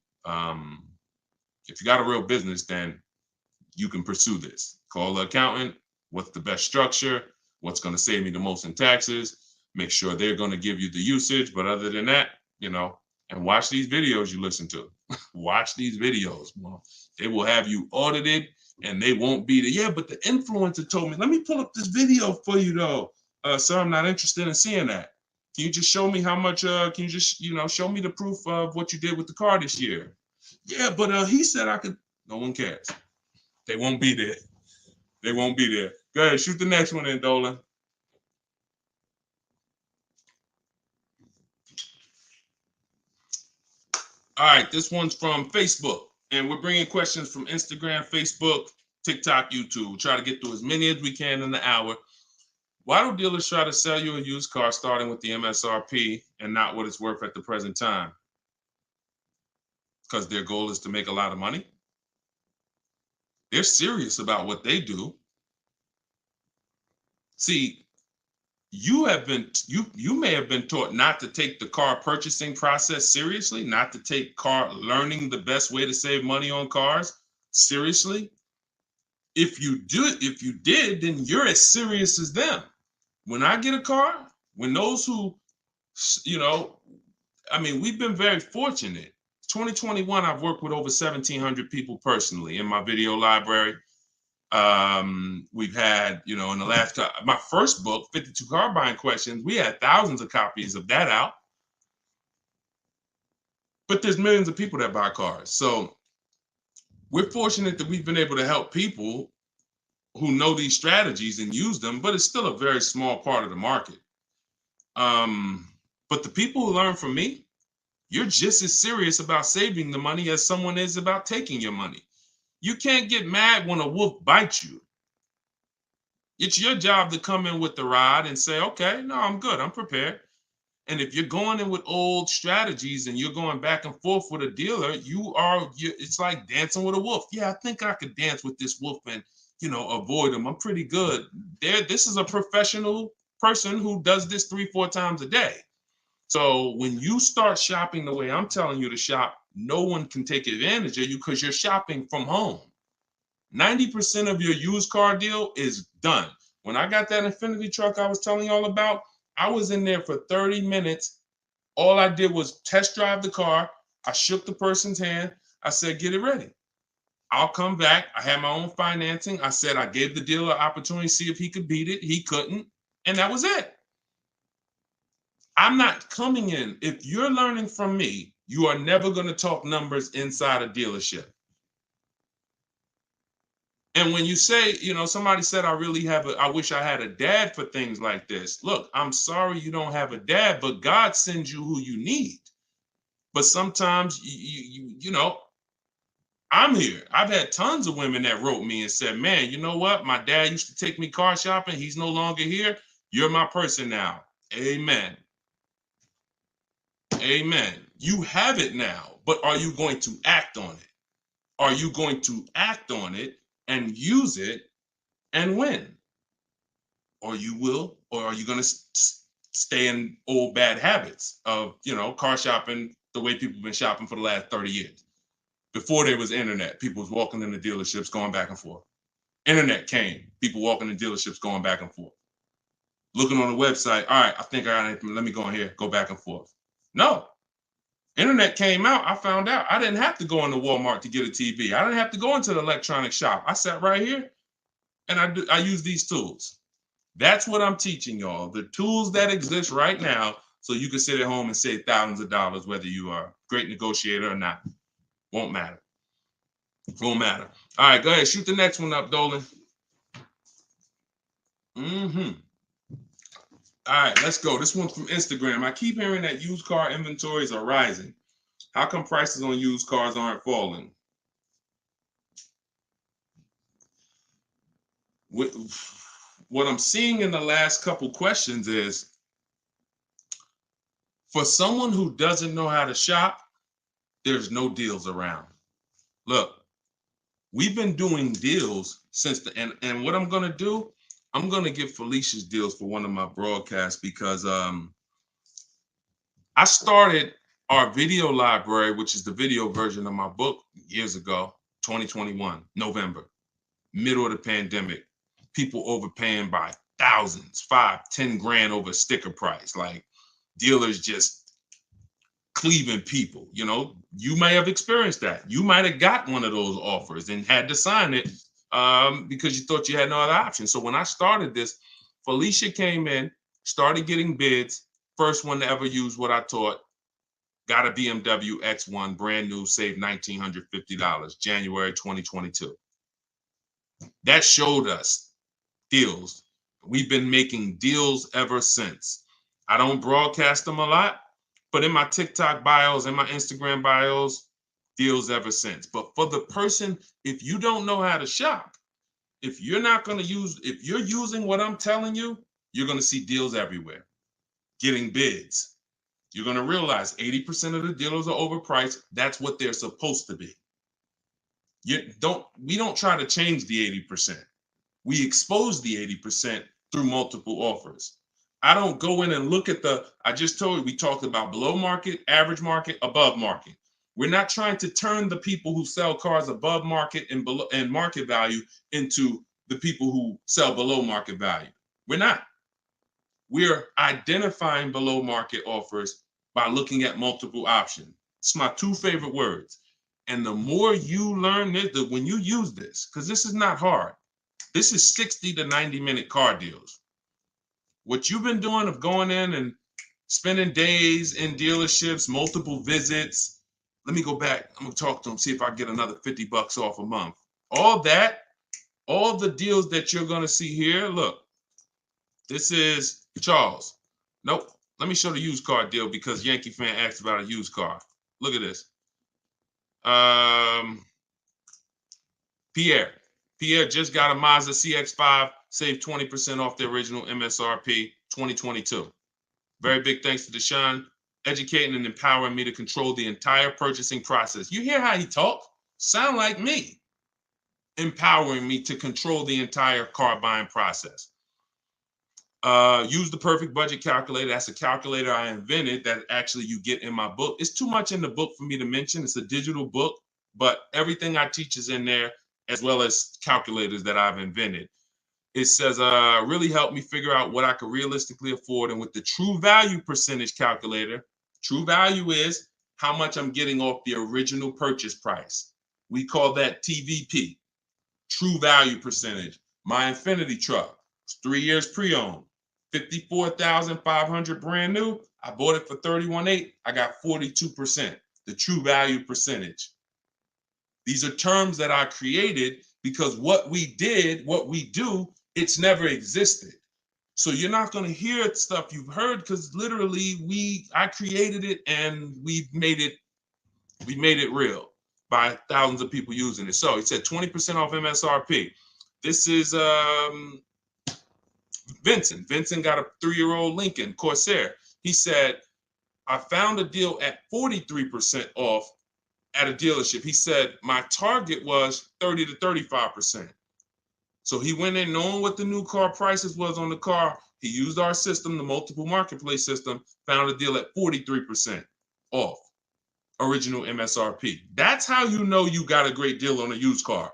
If you got a real business, then you can pursue this. Call the accountant. What's the best structure? What's going to save me the most in taxes? Make sure they're going to give you the usage. But other than that, and watch these videos you listen to. Watch these videos. Well, they will have you audited and they won't be there. Yeah, but the influencer told me, let me pull up this video for you though. Sir, I'm not interested in seeing that. Can you just show me how much, can you just, show me the proof of what you did with the car this year? Yeah, but he said I could. No one cares. They won't be there. They won't be there. Go ahead, shoot the next one in, Dolan. All right, this one's from Facebook. And we're bringing questions from Instagram, Facebook, TikTok, YouTube. We'll try to get through as many as we can in the hour. Why do dealers try to sell you a used car starting with the MSRP and not what it's worth at the present time? Because their goal is to make a lot of money. They're serious about what they do. See, you may have been taught not to take the car purchasing process seriously, not to take learning the best way to save money on cars seriously. If you did, then you're as serious as them. When I get a car, when those who, we've been very fortunate. 2021, I've worked with over 1,700 people personally in my video library. We've had, in the last, my first book, 52 Car Buying Questions, we had thousands of copies of that out. But there's millions of people that buy cars. So we're fortunate that we've been able to help people who know these strategies and use them, but it's still a very small part of the market. But the people who learn from me, you're just as serious about saving the money as someone is about taking your money. You can't get mad when a wolf bites you. It's your job to come in with the rod and say, okay, no, I'm good, I'm prepared. And if you're going in with old strategies and you're going back and forth with a dealer, it's like dancing with a wolf. Yeah, I think I could dance with this wolf and, avoid him. I'm pretty good. This is a professional person who does this 3-4 times a day. So when you start shopping the way I'm telling you to shop, no one can take advantage of you because you're shopping from home. 90% of your used car deal is done. When I got that Infinity truck I was telling y'all about, I was in there for 30 minutes. All I did was test drive the car. I shook the person's hand. I said, get it ready. I'll come back. I had my own financing. I said I gave the dealer an opportunity to see if he could beat it. He couldn't. And that was it. I'm not coming in. If you're learning from me, you are never going to talk numbers inside a dealership. And when you say, somebody said, I wish I had a dad for things like this. Look, I'm sorry you don't have a dad, but God sends you who you need. But sometimes, I'm here. I've had tons of women that wrote me and said, man, you know what? My dad used to take me car shopping. He's no longer here. You're my person now. Amen. Amen. You have it now, but are you going to act on it? Are you going to act on it and use it and win? Or you will, or are you going to stay in old bad habits of, car shopping the way people have been shopping for the last 30 years? Before there was internet, people was walking in the dealerships going back and forth. Internet came, people walking in dealerships going back and forth. Looking on the website, all right, I think I got anything, let me go in here, go back and forth. No. Internet came out, I found out I didn't have to go into Walmart to get a TV. I didn't have to go into the electronic shop. I sat right here and I use these tools. That's what I'm teaching y'all. The tools that exist right now, so you can sit at home and save thousands of dollars, whether you are a great negotiator or not. Won't matter. Won't matter. All right, go ahead. Shoot the next one up, Dolan. All right, let's go. This one's from Instagram. I keep hearing that used car inventories are rising. How come prices on used cars aren't falling? What I'm seeing in the last couple questions is, for someone who doesn't know how to shop, there's no deals around. Look, we've been doing deals since and what I'm going to do, I'm going to give Felicia's deals for one of my broadcasts because I started our video library, which is the video version of my book, years ago, 2021, November, middle of the pandemic. People overpaying by thousands, 5-10 grand over sticker price, like dealers just cleaving people. You may have experienced that. You might have got one of those offers and had to sign it because you thought you had no other option. So when I started this, Felicia came in, started getting bids. First one to ever use what I taught. Got a BMW X1, brand new, saved $1,950, January 2022. That showed us deals. We've been making deals ever since. I don't broadcast them a lot, but in my TikTok bios and my Instagram bios, deals ever since. But for the person, if you don't know how to shop, if you're using what I'm telling you, you're going to see deals everywhere, getting bids. You're going to realize 80% of the dealers are overpriced. That's what they're supposed to be. We don't try to change the 80%. We expose the 80% through multiple offers. I don't go in and look at I just told you, we talked about below market, average market, above market. We're not trying to turn the people who sell cars above market and market value into the people who sell below market value. We're not. We're identifying below market offers by looking at multiple options. It's my two favorite words. And the more you learn this, when you use this, because this is not hard. This is 60 to 90-minute car deals. What you've been doing of going in and spending days in dealerships, multiple visits. Let me go back. I'm going to talk to them, see if I get another $50 off a month. All the deals that you're going to see here, look, this is Charles. Nope. Let me show the used car deal because Yankee fan asked about a used car. Look at this. Pierre just got a Mazda CX-5, saved 20% off the original MSRP 2022. Very big thanks to Deshone, educating and empowering me to control the entire purchasing process. You hear how he talk? Sound like me. Empowering me to control the entire car buying process. Use the perfect budget calculator. That's a calculator I invented that actually you get in my book. It's too much in the book for me to mention. It's a digital book, but everything I teach is in there, as well as calculators that I've invented. It says, really helped me figure out what I could realistically afford. And with the true value percentage calculator, true value is how much I'm getting off the original purchase price. We call that TVP, true value percentage. My Infinity truck, it's 3 years pre-owned, 54,500 brand new. I bought it for 31.8. I got 42%, the true value percentage. These are terms that I created because what we did, what we do, it's never existed. So you're not going to hear stuff you've heard because literally I created it and we made it real by thousands of people using it. So he said 20% off MSRP. This is Vincent. Vincent got a 3-year-old Lincoln Corsair. He said, I found a deal at 43% off at a dealership. He said, my target was 30 to 35%. So he went in knowing what the new car prices was on the car. He used our system, the multiple marketplace system, found a deal at 43% off original MSRP. That's how you know you got a great deal on a used car.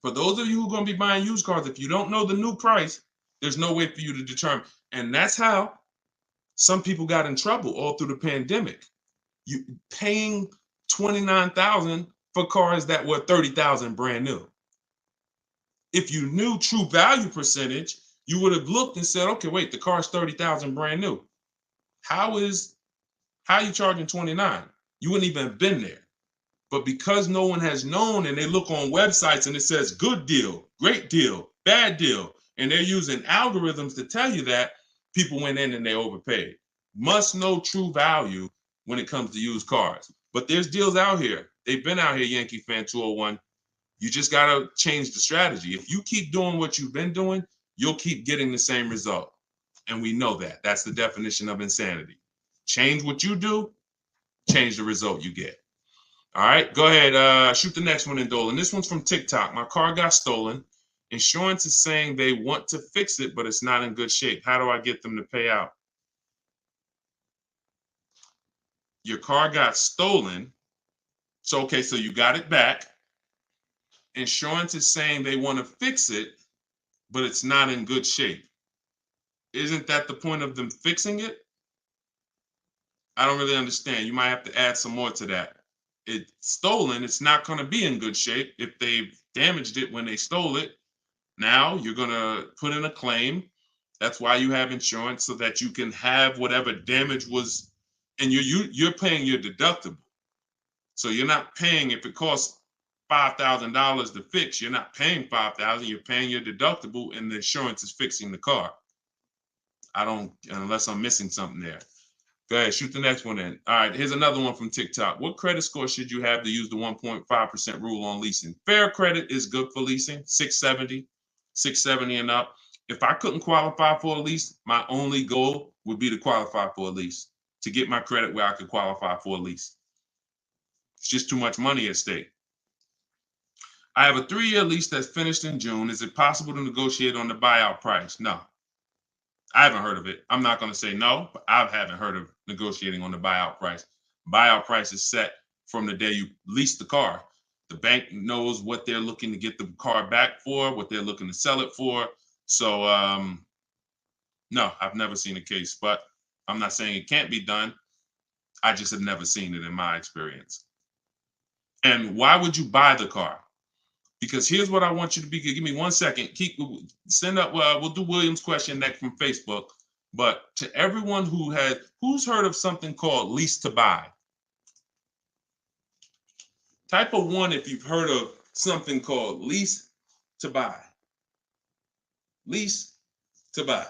For those of you who are going to be buying used cars, if you don't know the new price, there's no way for you to determine. And that's how some people got in trouble all through the pandemic. You paying $29,000 for cars that were $30,000 brand new. If you knew true value percentage, you would have looked and said, okay, wait, the car's 30,000 brand new. How are you charging 29? You wouldn't even have been there. But because no one has known and they look on websites and it says good deal, great deal, bad deal, and they're using algorithms to tell you that, people went in and they overpaid. Must know true value when it comes to used cars. But there's deals out here. They've been out here, Yankee Fan 201. You just got to change the strategy. If you keep doing what you've been doing, you'll keep getting the same result. And we know that. That's the definition of insanity. Change what you do, change the result you get. All right, go ahead. Shoot the next one in, Dolan. This one's from TikTok. My car got stolen. Insurance is saying they want to fix it, but it's not in good shape. How do I get them to pay out? Your car got stolen. So, okay, so you got it back. Insurance is saying they want to fix it, but it's not in good shape. Isn't that the point of them fixing it? I don't really understand. You might have to add some more to that. It's stolen. It's not going to be in good shape if they've damaged it when they stole it. Now you're going to put in a claim. That's why you have insurance, so that you can have whatever damage was, and you're paying your deductible. So you're not paying if it costs $5,000 to fix. You're not paying $5,000. You're paying your deductible, and the insurance is fixing the car. Unless I'm missing something there. Go ahead, shoot the next one in. All right, here's another one from TikTok. What credit score should you have to use the 1.5% rule on leasing? Fair credit is good for leasing, 670 and up. If I couldn't qualify for a lease, my only goal would be to qualify for a lease, to get my credit where I could qualify for a lease. It's just too much money at stake. I have a 3-year lease that's finished in June. Is it possible to negotiate on the buyout price? No. I haven't heard of it. I'm not going to say no, but I haven't heard of negotiating on the buyout price. Buyout price is set from the day you lease the car. The bank knows what they're looking to get the car back for, what they're looking to sell it for. So, no, I've never seen a case, but I'm not saying it can't be done. I just have never seen it in my experience. And why would you buy the car? Because here's what I want you to be. Give me 1 second. Send up. We'll do William's question next from Facebook. But to everyone who's heard of something called lease to buy? Type of 1 if you've heard of something called lease to buy. Lease to buy.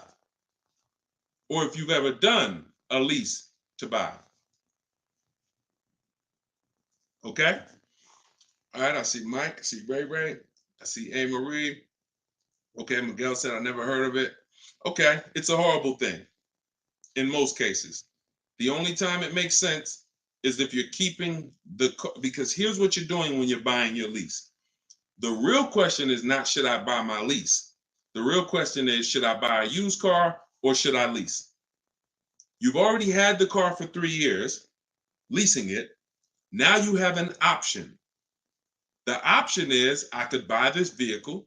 or if you've ever done a lease to buy. Okay? All right, I see Mike, I see Ray Ray, I see A. Marie. Okay, Miguel said I never heard of it. Okay, it's a horrible thing in most cases. The only time it makes sense is if you're keeping because here's what you're doing when you're buying your lease. The real question is not, should I buy my lease? The real question is, should I buy a used car or should I lease? You've already had the car for 3 years, leasing it. Now you have an option. The option is I could buy this vehicle.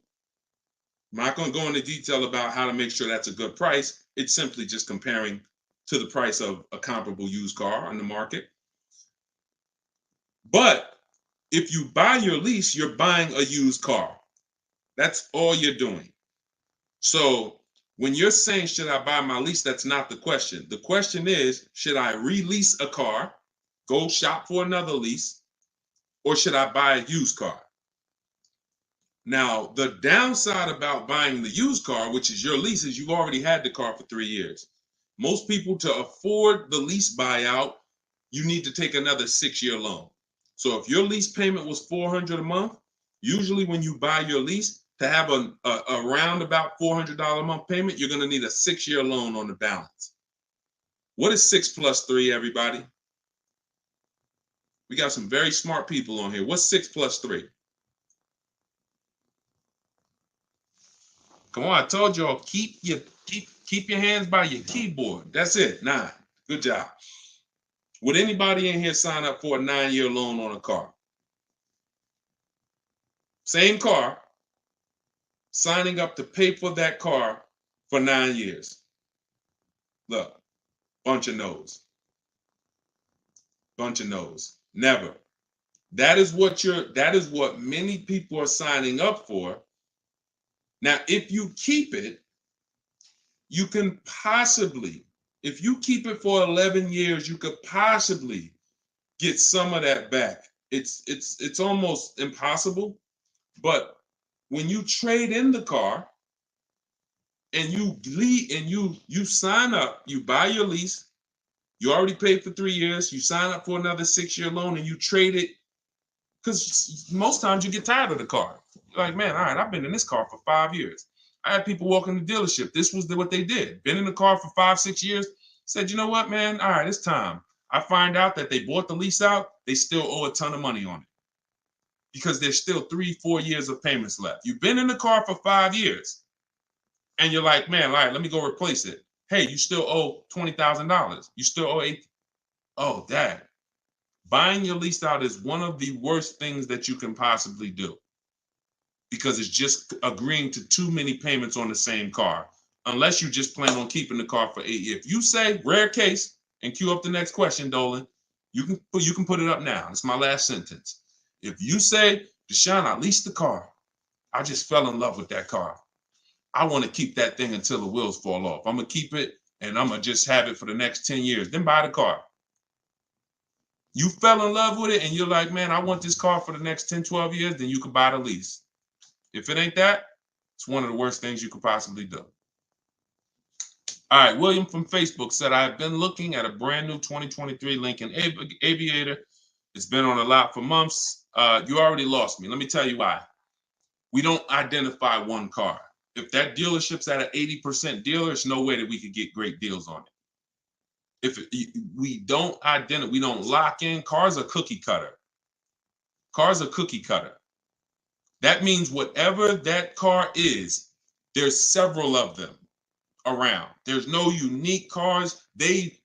I'm not going to go into detail about how to make sure that's a good price. It's simply just comparing to the price of a comparable used car on the market. But if you buy your lease, you're buying a used car. That's all you're doing. So when you're saying, should I buy my lease? That's not the question. The question is, should I release a car, go shop for another lease, or should I buy a used car? Now, the downside about buying the used car, which is your lease, is you've already had the car for 3 years. Most people, to afford the lease buyout, you need to take another 6-year loan. So if your lease payment was $400 a month, usually when you buy your lease, to have a around about $400 a month payment, you're going to need a 6-year loan on the balance. What is 6 plus 3, everybody? We got some very smart people on here. What's 6 plus 3? Come on, I told y'all, keep your hands by your keyboard. That's it. 9. Good job. Would anybody in here sign up for a 9-year loan on a car? Same car, signing up to pay for that car for 9 years. Look, bunch of no's. Bunch of no's. Never. That is what many people are signing up for. Now, if you keep it, you can possibly, if you keep it for 11 years, you could possibly get some of that back. It's almost impossible. But when you trade in the car and you sign up, you buy your lease, you already paid for 3 years, you sign up for another 6-year loan and you trade it, because most times you get tired of the car. You're like, man, all right, I've been in this car for 5 years. I had people walk in the dealership. This was what they did. Been in the car for 5-6 years. Said, you know what, man? All right, it's time. I find out that they bought the lease out. They still owe a ton of money on it because there's still 3-4 years of payments left. You've been in the car for 5 years and you're like, man, all right, let me go replace it. Hey, you still owe $20,000. You still owe $8,000. Oh, Dad. Buying your lease out is one of the worst things that you can possibly do because it's just agreeing to too many payments on the same car, unless you just plan on keeping the car for 8 years. If you say, rare case, and cue up the next question, Dolan, you can put it up now. It's my last sentence. If you say, Deshone, I leased the car. I just fell in love with that car. I want to keep that thing until the wheels fall off. I'm going to keep it, and I'm going to just have it for the next 10 years. Then buy the car. You fell in love with it, and you're like, man, I want this car for the next 10, 12 years, then you can buy the lease. If it ain't that, it's one of the worst things you could possibly do. All right, William from Facebook said, I've been looking at a brand new 2023 Lincoln Aviator. It's been on a lot for months. You already lost me. Let me tell you why. We don't identify one car. If that dealership's at an 80% dealer, there's no way that we could get great deals on it. We don't lock in. Cars are cookie cutter. Cars are cookie cutter. That means whatever that car is, there's several of them around. There's no unique cars. This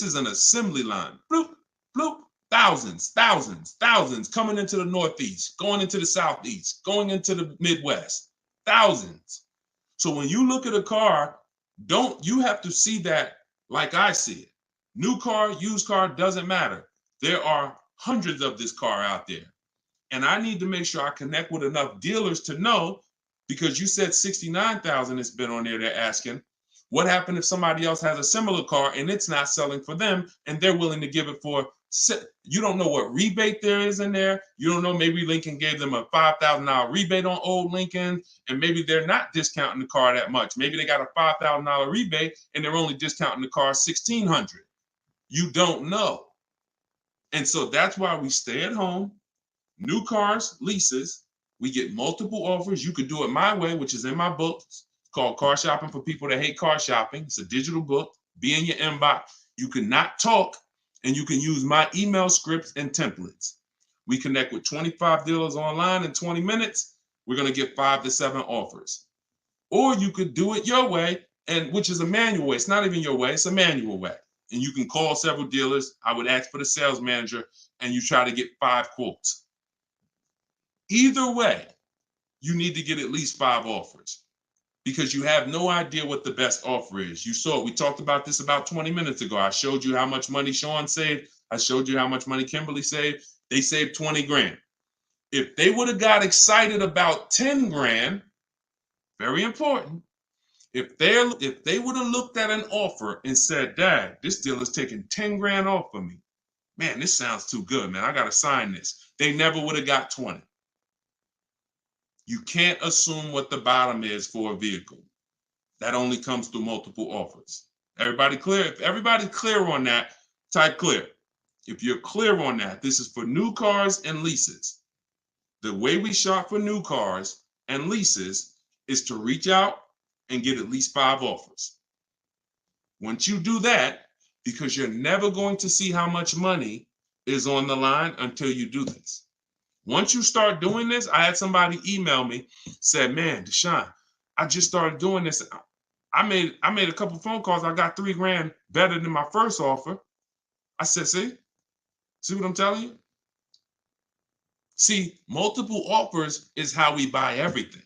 is an assembly line. Bloop, bloop. Thousands coming into the Northeast, going into the Southeast, going into the Midwest. Thousands. So when you look at a car, you have to see that like I see it. New car, used car, doesn't matter. There are hundreds of this car out there. And I need to make sure I connect with enough dealers to know, because you said 69,000 has been on there, they're asking, what happened if somebody else has a similar car and it's not selling for them and they're willing to give it for You don't know what rebate there is in there. You don't know, maybe Lincoln gave them a $5,000 rebate on old Lincoln, and maybe they're not discounting the car that much. Maybe they got a $5,000 rebate and they're only discounting the car $1,600. You don't know. And so that's why we stay at home. New cars, leases, we get multiple offers. You could do it my way, which is in my book. It's called Car Shopping for People That Hate Car Shopping. It's a digital book. Be in your inbox. You cannot talk, and you can use my email scripts and templates. We connect with 25 dealers online in 20 minutes. We're going to get 5 to 7 offers. Or you could do it your way, and which is a manual way. It's not even your way. It's a manual way. And you can call several dealers. I would ask for the sales manager, and you try to get 5 quotes. Either way, you need to get at least 5 offers because you have no idea what the best offer is. You saw it. We talked about this about 20 minutes ago. I showed you how much money Sean saved. I showed you how much money Kimberly saved. They saved 20 grand. If they would have got excited about 10 grand, very important. If they would have looked at an offer and said, Dad, this deal is taking 10 grand off of me. Man, this sounds too good, man. I got to sign this. They never would have got 20. You can't assume what the bottom is for a vehicle. That only comes through multiple offers. Everybody clear? If everybody's clear on that, type clear. If you're clear on that, this is for new cars and leases. The way we shop for new cars and leases is to reach out and get at least 5 offers. Once you do that, because you're never going to see how much money is on the line until you do this. Once you start doing this, I had somebody email me, said, man, Deshone, I just started doing this. I made a couple phone calls. I got 3 grand better than my first offer. I said, see what I'm telling you? See, multiple offers is how we buy everything.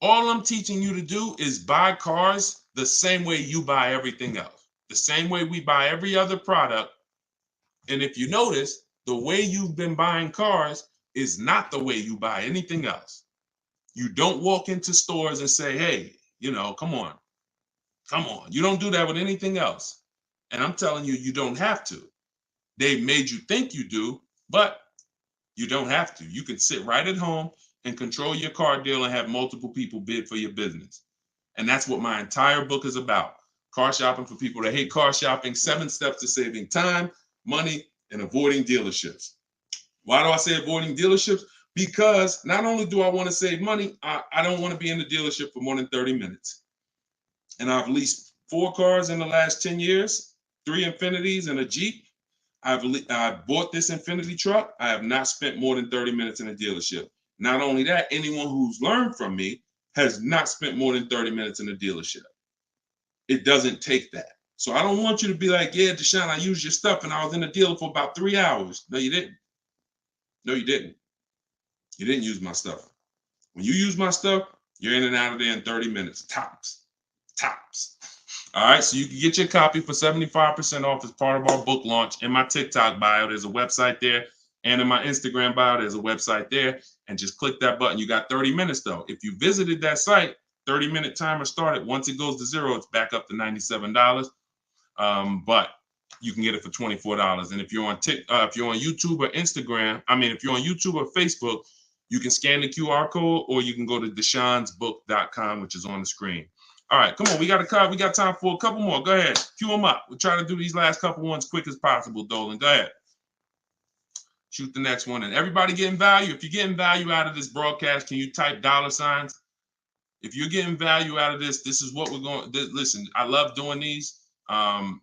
All I'm teaching you to do is buy cars the same way you buy everything else, the same way we buy every other product. And if you notice, the way you've been buying cars is not the way you buy anything else. You don't walk into stores and say, hey, come on. You don't do that with anything else. And I'm telling you, you don't have to. They've made you think you do, but you don't have to. You can sit right at home and control your car deal and have multiple people bid for your business. And that's what my entire book is about. Car shopping for people that hate car shopping, 7 steps to saving time, money, and avoiding dealerships. Why do I say avoiding dealerships? Because not only do I want to save money, I don't want to be in the dealership for more than 30 minutes. And I've leased 4 cars in the last 10 years, 3 Infinities and a Jeep. I've bought this Infinity truck. I have not spent more than 30 minutes in a dealership. Not only that, anyone who's learned from me has not spent more than 30 minutes in a dealership. It doesn't take that. So I don't want you to be like, yeah, Deshone, I used your stuff and I was in the dealer for about 3 hours. No, you didn't. No, you didn't. You didn't use my stuff. When you use my stuff, you're in and out of there in 30 minutes, tops. All right, so you can get your copy for 75% off as part of our book launch. In my TikTok bio, there's a website there. And in my Instagram bio, there's a website there. And just click that button. You got 30 minutes, though. If you visited that site, 30-minute timer started. Once it goes to 0, it's back up to $97. But you can get it for $24. And if you're on YouTube or Instagram, if you're on YouTube or Facebook, you can scan the QR code or you can go to deshonesbook.com, which is on the screen. All right, come on. We got time for a couple more. Go ahead. Cue them up. We'll try to do these last couple ones quick as possible, Dolan. Go ahead. Shoot the next one. And everybody getting value. If you're getting value out of this broadcast, can you type $? If you're getting value out of this, this is what we're going. Listen, I love doing these.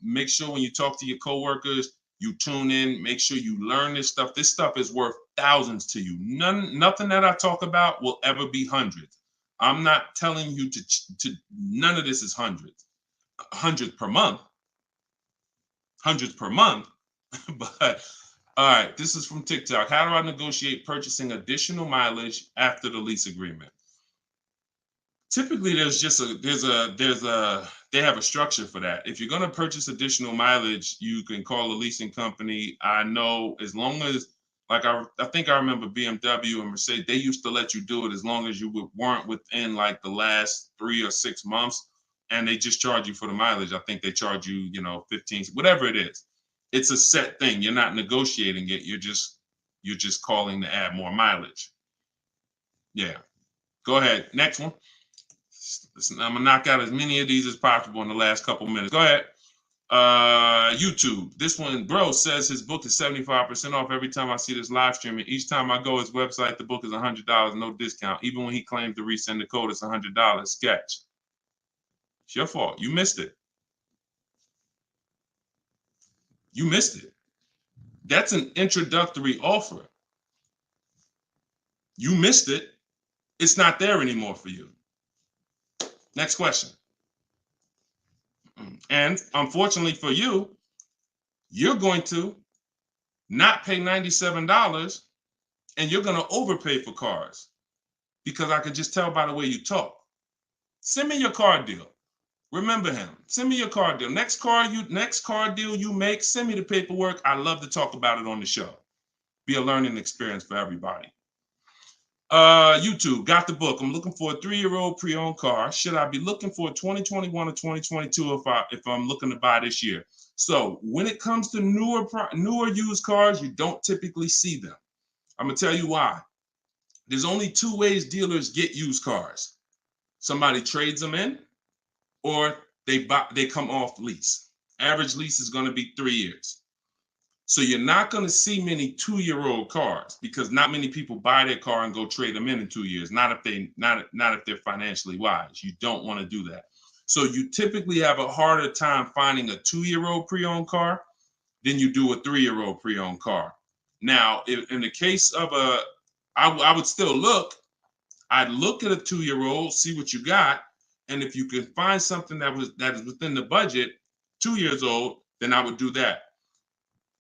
Make sure when you talk to your coworkers, you tune in. Make sure you learn this stuff. This stuff is worth thousands to you. Nothing that I talk about will ever be hundreds. I'm not telling you to none of this is hundreds per month. But all right, this is from TikTok. How do I negotiate purchasing additional mileage after the lease agreement? Typically, they have a structure for that. If you're going to purchase additional mileage, you can call a leasing company. I know as long as, like I think I remember BMW and Mercedes, they used to let you do it as long as you weren't within like the last 3 or 6 months, and they just charge you for the mileage. I think they charge you, 15, whatever it is. It's a set thing. You're not negotiating it. You're just calling to add more mileage. Yeah. Go ahead. Next one. Listen, I'm gonna knock out as many of these as possible in the last couple minutes. Go ahead. YouTube. This one, bro, says his book is 75% off every time I see this live stream. And each time I go his website, the book is $100, no discount. Even when he claims to resend the code, it's $100. Sketch. It's your fault. You missed it. You missed it. That's an introductory offer. You missed it. It's not there anymore for you. Next question. And unfortunately for you, you're going to not pay $97 and you're going to overpay for cars because I could just tell by the way you talk. Send me your car deal. Remember him. Send me your car deal. Next car deal you make, send me the paperwork. I love to talk about it on the show. Be a learning experience for everybody. YouTube, got the book. I'm looking for a 3-year-old pre-owned car. Should I be looking for a 2021 or 2022 if I'm looking to buy this year? So when it comes to newer used cars, you don't typically see them. I'm gonna tell you why. There's only 2 ways dealers get used cars. Somebody trades them in, or they come off lease. Average lease is going to be 3 years. So you're not going to see many 2-year-old cars because not many people buy their car and go trade them in 2 years. Not if they're financially wise. You don't want to do that. So you typically have a harder time finding a 2-year-old pre-owned car than you do a 3-year-old pre-owned car. Now, in the case of I would still look. I'd look at a 2-year-old, see what you got, and if you can find something that is within the budget, 2 years old, then I would do that.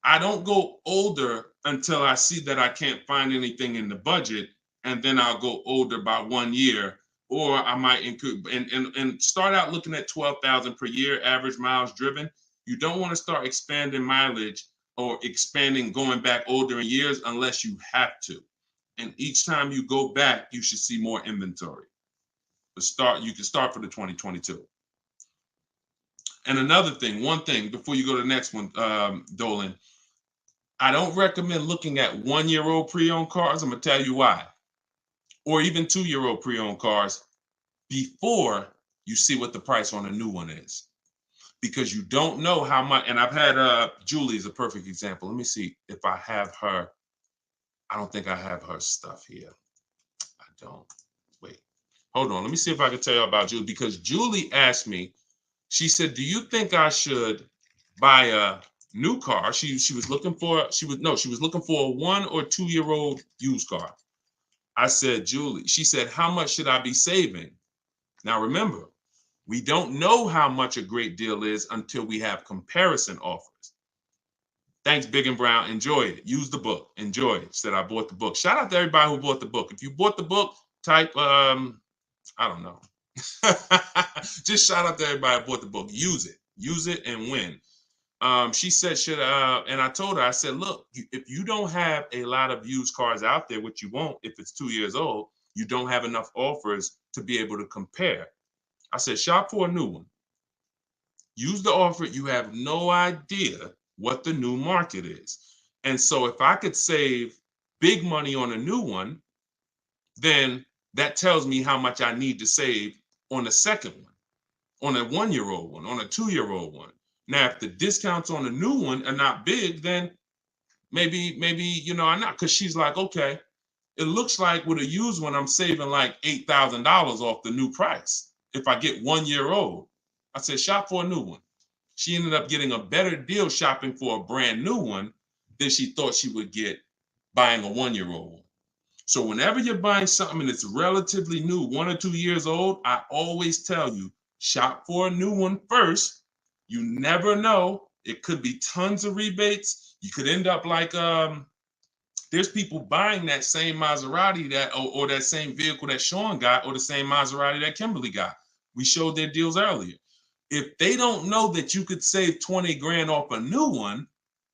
I don't go older until I see that I can't find anything in the budget, and then I'll go older by 1 year, or I might include and start out looking at 12,000 per year average miles driven. You don't want to start expanding mileage or expanding going back older in years unless you have to. And each time you go back, you should see more inventory. You can start for the 2022. And another thing, one thing before you go to the next one, Dolan, I don't recommend looking at 1-year-old pre-owned cars. I'm gonna tell you why. Or even 2-year-old pre-owned cars before you see what the price on a new one is. Because you don't know how much, and I've had Julie is a perfect example. Let me see if I have her. I don't think I have her stuff here. I don't. Wait. Hold on. Let me see if I can tell you about Julie. Because Julie asked me, she said, do you think I should buy a new car? She was looking for a 1 or 2-year-old used car. I said, Julie, she said, how much should I be saving? Now remember, we don't know how much a great deal is until we have comparison offers. Thanks, Big and Brown. Enjoy it. Use the book. Enjoy it. Said I bought the book. Shout out to everybody who bought the book. If you bought the book, type, I don't know. Just shout out to everybody who bought the book. Use it. Use it and win. She said, and I told her, I said, look, if you don't have a lot of used cars out there, which you won't if it's 2 years old, you don't have enough offers to be able to compare. I said, shop for a new one. Use the offer. You have no idea what the new market is. And so if I could save big money on a new one, then that tells me how much I need to save on the second one, on a 1-year-old one, on a 2-year-old one. Now, if the discounts on a new one are not big, then maybe, I'm not, because she's like, okay, it looks like with a used one, I'm saving like $8,000 off the new price if I get 1 year old. I said, shop for a new one. She ended up getting a better deal shopping for a brand new one than she thought she would get buying a 1-year-old one. So whenever you're buying something that's relatively new, 1 or 2 years old, I always tell you, shop for a new one first. You never know. It could be tons of rebates. You could end up like, there's people buying that same Maserati or that same vehicle that Sean got, or the same Maserati that Kimberly got. We showed their deals earlier. If they don't know that you could save 20 grand off a new one,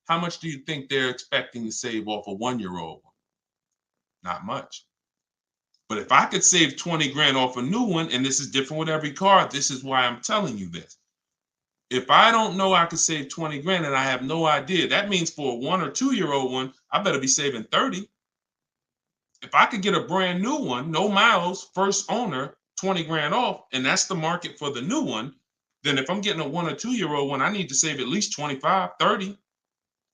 how much do you think they're expecting to save off a 1-year-old one? Not much. But if I could save 20 grand off a new one, and this is different with every car, this is why I'm telling you this. If I don't know I could save 20 grand and I have no idea, that means for a 1 or 2 year old one, I better be saving 30. If I could get a brand new one, no miles, first owner, 20 grand off, and that's the market for the new one, then if I'm getting a 1 or 2 year old one, I need to save at least 25, 30.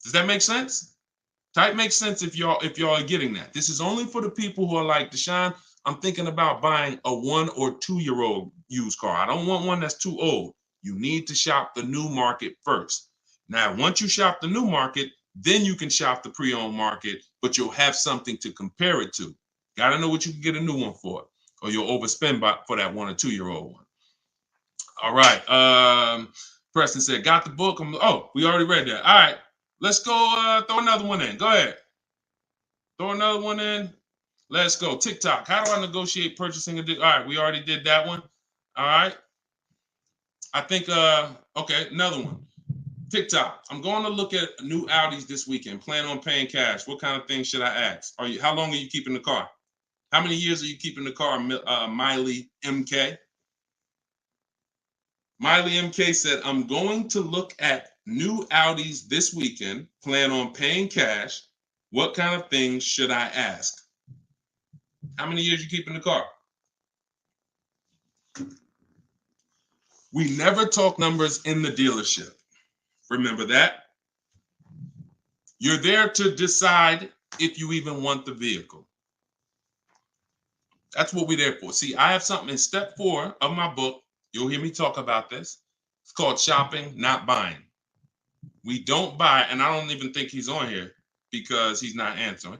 Does that make sense? Type makes sense if y'all are getting that. This is only for the people who are like, Deshone, I'm thinking about buying a 1 or 2 year old used car. I don't want one that's too old. You need to shop the new market first. Now, once you shop the new market, then you can shop the pre-owned market, but you'll have something to compare it to. Got to know what you can get a new one for, or you'll overspend for that 1 or 2 year old one. All right. Preston said, got the book. Oh, we already read that. All right. Let's go throw another one in. Go ahead. Throw another one in. Let's go. TikTok. How do I negotiate purchasing a deal? All right. We already did that one. All right. I think, okay, another one. TikTok. I'm going to look at new Audis this weekend. Plan on paying cash. What kind of things should I ask? How long are you keeping the car? How many years are you keeping the car, Miley MK? Miley MK said, I'm going to look at new Audis this weekend. Plan on paying cash. What kind of things should I ask? How many years you keeping the car? We never talk numbers in the dealership. Remember that? You're there to decide if you even want the vehicle. That's what we're there for. See, I have something in step 4 of my book. You'll hear me talk about this. It's called shopping, not buying. We don't buy, and I don't even think he's on here because he's not answering.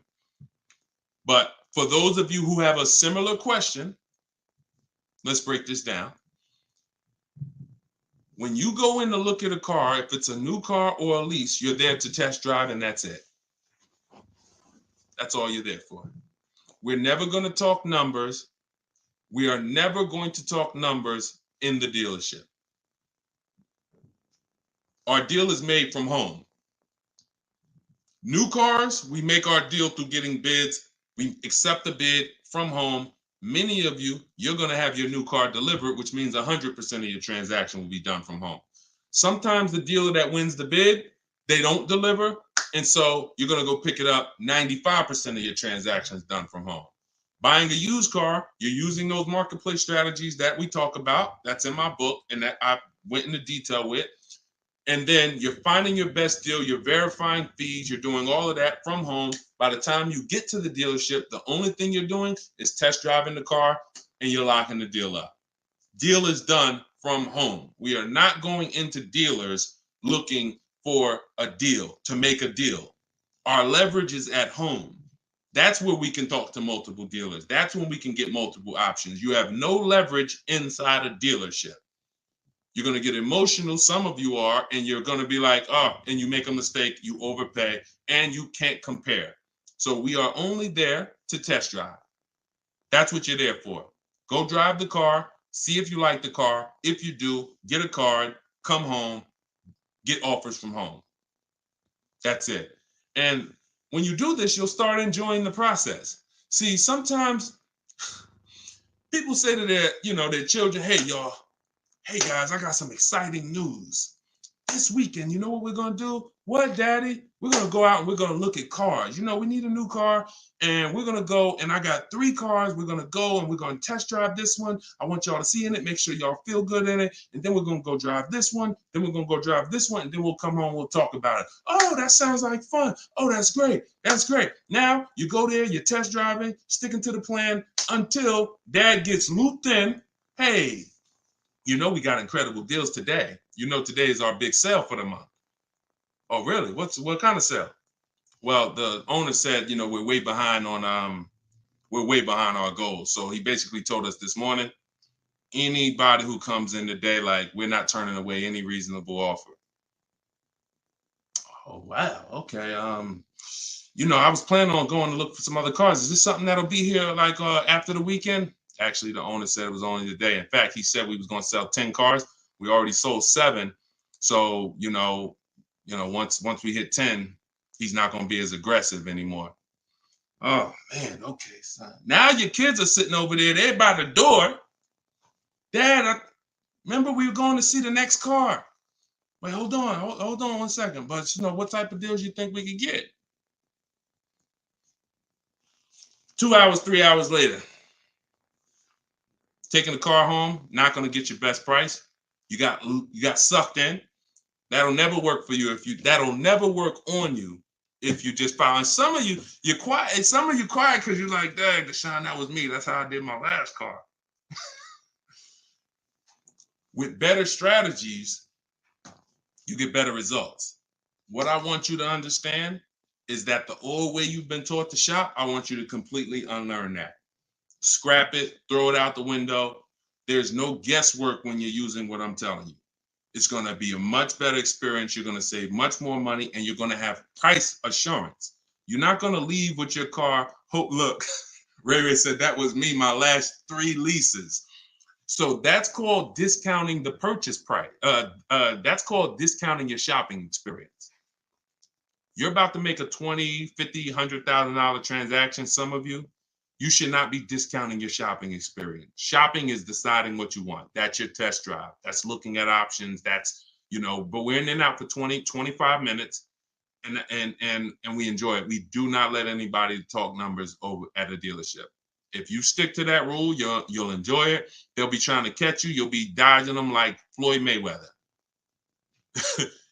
But for those of you who have a similar question, let's break this down. When you go in to look at a car, if it's a new car or a lease, you're there to test drive, and that's it. That's all you're there for. We're never going to talk numbers. We are never going to talk numbers in the dealership. Our deal is made from home. New cars, we make our deal through getting bids. We accept the bid from home. Many of you, you're going to have your new car delivered, which means 100% of your transaction will be done from home. Sometimes the dealer that wins the bid, they don't deliver. And so you're going to go pick it up. 95% of your transactions done from home. Buying a used car, you're using those marketplace strategies that we talk about. That's in my book and that I went into detail with. And then you're finding your best deal. You're verifying fees. You're doing all of that from home. By the time you get to the dealership, the only thing you're doing is test driving the car and you're locking the deal up. Deal is done from home. We are not going into dealers looking for a deal, to make a deal. Our leverage is at home. That's where we can talk to multiple dealers. That's when we can get multiple options. You have no leverage inside a dealership. You're going to get emotional. Some of you are, and you're going to be like, oh, and you make a mistake, you overpay, and you can't compare. So we are only there to test drive. That's what you're there for. Go drive the car, see if you like the car. If you do, get a card, come home, get offers from home. That's it. And when you do this, you'll start enjoying the process. See, sometimes people say to their children, hey, y'all, hey guys, I got some exciting news. This weekend, you know what we're gonna do? What, Daddy? We're gonna go out and we're gonna look at cars. We need a new car, and we're gonna go, and I got 3 cars. We're gonna go and we're gonna test drive this one. I want y'all to see in it, make sure y'all feel good in it, and then we're gonna go drive this one, then we're gonna go drive this one, and then we'll come home, we'll talk about it. Oh, that sounds like fun. Oh, that's great. That's great. Now you go there, you're test driving, sticking to the plan until Dad gets looped in. Hey, we got incredible deals today. Today is our big sale for the month. Oh, really? What kind of sale? Well, the owner said, we're way behind our goals. So he basically told us this morning, anybody who comes in today, like, we're not turning away any reasonable offer. Oh, wow. Okay. I was planning on going to look for some other cars. Is this something that'll be here like after the weekend? Actually, the owner said it was only today. In fact, he said we was going to sell 10 cars. We already sold 7. So, once we hit 10, he's not going to be as aggressive anymore. Oh, man. Okay, son. Now your kids are sitting over there. They're by the door. Dad, remember we were going to see the next car. Wait, hold on 1 second. But what type of deals you think we could get? 2 hours, 3 hours later, taking the car home, not going to get your best price. You got sucked in. That'll never work for you that'll never work on you if you just follow. And some of you're quiet. And some of you quiet because you're like, dang, Deshone, that was me. That's how I did my last car. With better strategies, you get better results. What I want you to understand is that the old way you've been taught to shop, I want you to completely unlearn that. Scrap it, throw it out the window. There's no guesswork when you're using what I'm telling you. It's going to be a much better experience. You're going to save much more money, and you're going to have price assurance. You're not going to leave with your car. Look, Ray said that was me, my last 3 leases. So that's called discounting the purchase price. That's called discounting your shopping experience. You're about to make a $20, $50, $100,000 transaction. Some of you should not be discounting your shopping experience. Shopping is deciding what you want. That's your test drive. That's looking at options. That's, but we're in and out for 20, 25 minutes and we enjoy it. We do not let anybody talk numbers over at a dealership. If you stick to that rule, you'll enjoy it. They'll be trying to catch you. You'll be dodging them like Floyd Mayweather.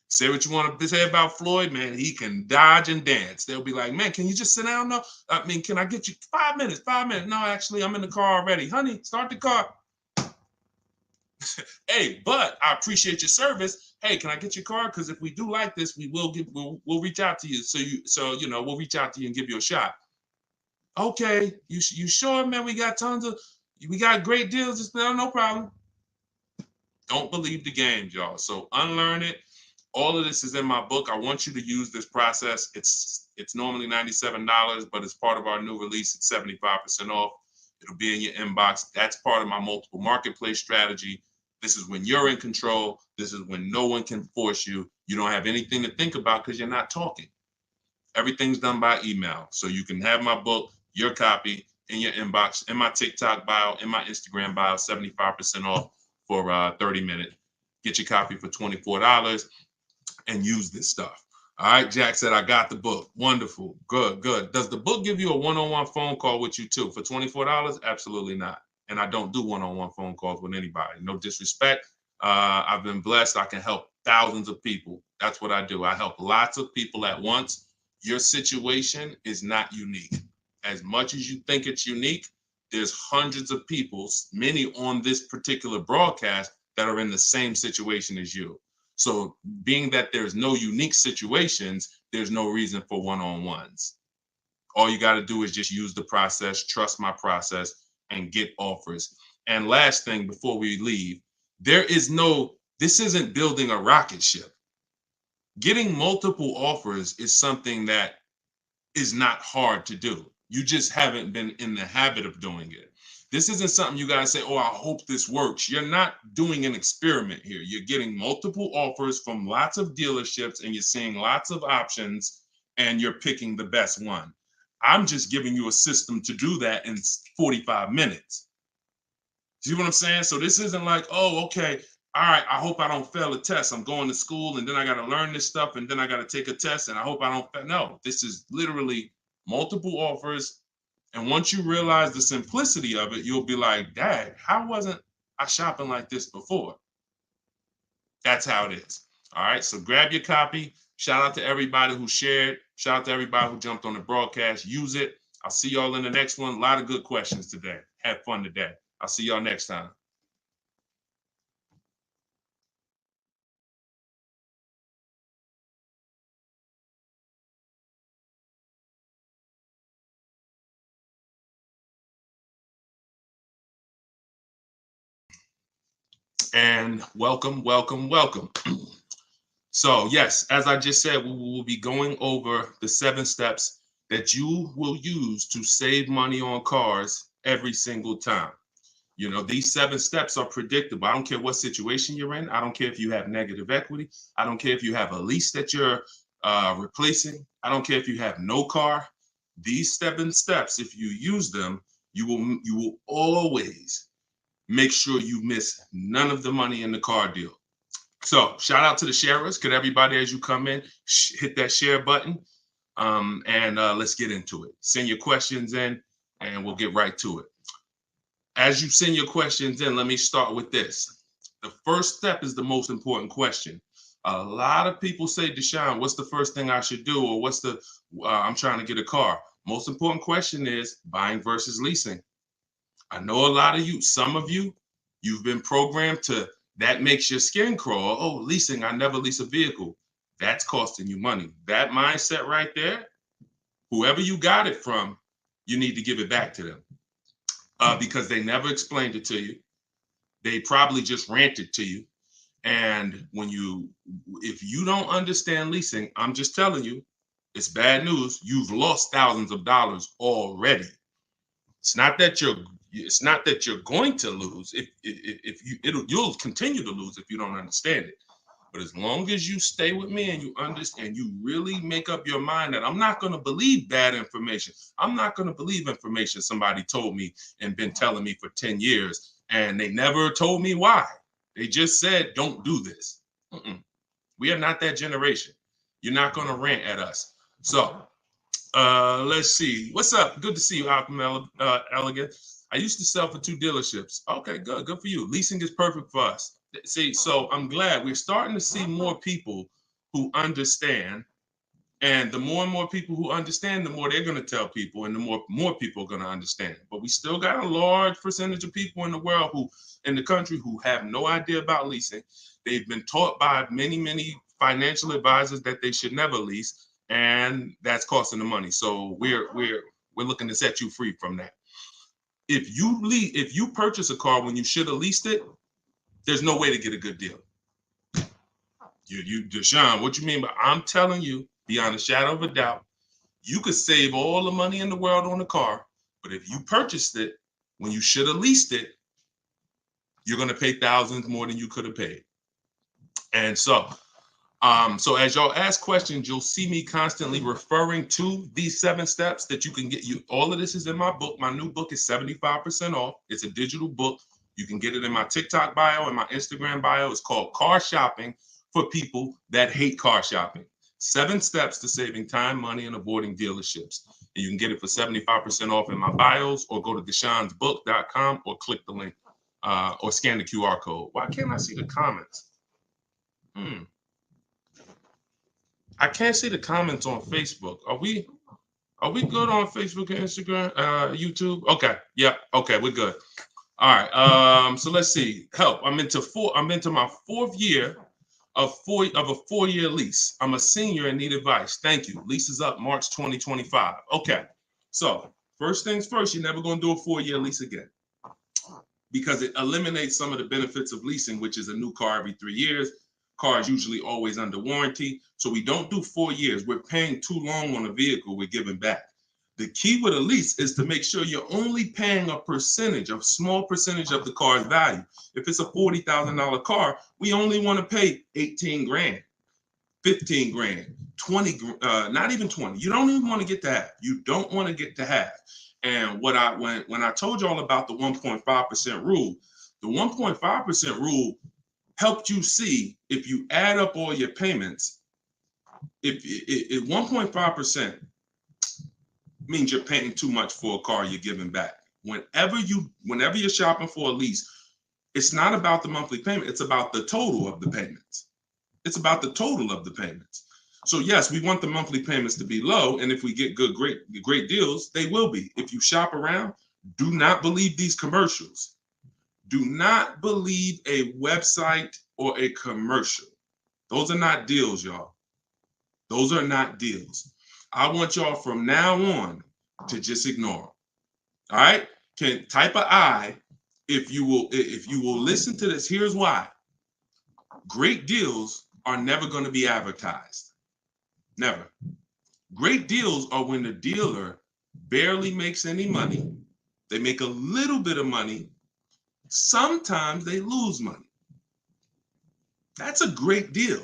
Say what you want to say about Floyd, man. He can dodge and dance. They'll be like, man, can you just sit down? No, I mean, can I get you 5 minutes? 5 minutes. No, actually, I'm in the car already. Honey, start the car. Hey, but I appreciate your service. Hey, can I get your car? Because if we do like this, we'll reach out to you. So we'll reach out to you and give you a shot. Okay, you sure, man? We got great deals. No problem. Don't believe the games, y'all. So unlearn it. All of this is in my book. I want you to use this process. It's normally $97, but as part of our new release, it's 75% off. It'll be in your inbox. That's part of my multiple marketplace strategy. This is when you're in control. This is when no one can force you. You don't have anything to think about because you're not talking. Everything's done by email. So you can have my book, your copy, in your inbox, in my TikTok bio, in my Instagram bio, 75% off for 30 minutes. Get your copy for $24 and use this stuff. All right, Jack said, I got the book. Wonderful. Good. Does the book give you a one-on-one phone call with you too for $24? Absolutely not. And I don't do one-on-one phone calls with anybody. No disrespect. I've been blessed. I can help thousands of people. That's what I do. I help lots of people at once. Your situation is not unique. As much as you think it's unique, there's hundreds of people, many on this particular broadcast, that are in the same situation as you. So being that there's no unique situations, there's no reason for one-on-ones. All you got to do is just use the process, trust my process, and get offers. And last thing before we leave, this isn't building a rocket ship. Getting multiple offers is something that is not hard to do. You just haven't been in the habit of doing it. This isn't something you guys say, oh, I hope this works. You're not doing an experiment here. You're getting multiple offers from lots of dealerships and you're seeing lots of options and you're picking the best one. I'm just giving you a system to do that in 45 minutes. See what I'm saying? So this isn't like, oh, okay, all right, I hope I don't fail a test. I'm going to school and then I got to learn this stuff and then I got to take a test and I hope I don't fail. No, this is literally multiple offers. And once you realize the simplicity of it, you'll be like, Dad, how wasn't I shopping like this before? That's how it is. All right, so grab your copy. Shout out to everybody who shared. Shout out to everybody who jumped on the broadcast. Use it. I'll see y'all in the next one. A lot of good questions today. Have fun today. I'll see y'all next time. And welcome. So yes, as I just said, we will be going over the 7 steps that you will use to save money on cars every single time. These 7 steps are predictable. I don't care what situation you're in. I don't care if you have negative equity. I don't care if you have a lease that you're replacing. I don't care if you have no car. These 7 steps, if you use them, you will always make sure you miss none of the money in the car deal. So shout out to the sharers. Could everybody, as you come in, hit that share button, and let's get into it. Send your questions in, and we'll get right to it. As you send your questions in, let me start with this. The first step is the most important question. A lot of people say, Deshone, what's the first thing I should do? Or what's the, I'm trying to get a car. Most important question is buying versus leasing. I know a lot of you, some of you, you've been programmed to, that makes your skin crawl. Oh, leasing, I never lease a vehicle. That's costing you money. That mindset right there, whoever you got it from, you need to give it back to them. Because they never explained it to you. They probably just ranted to you. And if you don't understand leasing, I'm just telling you, it's bad news. You've lost thousands of dollars already. It's not that you're going to lose. You'll continue to lose if you don't understand it. But as long as you stay with me and you understand, you really make up your mind that I'm not going to believe bad information. I'm not going to believe information somebody told me and been telling me for 10 years, and they never told me why. They just said, don't do this. We are not that generation. You're not going to rant at us. So let's see. What's up? Good to see you, Alchemy Elegant. I used to sell for 2 dealerships. Okay, good. Good for you. Leasing is perfect for us. See, so I'm glad we're starting to see more people who understand. And the more and more people who understand, the more they're going to tell people, and the more people are going to understand. But we still got a large percentage of people in the country who have no idea about leasing. They've been taught by many financial advisors that they should never lease, and that's costing them money. So we're looking to set you free from that. If you purchase a car when you should have leased it, there's no way to get a good deal. Deshone, what you mean by, I'm telling you, beyond a shadow of a doubt, you could save all the money in the world on the car, but if you purchased it when you should have leased it, you're going to pay thousands more than you could have paid. And so as y'all ask questions, you'll see me constantly referring to these 7 steps that you can get. All of this is in my book. My new book is 75% off. It's a digital book. You can get it in my TikTok bio and my Instagram bio. It's called Car Shopping for People That Hate Car Shopping. 7 steps to saving time, money, and avoiding dealerships. And you can get it for 75% off in my bios, or go to deshonsbook.com, or click the link, or scan the QR code. Why can't I see the comments? I can't see the comments on Facebook. Are we good on Facebook and Instagram, YouTube? Okay. Yeah. Okay. We're good. All right. So let's see. Help. I'm into my 4th year of a 4-year lease. I'm a senior and need advice. Thank you. Lease is up March 2025. Okay. So first things first, you're never going to do a 4-year lease again, because it eliminates some of the benefits of leasing, which is a new car every 3 years. Car is usually always under warranty. So we don't do 4 years. We're paying too long on a vehicle we're giving back. The key with a lease is to make sure you're only paying a small percentage of the car's value. If it's a $40,000 car, we only want to pay 18 grand, 15 grand, 20, not even 20. You don't even want to get to half. You don't want to get to half. And when I told you all about the 1.5% rule, the 1.5% rule helped you see, if you add up all your payments, if 1.5% means you're paying too much for a car you're giving back. Whenever you're shopping for a lease, it's not about the monthly payment. It's about the total of the payments. It's about the total of the payments. So yes, we want the monthly payments to be low, and if we get great deals, they will be. If you shop around, do not believe these commercials. Do not believe a website or a commercial. Those are not deals, y'all. Those are not deals. I want y'all from now on to just ignore them. All right? Can type an I if you will listen to this. Here's why. Great deals are never going to be advertised. Never. Great deals are when the dealer barely makes any money. They make a little bit of money. Sometimes they lose money. That's a great deal.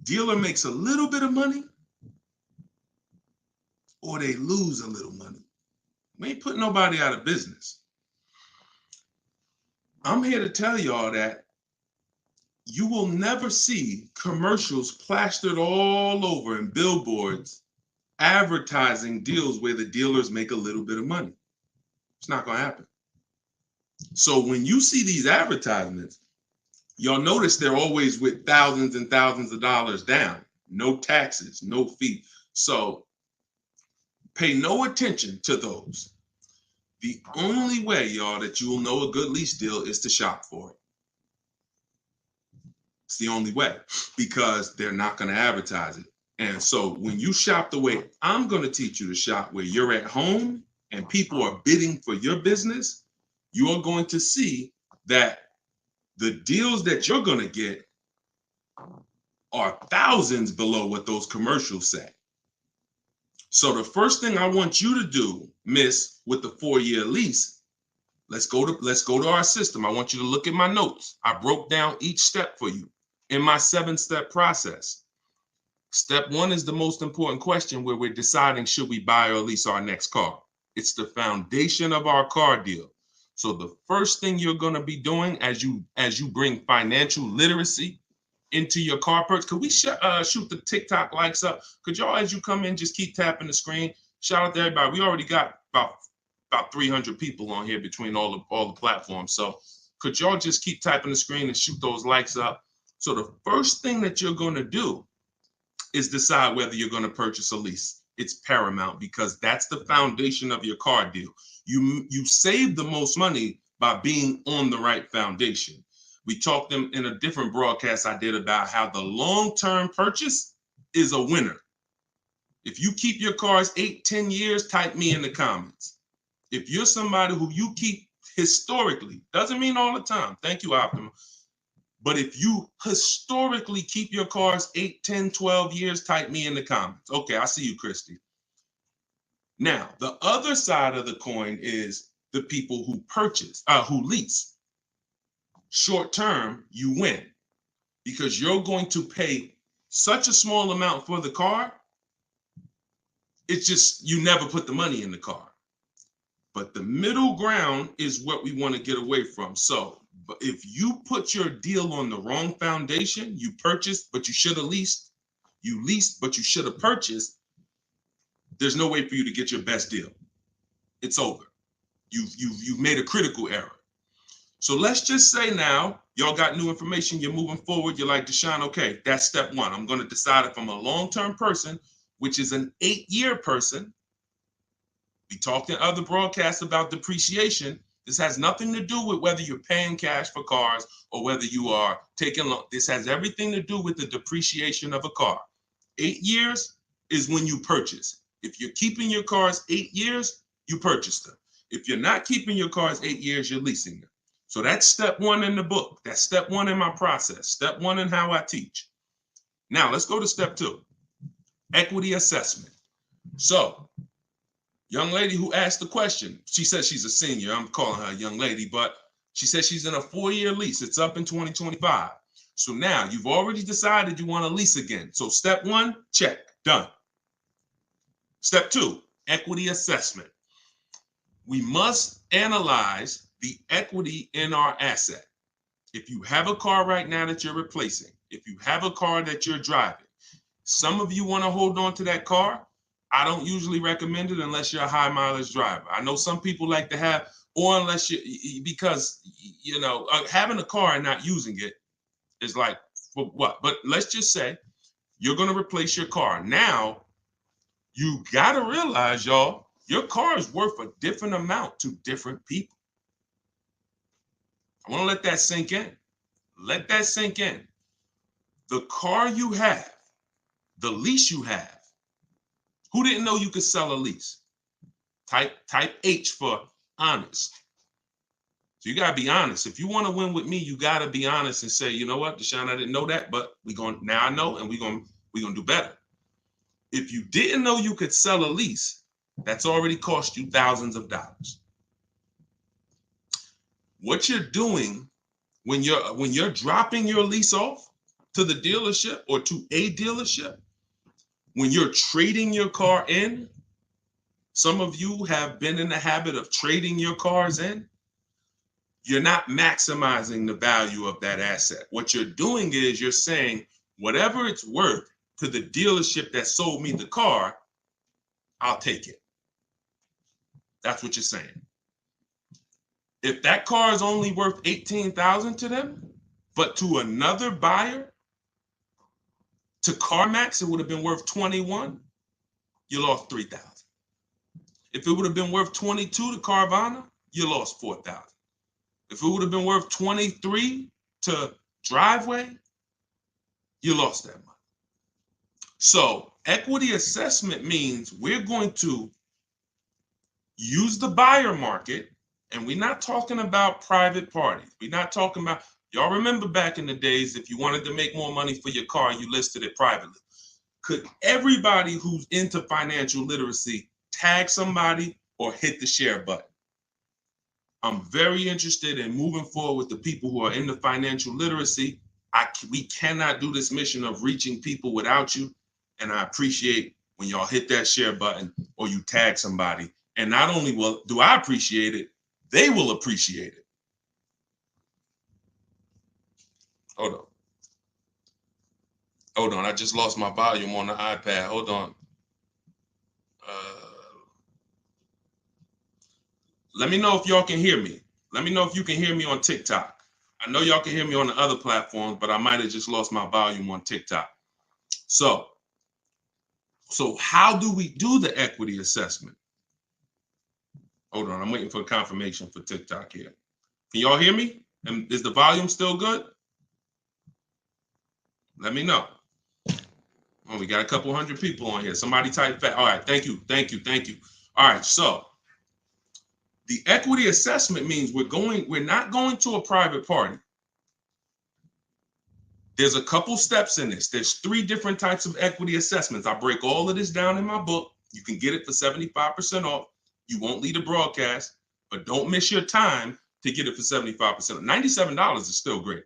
Dealer makes a little bit of money, or they lose a little money. We ain't putting nobody out of business. I'm here to tell y'all that you will never see commercials plastered all over and billboards advertising deals where the dealers make a little bit of money. It's not going to happen. So when you see these advertisements, you'll notice they're always with thousands and thousands of dollars down, no taxes, no fee. So pay no attention to those. The only way, y'all, that you will know a good lease deal is to shop for it. It's the only way, because they're not going to advertise it. And so when you shop the way I'm going to teach you to shop, where you're at home and people are bidding for your business, you are going to see that the deals that you're going to get are thousands below what those commercials say. So the first thing I want you to do, miss, with the 4-year lease, let's go to our system. I want you to look at my notes. I broke down each step for you in my 7-step process. Step 1 is the most important question, where we're deciding, should we buy or lease our next car? It's the foundation of our car deal. So the first thing you're going to be doing as you bring financial literacy into your car purchase, could we shoot the TikTok likes up? Could y'all, as you come in, just keep tapping the screen? Shout out to everybody. We already got about 300 people on here between all the platforms. So could y'all just keep tapping the screen and shoot those likes up? So the first thing that you're going to do is decide whether you're going to purchase a lease. It's paramount, because that's the foundation of your car deal. You save the most money by being on the right foundation. We talked in a different broadcast I did about how the long-term purchase is a winner. If you keep your cars 8-10 years, type me in the comments. If you're somebody who you keep historically, doesn't mean all the time. Thank you, Optima. But if you historically keep your cars 8, 10, 12 years, type me in the comments. Okay, I see you, Christy. Now, the other side of the coin is the people who who lease. Short term, you win, because you're going to pay such a small amount for the car. It's just, you never put the money in the car. But the middle ground is what we want to get away from. So if you put your deal on the wrong foundation, you purchased, but you should have leased, you leased, but you should have purchased, there's no way for you to get your best deal. It's over. You've made a critical error. So let's just say now, y'all got new information, you're moving forward, you're like, Deshone, okay, that's step 1. I'm going to decide if I'm a long-term person, which is an 8-year person. We talked in other broadcasts about depreciation. This has nothing to do with whether you're paying cash for cars or whether you are taking loan. This has everything to do with the depreciation of a car. 8 years is when you purchase. If you're keeping your cars 8 years, you purchase them. If you're not keeping your cars 8 years, you're leasing them. So that's step 1 in the book. That's step 1 in my process. Step 1 in how I teach. Now let's go to step 2, equity assessment. So, young lady who asked the question, she says she's a senior. I'm calling her a young lady, but she says she's in a 4-year lease. It's up in 2025. So now you've already decided you want to lease again. So step 1, check, done. Step 2, equity assessment. We must analyze the equity in our asset. If you have a car right now that you're replacing, if you have a car that you're driving, some of you want to hold on to that car. I don't usually recommend it unless you're a high mileage driver. I know some people like to have, or unless because having a car and not using it is like, for what? But let's just say you're going to replace your car. Now, you got to realize, y'all, your car is worth a different amount to different people. I want to let that sink in. Let that sink in. The car you have, the lease you have, who didn't know you could sell a lease? Type H for honest. So you got to be honest. If you want to win with me, you got to be honest and say, you know what, Deshone, I didn't know that, but now I know, and we're going to do better. If you didn't know you could sell a lease, that's already cost you thousands of dollars. What you're doing when you're dropping your lease off to the dealership or to a dealership, when you're trading your car in, some of you have been in the habit of trading your cars in. you're not maximizing the value of that asset. What you're doing is you're saying, whatever it's worth to the dealership that sold me the car, I'll take it. That's what you're saying. If that car is only worth $18,000 to them, but to another buyer, to CarMax, it would have been worth $21,000, you lost $3,000. If it would have been worth $22,000 to Carvana, you lost $4,000. If it would have been worth $23,000 to Driveway, you lost that money. So equity assessment means we're going to use the buyer market, and we're not talking about private parties. We're not talking about, y'all remember back in the days, if you wanted to make more money for your car, you listed it privately. Could everybody who's into financial literacy tag somebody or hit the share button? I'm very interested in moving forward with the people who are into financial literacy. We cannot do this mission of reaching people without you. And I appreciate when y'all hit that share button or you tag somebody. And not only do I appreciate it, they will appreciate it. Hold on. I just lost my volume on the iPad. Hold on. Let me know if y'all can hear me. Let me know if you can hear me on TikTok. I know y'all can hear me on the other platforms, but I might have just lost my volume on TikTok. So how do we do the equity assessment? Hold on, I'm waiting for confirmation for TikTok here. Can y'all hear me? And is the volume still good? Let me know. Oh, we got a couple hundred people on here. Somebody type fast. All right, thank you. All right, so the equity assessment means we're not going to a private party. There's a couple steps in this. There's 3 different types of equity assessments. I break all of this down in my book. You can get it for 75% off. You won't leave the broadcast, but don't miss your time to get it for 75%. $97 is still great.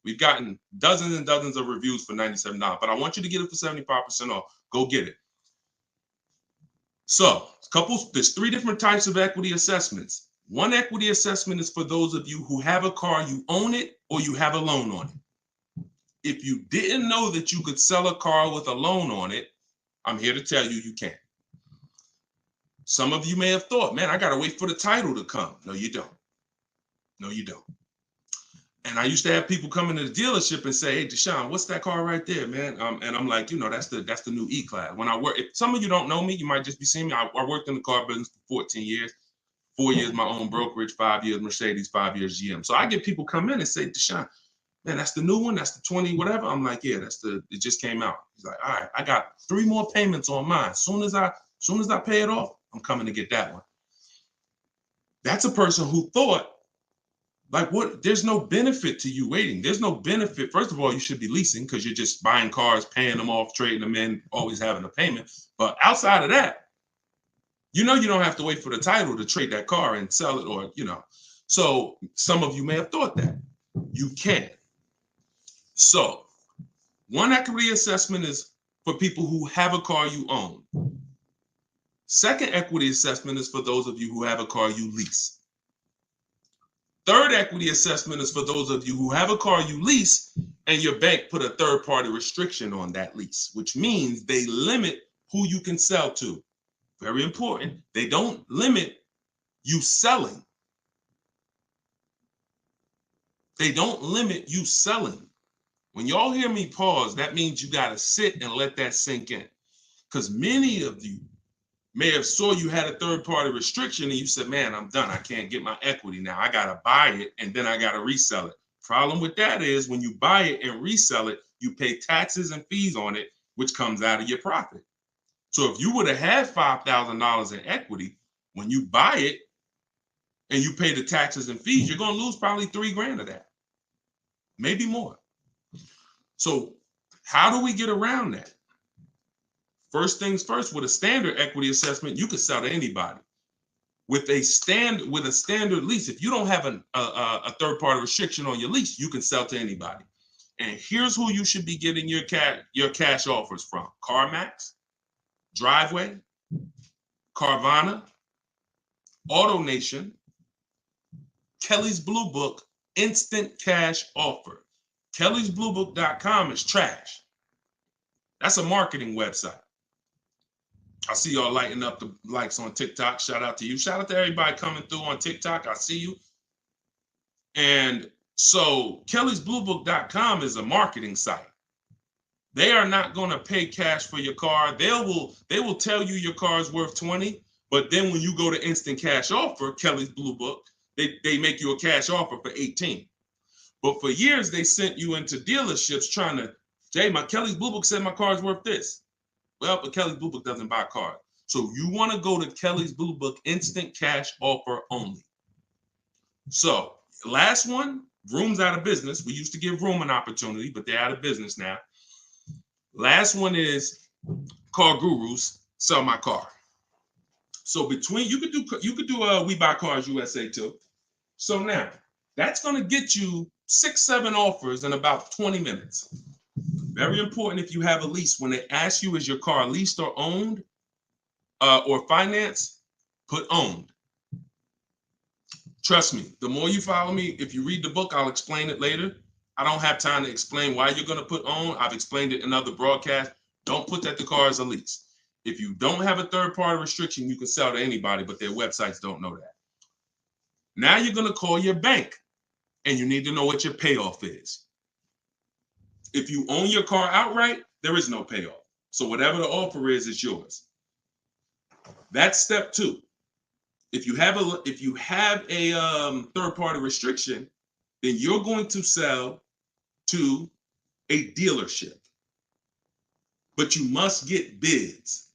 We've gotten dozens and dozens of reviews for $97, but I want you to get it for 75% off. Go get it. So there's 3 different types of equity assessments. One equity assessment is for those of you who have a car, you own it, or you have a loan on it. If you didn't know that you could sell a car with a loan on it, I'm here to tell you can. Some of you may have thought, man, I got to wait for the title to come. No, you don't. And I used to have people come into the dealership and say, hey, Deshone, what's that car right there, man? And I'm like, that's the new E-Class. When I work, if some of you don't know me, you might just be seeing me. I worked in the car business for 14 years, 4 years my own brokerage, 5 years Mercedes, 5 years GM. So I get people come in and say, Deshone, man, that's the new one. That's the 20, whatever. I'm like, yeah, it just came out. He's like, all right, I got 3 more payments on mine. Soon as I pay it off, I'm coming to get that one. That's a person who thought, like, what? There's no benefit to you waiting. There's no benefit. First of all, you should be leasing because you're just buying cars, paying them off, trading them in, always having a payment. But outside of that, you don't have to wait for the title to trade that car and sell it, or, So some of you may have thought that. You can. So one equity assessment is for people who have a car you own. Second equity assessment is for those of you who have a car you lease. Third equity assessment is for those of you who have a car you lease and your bank put a third-party restriction on that lease, which means they limit who you can sell to. Very important. They don't limit you selling. They don't limit you selling. When y'all hear me pause, that means you got to sit and let that sink in. Because many of you may have saw you had a third-party restriction and you said, man, I'm done. I can't get my equity now. I got to buy it and then I got to resell it. Problem with that is when you buy it and resell it, you pay taxes and fees on it, which comes out of your profit. So if you would have had $5,000 in equity, when you buy it and you pay the taxes and fees, you're going to lose probably $3,000 of that, maybe more. So how do we get around that? First things first, with a standard equity assessment, you could sell to anybody. With a standard lease, if you don't have a third-party restriction on your lease, you can sell to anybody. And here's who you should be getting your cash offers from: CarMax, Driveway, Carvana, AutoNation, Kelly's Blue Book instant cash offer. kellysbluebook.com is trash. That's a marketing website. I see y'all lighting up the likes on TikTok. Shout out to you. Shout out to everybody coming through on TikTok. I see you. And so kellysbluebook.com is a marketing site. They are not going to pay cash for your car. They will tell you your car is worth 20, but then when you go to instant cash offer, Kelly's Blue Book, they make you a cash offer for 18. But for years they sent you into dealerships trying to, Jay, my Kelly's Blue Book said my car is worth this. Well, but Kelly's Blue Book doesn't buy cars. So you want to go to Kelly's Blue Book instant cash offer only. So last one, Vroom's out of business. We used to give Vroom an opportunity, but they're out of business now. Last one is Car Gurus, Sell My Car. So between you could do We Buy Cars USA too. So now that's going to get you 6-7 offers in about 20 minutes. Very important if you have a lease. When they ask you, is your car leased or owned or financed, put owned. Trust me, the more you follow me, if you read the book, I'll explain it later. I don't have time to explain why you're going to put owned. I've explained it in other broadcasts. Don't put that the car is a lease. If you don't have a third-party restriction, you can sell to anybody, but their websites don't know that. Now you're going to call your bank, and you need to know what your payoff is. If you own your car outright, there is no payoff. So whatever the offer is, it's yours. That's step 2. If you have a third-party restriction, then you're going to sell to a dealership. But you must get bids.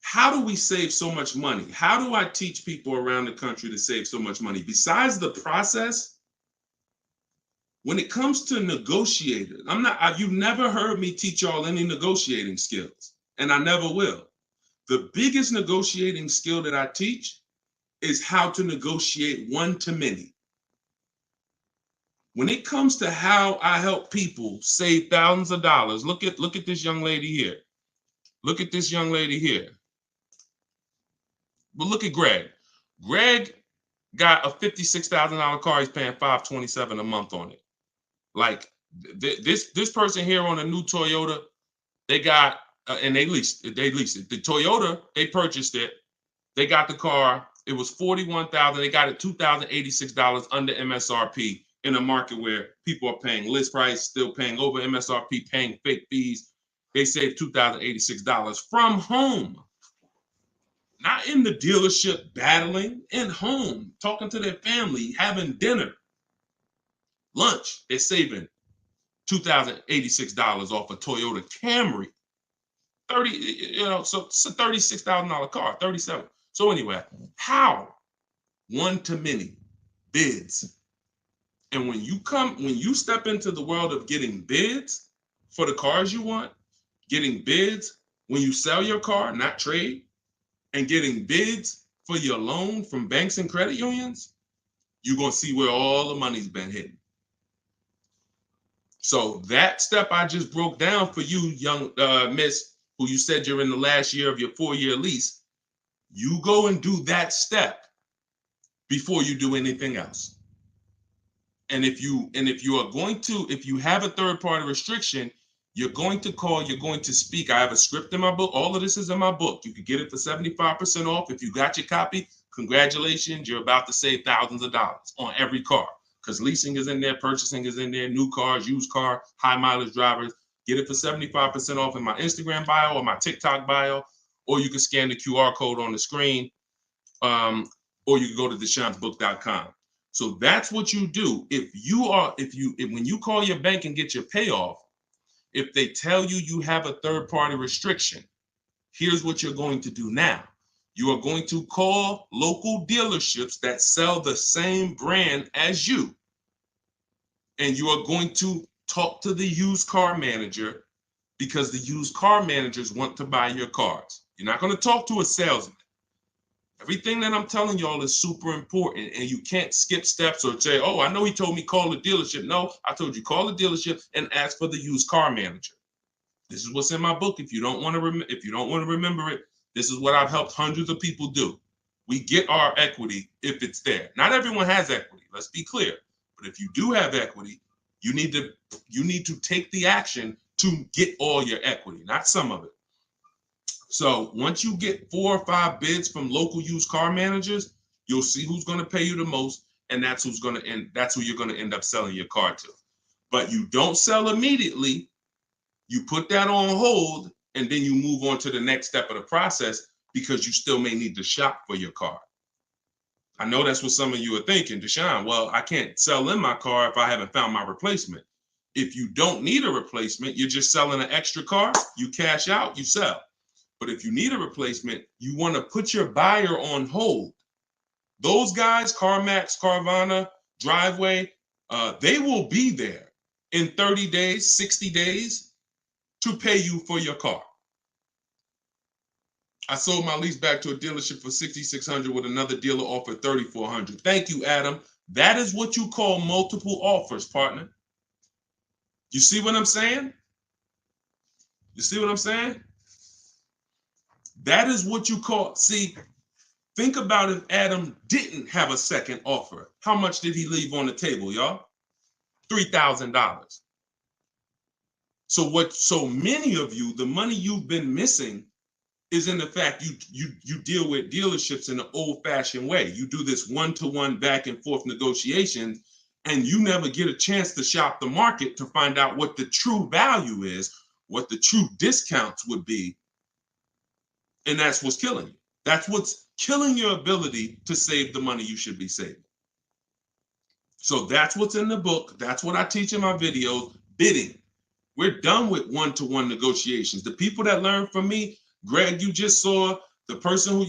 How do we save so much money? How do I teach people around the country to save so much money? Besides the process, when it comes to negotiating, you've never heard me teach y'all any negotiating skills, and I never will. The biggest negotiating skill that I teach is how to negotiate one-to-many. When it comes to how I help people save thousands of dollars, look at this young lady here. Look at this young lady here. But look at Greg. Greg got a $56,000 car. He's paying $527 a month on it. Like this person here on a new Toyota, they got and they leased it. The Toyota, they purchased it. They got the car. It was $41,000. They got it $2,086 under MSRP in a market where people are paying list price, still paying over MSRP, paying fake fees. They saved $2,086 from home. Not in the dealership battling, in home, talking to their family, having dinner, lunch. They're saving $2,086 off a Toyota Camry. So it's a $36,000 car, 37. So anyway, how? One-to-many bids. And when you step into the world of getting bids for the cars you want, getting bids when you sell your car, not trade, and getting bids for your loan from banks and credit unions, you're going to see where all the money's been hidden. So that step I just broke down for you, young miss, who you said you're in the last year of your 4-year lease, you go and do that step before you do anything else. And if you have a third-party restriction, you're going to call, you're going to speak. I have a script in my book. All of this is in my book. You can get it for 75% off. If you got your copy, congratulations. You're about to save thousands of dollars on every car because leasing is in there, purchasing is in there, new cars, used car, high mileage drivers. Get it for 75% off in my Instagram bio or my TikTok bio, or you can scan the QR code on the screen, or you can go to deshonebook.com. So that's what you do. When you call your bank and get your payoff, if they tell you you have a third-party restriction, here's what you're going to do now. You are going to call local dealerships that sell the same brand as you. And you are going to talk to the used car manager because the used car managers want to buy your cars. You're not going to talk to a salesman. Everything that I'm telling y'all is super important, and you can't skip steps or say, oh, I know he told me call the dealership. No, I told you call the dealership and ask for the used car manager. This is what's in my book. If you don't want to remember it, this is what I've helped hundreds of people do. We get our equity if it's there. Not everyone has equity. Let's be clear. But if you do have equity, you need to take the action to get all your equity, not some of it. So once you get 4 or 5 bids from local used car managers, you'll see who's going to pay you the most, and that's who you're going to end up selling your car to. But you don't sell immediately. You put that on hold, and then you move on to the next step of the process because you still may need to shop for your car. I know that's what some of you are thinking, Deshone, well, I can't sell in my car if I haven't found my replacement. If you don't need a replacement, you're just selling an extra car, you cash out, you sell. But if you need a replacement, you want to put your buyer on hold. Those guys, CarMax, Carvana, Driveway, they will be there in 30 days, 60 days to pay you for your car. I sold my lease back to a dealership for $6,600 with another dealer offered $3,400. Thank you, Adam. That is what you call multiple offers, partner. You see what I'm saying? You see what I'm saying? That is what you call, see, think about if Adam didn't have a second offer. How much did he leave on the table, y'all? $3,000. So many of you, the money you've been missing is in the fact you deal with dealerships in an old-fashioned way. You do this one-to-one back and forth negotiations, and you never get a chance to shop the market to find out what the true value is, what the true discounts would be. And that's what's killing you. That's what's killing your ability to save the money you should be saving. So that's what's in the book. That's what I teach in my videos, bidding. We're done with one-to-one negotiations. The people that learn from me, Greg, you just saw the person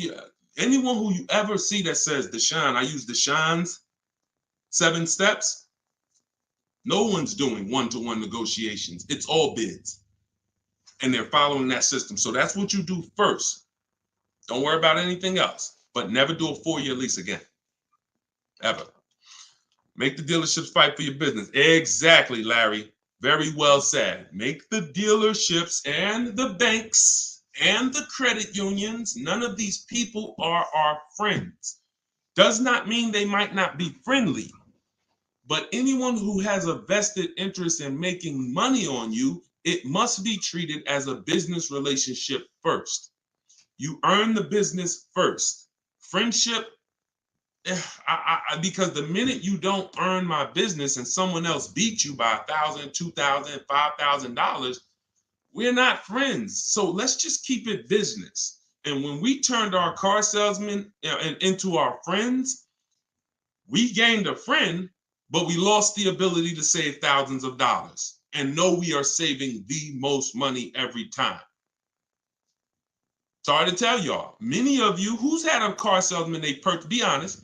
anyone who you ever see that says, Deshone, I use Deshone's 7 steps. No one's doing one-to-one negotiations. It's all bids. And they're following that system. So that's what you do first. Don't worry about anything else, but never do a 4-year lease again. Ever. Make the dealerships fight for your business. Exactly, Larry. Very well said. Make the dealerships and the banks and the credit unions, none of these people are our friends. Does not mean they might not be friendly, but anyone who has a vested interest in making money on you, it must be treated as a business relationship first. You earn the business first. Friendship, because the minute you don't earn my business and someone else beats you by $1,000, $2,000, $5,000, we're not friends. So let's just keep it business. And when we turned our car salesmen into our friends, we gained a friend, but we lost the ability to save thousands of dollars and know we are saving the most money every time. Sorry to tell y'all, many of you, who's had a car salesman they purchased, be honest,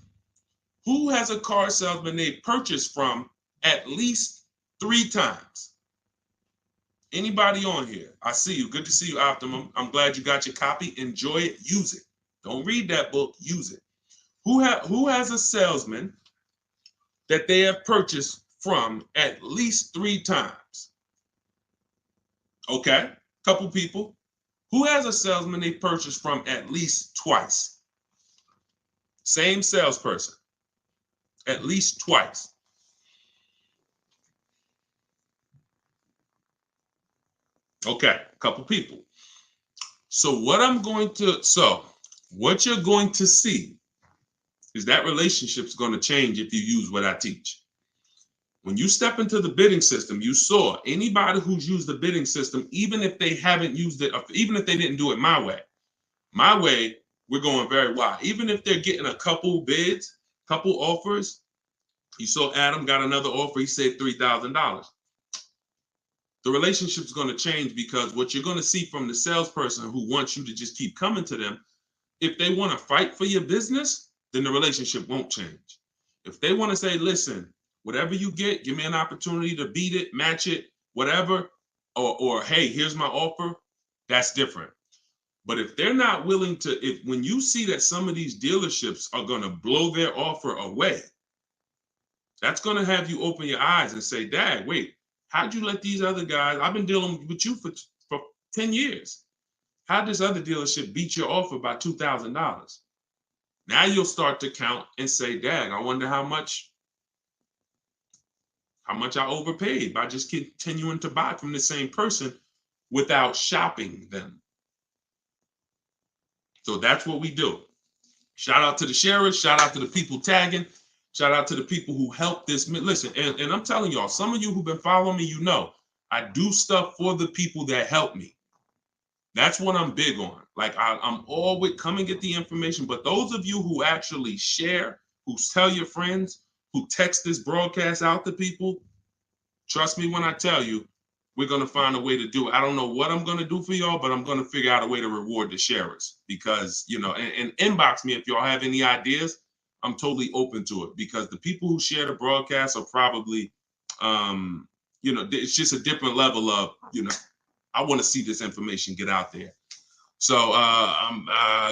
who has a car salesman they purchased from at least 3 times? Anybody on here? I see you. Good to see you, Optimum. I'm glad you got your copy. Enjoy it. Use it. Don't read that book. Use it. Who has a salesman that they have purchased from at least 3 times? Okay, couple people. Who has a salesman they purchased from at least twice? Same salesperson. At least twice. Okay, a couple people. So what you're going to see is that relationship's going to change if you use what I teach. When you step into the bidding system, you saw anybody who's used the bidding system, even if they haven't used it, even if they didn't do it my way, we're going very wide. Even if they're getting a couple bids, couple offers, you saw Adam got another offer, he saved $3,000. The relationship's going to change because what you're going to see from the salesperson who wants you to just keep coming to them, if they want to fight for your business, then the relationship won't change. If they want to say, listen, whatever you get, give me an opportunity to beat it, match it, whatever, or hey, here's my offer, that's different. But if they're not willing to, when you see that some of these dealerships are going to blow their offer away, that's going to have you open your eyes and say, Dad, wait, how'd you let these other guys, I've been dealing with you for 10 years. How'd this other dealership beat your offer by $2,000? Now you'll start to count and say, "Dag, I wonder how much I overpaid by just continuing to buy from the same person without shopping them." So that's what we do. Shout out to the sharers. Shout out to the people tagging. Shout out to the people who helped this. Listen, and I'm telling y'all, some of you who've been following me, you know, I do stuff for the people that help me. That's what I'm big on. Like I'm always come and get the information. But those of you who actually share, who tell your friends, who text this broadcast out to people, trust me when I tell you, we're going to find a way to do it. I don't know what I'm going to do for y'all, but I'm going to figure out a way to reward the sharers because, you know, and inbox me if y'all have any ideas. I'm totally open to it because the people who share the broadcast are probably, you know, it's just a different level of, you know, I want to see this information get out there. So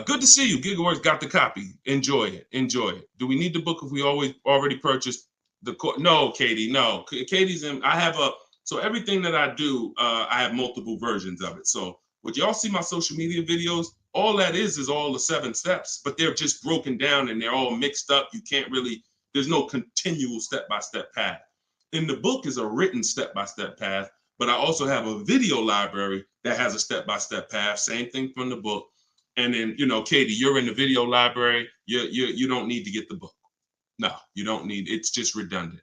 good to see you. Gigaworks got the copy. Enjoy it. Enjoy it. Do we need the book if we already purchased the no, Katie, no. Katie's in. I have so everything that I do, I have multiple versions of it. So would y'all see my social media videos? All that is all the 7 steps, but they're just broken down and they're all mixed up. You can't really, there's no continual step-by-step path. In the book is a written step-by-step path, but I also have a video library that has a step-by-step path, same thing from the book. And then, you know, Katie, you're in the video library. You don't need to get the book. No, you don't need, it's just redundant.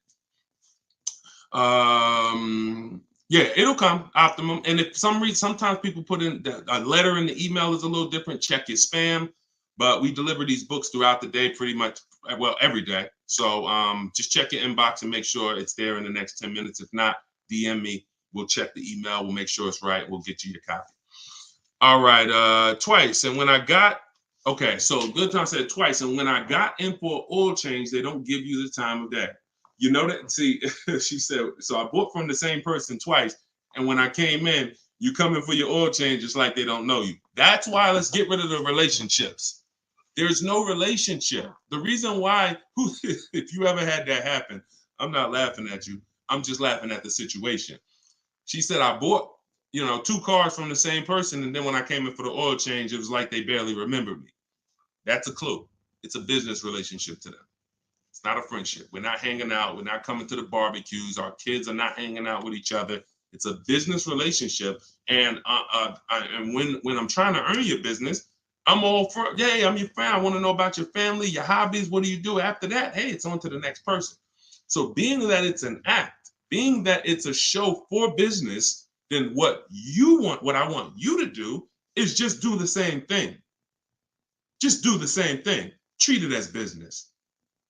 Yeah, it'll come optimum. And if some reason, sometimes people put in a letter in the email is a little different, check your spam, but we deliver these books throughout the day, pretty much, well, every day. So just check your inbox and make sure it's there in the next 10 minutes. If not, DM me. We'll check the email. We'll make sure it's right. We'll get you your copy. All right, twice. And when I got, okay, so Good Time said twice. And when I got in for oil change, they don't give you the time of day. You know that? See, she said, so I bought from the same person twice. And when I came in, you come in for your oil change, it's like they don't know you. That's why let's get rid of the relationships. There's no relationship. The reason why, if you ever had that happen, I'm not laughing at you. I'm just laughing at the situation. She said, I bought, you know, 2 cars from the same person. And then when I came in for the oil change, it was like they barely remembered me. That's a clue. It's a business relationship to them. It's not a friendship. We're not hanging out. We're not coming to the barbecues. Our kids are not hanging out with each other. It's a business relationship. And when I'm trying to earn your business, I'm all for, hey, I'm your friend. I want to know about your family, your hobbies. What do you do after that? Hey, it's on to the next person. So being that it's an act, being that it's a show for business, then what I want you to do is just do the same thing. Just do the same thing. Treat it as business.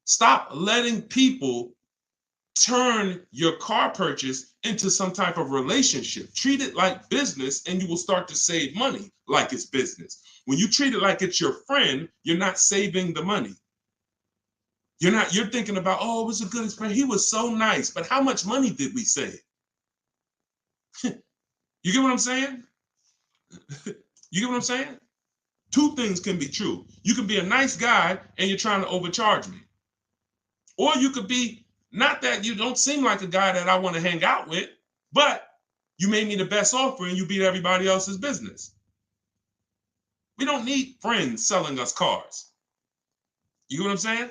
Stop letting people turn your car purchase into some type of relationship. Treat it like business and you will start to save money like it's business. When you treat it like it's your friend, you're not saving the money. You're thinking about, oh, it was a good experience. He was so nice, but how much money did we save? You get what I'm saying? You get what I'm saying? 2 things can be true. You can be a nice guy and you're trying to overcharge me. Or you could be, not that you don't seem like a guy that I want to hang out with, but you made me the best offer and you beat everybody else's business. We don't need friends selling us cars. You know what I'm saying?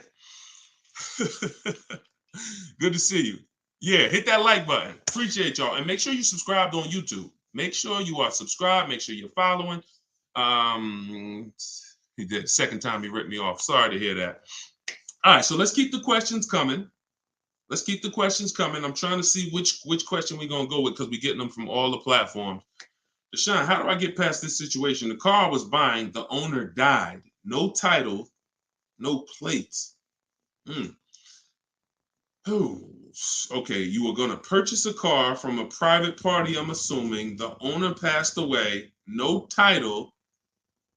Good to see you. Yeah, hit that like button. Appreciate y'all. And make sure you subscribed on YouTube. Make sure you are subscribed. Make sure you're following. He did. Second time he ripped me off. Sorry to hear that. All right, so let's keep the questions coming. Let's keep the questions coming. I'm trying to see which question we're going to go with because we're getting them from all the platforms. Deshone, how do I get past this situation? The car I was buying, the owner died. No title, no plates. Oh, okay, you were going to purchase a car from a private party, I'm assuming. The owner passed away, no title.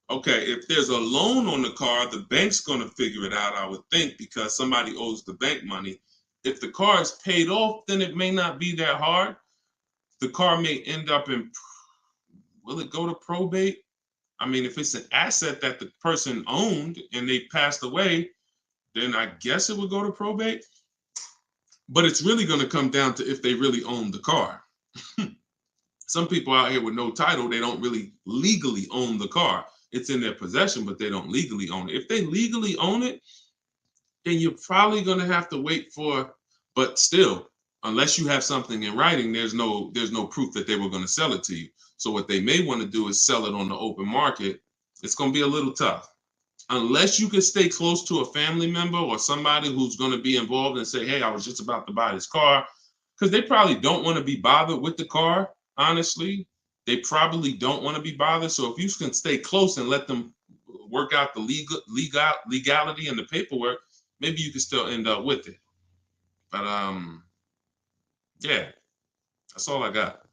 Okay, if there's a loan on the car, the bank's going to figure it out, I would think, because somebody owes the bank money. If the car is paid off, then it may not be that hard. The car may end up in, will it go to probate? I mean, if it's an asset that the person owned and they passed away, then I guess it would go to probate. But it's really going to come down to if they really own the car. Some people out here with no title, they don't really legally own the car. it's in their possession, but they don't legally own it. If they legally own it, then you're probably going to have to wait for, but still, unless you have something in writing, there's no proof that they were going to sell it to you. So what they may want to do is sell it on the open market. It's going to be a little tough. Unless you can stay close to a family member or somebody who's going to be involved and say, hey, I was just about to buy this car, because they probably don't want to be bothered with the car, honestly. They probably don't want to be bothered. So if you can stay close and let them work out the legality and the paperwork, maybe you can still end up with it. But yeah, that's all I got.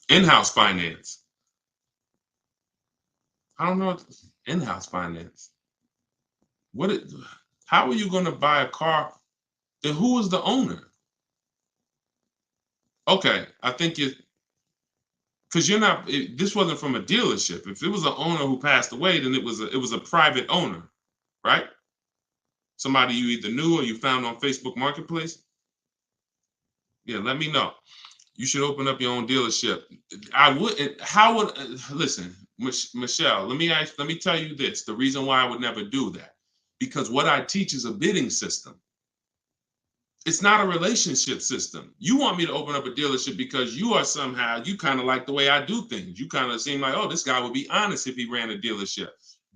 In-house finance. I don't know. In-house finance. How are you going to buy a car? Then who is the owner? Okay, I think because you're not. This wasn't from a dealership. If it was an owner who passed away, then it was a private owner, right? Somebody you either knew or you found on Facebook Marketplace. Yeah, let me know. You should open up your own dealership. I would. How would listen, Michelle? Let me tell you this. The reason why I would never do that, because what I teach is a bidding system. It's not a relationship system. You want me to open up a dealership because you kind of like the way I do things. You kind of seem like, oh, this guy would be honest if he ran a dealership.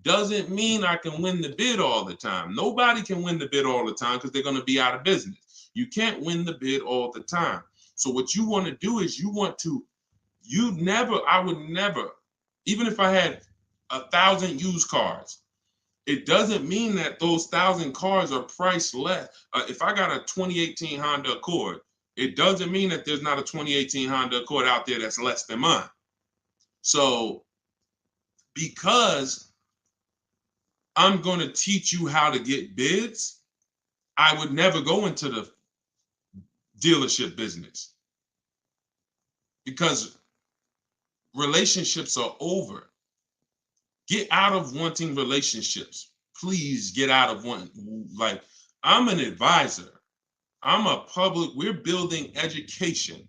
Doesn't mean I can win the bid all the time. Nobody can win the bid all the time because they're going to be out of business. You can't win the bid all the time. So what you want to do is I would never, even if I had 1,000 used cars, it doesn't mean that those 1,000 cars are priced less. If I got a 2018 Honda Accord, it doesn't mean that there's not a 2018 Honda Accord out there that's less than mine. So because I'm going to teach you how to get bids, I would never go into the dealership business because relationships are over. Get out of wanting relationships. Please get out of one. Like, I'm an advisor. We're building education.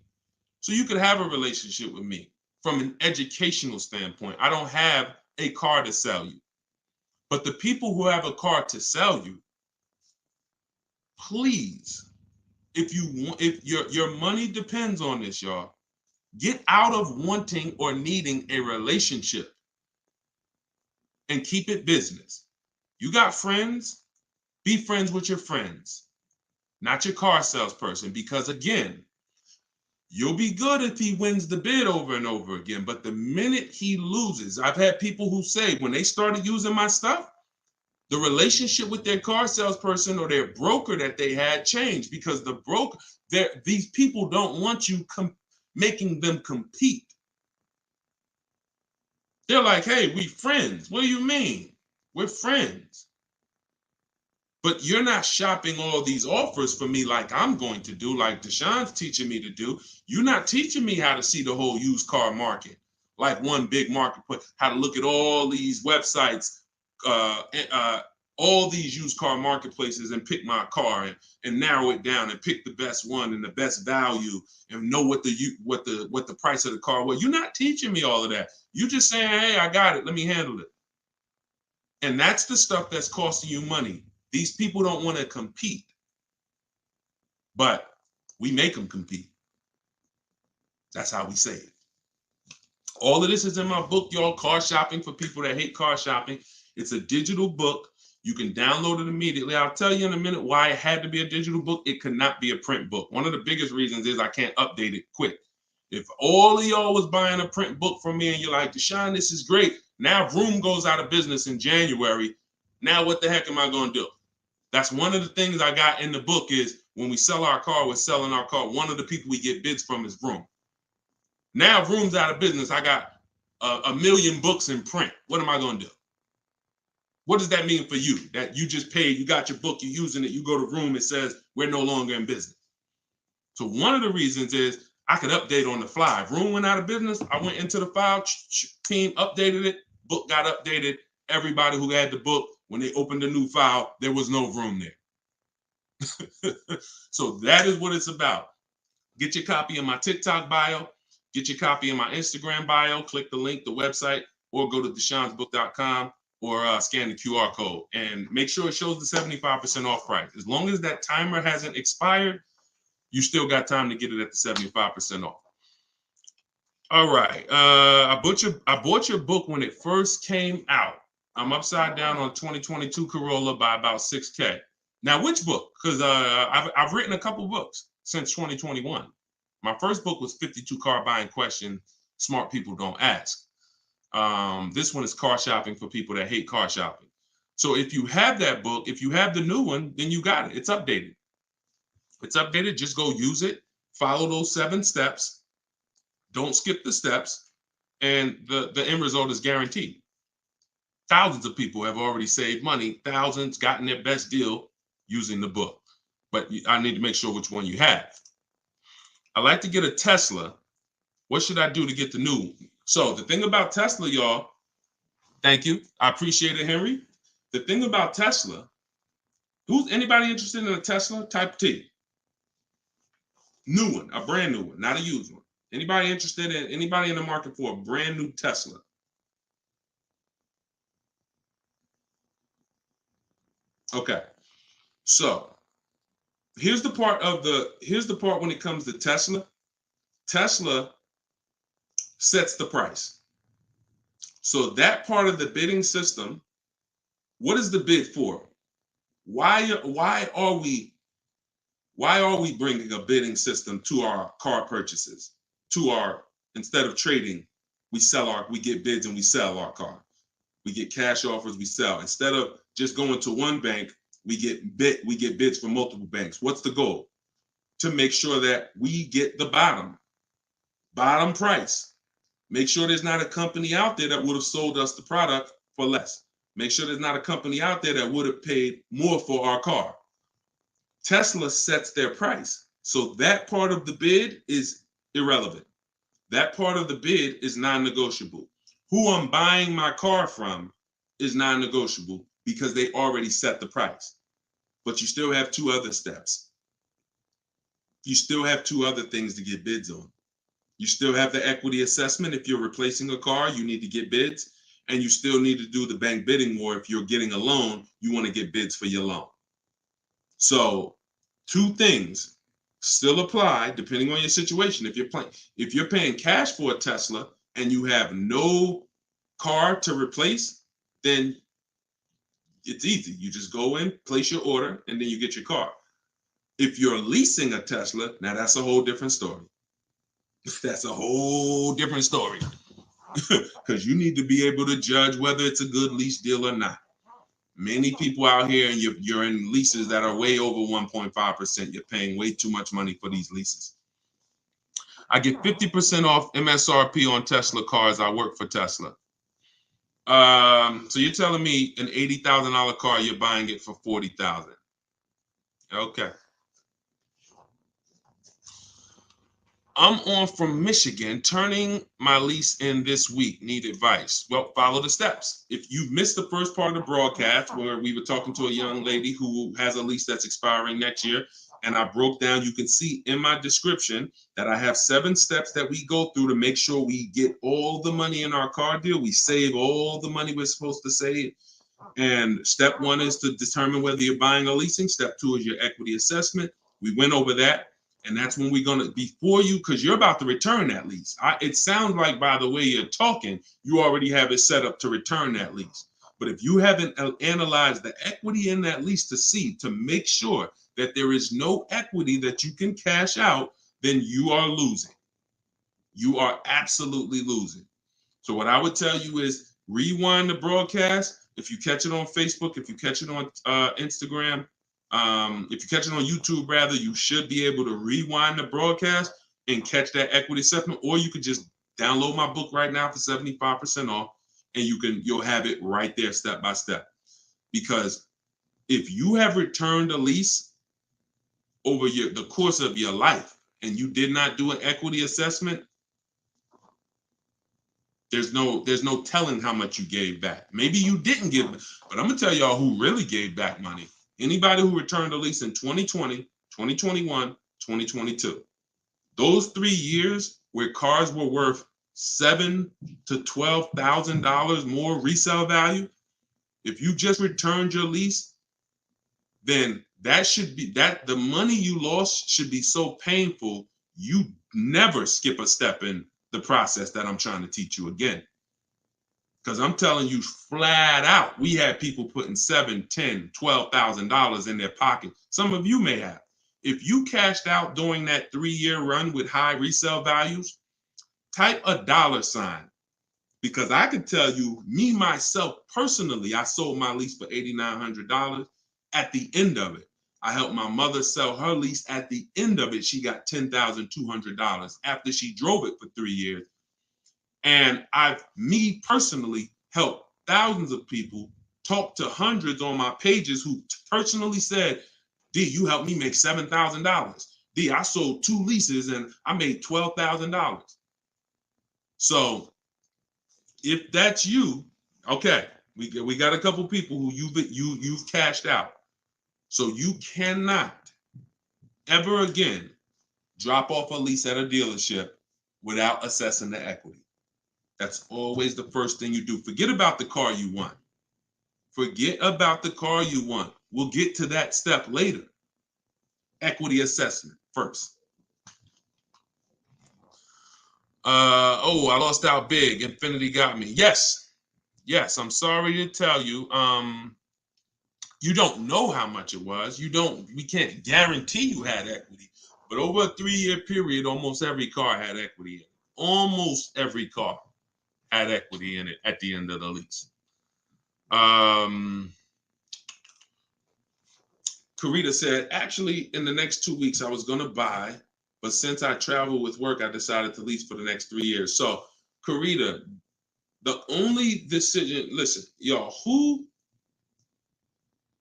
So you could have a relationship with me from an educational standpoint. I don't have a car to sell you. But the people who have a car to sell you, please, if your money depends on this, y'all, get out of wanting or needing a relationship and keep it business. You got friends, be friends with your friends, not your car salesperson, because again, you'll be good if he wins the bid over and over again. But the minute he loses, I've had people who say when they started using my stuff, the relationship with their car salesperson or their broker that they had changed because these people don't want you making them compete. They're like, hey, we friends. What do you mean? We're friends. But you're not shopping all these offers for me like I'm going to do, like Deshone's teaching me to do. You're not teaching me how to see the whole used car market, like one big marketplace, how to look at all these websites, all these used car marketplaces and pick my car and narrow it down and pick the best one and the best value and know what the price of the car was. You're not teaching me all of that. You're just saying, hey, I got it. Let me handle it. And that's the stuff that's costing you money. These people don't want to compete, but we make them compete. That's how we save. All of this is in my book, y'all, Car Shopping for People That Hate Car Shopping. It's a digital book. You can download it immediately. I'll tell you in a minute why it had to be a digital book. It could not be a print book. One of the biggest reasons is I can't update it quick. If all of y'all was buying a print book from me and you're like, Deshone, this is great. Now Vroom goes out of business in January. Now what the heck am I going to do? That's one of the things I got in the book is when we sell our car, we're selling our car. One of the people we get bids from is Vroom. Now Vroom's out of business. I got a million books in print. What am I going to do? What does that mean for you? That you just paid, you got your book, you're using it, you go to Vroom, it says we're no longer in business. So one of the reasons is I could update on the fly. Vroom went out of business. I went into the file, team updated it, book got updated. Everybody who had the book, when they opened the new file, there was no Vroom there. So that is what it's about. Get your copy in my TikTok bio. Get your copy in my Instagram bio, click the link, the website, or go to deshonsbook.com or scan the QR code and make sure it shows the 75% off price. As long as that timer hasn't expired, you still got time to get it at the 75% off. All right. I bought your book when it first came out. I'm upside down on 2022 Corolla by about 6K. Now, which book? Because I've written a couple books since 2021. My first book was 52 Car Buying Questions Smart People Don't Ask. This one is car shopping for people that hate car shopping. So if you have that book, if you have the new one, then you got it. It's updated. It's updated. Just go use it. Follow those 7 steps. Don't skip the steps. And the end result is guaranteed. Thousands of people have already saved money. Thousands gotten their best deal using the book. But I need to make sure which one you have. I like to get a Tesla. What should I do to get the new one? So the thing about Tesla, y'all, thank you. I appreciate it, Henry. The thing about Tesla, anybody interested in a Tesla? Type T. New one, a brand new one, not a used one. Anybody in the market for a brand new Tesla? Okay. So here's the part when it comes to Tesla. Tesla sets the price. So that part of the bidding system, what is the bid for? Why are we bringing a bidding system to our car purchases? Instead of trading, we get bids and we sell our car. We get cash offers, we sell. Instead of just going to one bank, we get bids from multiple banks. What's the goal? To make sure that we get the bottom price. Make sure there's not a company out there that would have sold us the product for less. Make sure there's not a company out there that would have paid more for our car. Tesla sets their price. So that part of the bid is irrelevant. That part of the bid is non-negotiable. Who I'm buying my car from is non-negotiable because they already set the price. But you still have 2 other steps. You still have 2 other things to get bids on. You still have the equity assessment. If you're replacing a car, you need to get bids. And you still need to do the bank bidding war. If you're getting a loan, you want to get bids for your loan. So 2 things still apply depending on your situation. If you're paying cash for a Tesla and you have no car to replace, then it's easy. You just go in, place your order, and then you get your car. If you're leasing a Tesla, now that's a whole different story. That's a whole different story because you need to be able to judge whether it's a good lease deal or not. Many people out here, and you're in leases that are way over 1.5%. You're paying way too much money for these leases. I get 50% off MSRP on Tesla cars. I work for Tesla. So you're telling me an $80,000 car, you're buying it for $40,000. Okay. I'm on from Michigan, turning my lease in this week. Need advice? Well, follow the steps. If you missed the first part of the broadcast where we were talking to a young lady who has a lease that's expiring next year, and I broke down, you can see in my description that I have 7 steps that we go through to make sure we get all the money in our car deal. We save all the money we're supposed to save. And step 1 is to determine whether you're buying or leasing. Step 2 is your equity assessment. We went over that. And that's when we're going to, before you, because you're about to return that lease. It sounds like by the way you're talking, you already have it set up to return that lease. But if you haven't analyzed the equity in that lease to make sure that there is no equity that you can cash out, then you are losing. You are absolutely losing. So what I would tell you is rewind the broadcast. If you catch it on Facebook, if you catch it on Instagram, if you catch it on YouTube, rather, you should be able to rewind the broadcast and catch that equity assessment, or you could just download my book right now for 75% off, and you'll have it right there step by step. Because if you have returned a lease over the course of your life and you did not do an equity assessment, there's no telling how much you gave back. Maybe you didn't give, but I'm gonna tell y'all who really gave back money. Anybody who returned a lease in 2020, 2021, 2022. Those 3 years, where cars were worth $7,000 to $12,000 more resale value, if you just returned your lease, then that should be that the money you lost should be so painful you never skip a step in the process that I'm trying to teach you again. Because I'm telling you flat out, we had people putting $7,000, $10,000, $12,000 in their pocket. Some of you may have. If you cashed out during that 3-year run with high resale values, type a $, because I can tell you, me, myself, personally, I sold my lease for $8,900. At the end of it, I helped my mother sell her lease. At the end of it, she got $10,200 after she drove it for 3 years. And me personally, helped thousands of people, talked to hundreds on my pages who personally said, D, you helped me make $7,000. D, I sold 2 leases and I made $12,000. So if that's you, okay, we got a couple people who you've cashed out. So you cannot ever again drop off a lease at a dealership without assessing the equity. That's always the first thing you do. Forget about the car you want. Forget about the car you want. We'll get to that step later. Equity assessment first. I lost out big. Infinity got me. Yes, I'm sorry to tell you. You don't know how much it was. We can't guarantee you had equity. But over a 3-year period, almost every car had equity in it. Almost every car had equity in it at the end of the lease. Karita said, actually, in the next 2 weeks, I was going to buy, but since I travel with work, I decided to lease for the next 3 years. So, Karita, the only decision, listen, y'all, who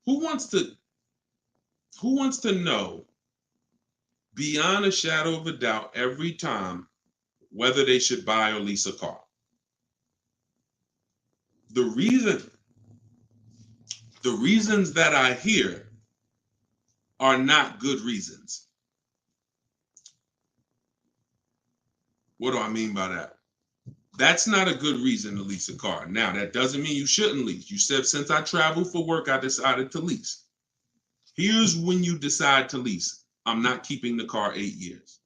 wants to know beyond a shadow of a doubt every time whether they should buy or lease a car? The reasons that I hear are not good reasons. What do I mean by that? That's not a good reason to lease a car. Now, that doesn't mean you shouldn't lease. You said, since I travel for work, I decided to lease. Here's when you decide to lease. I'm not keeping the car 8 years.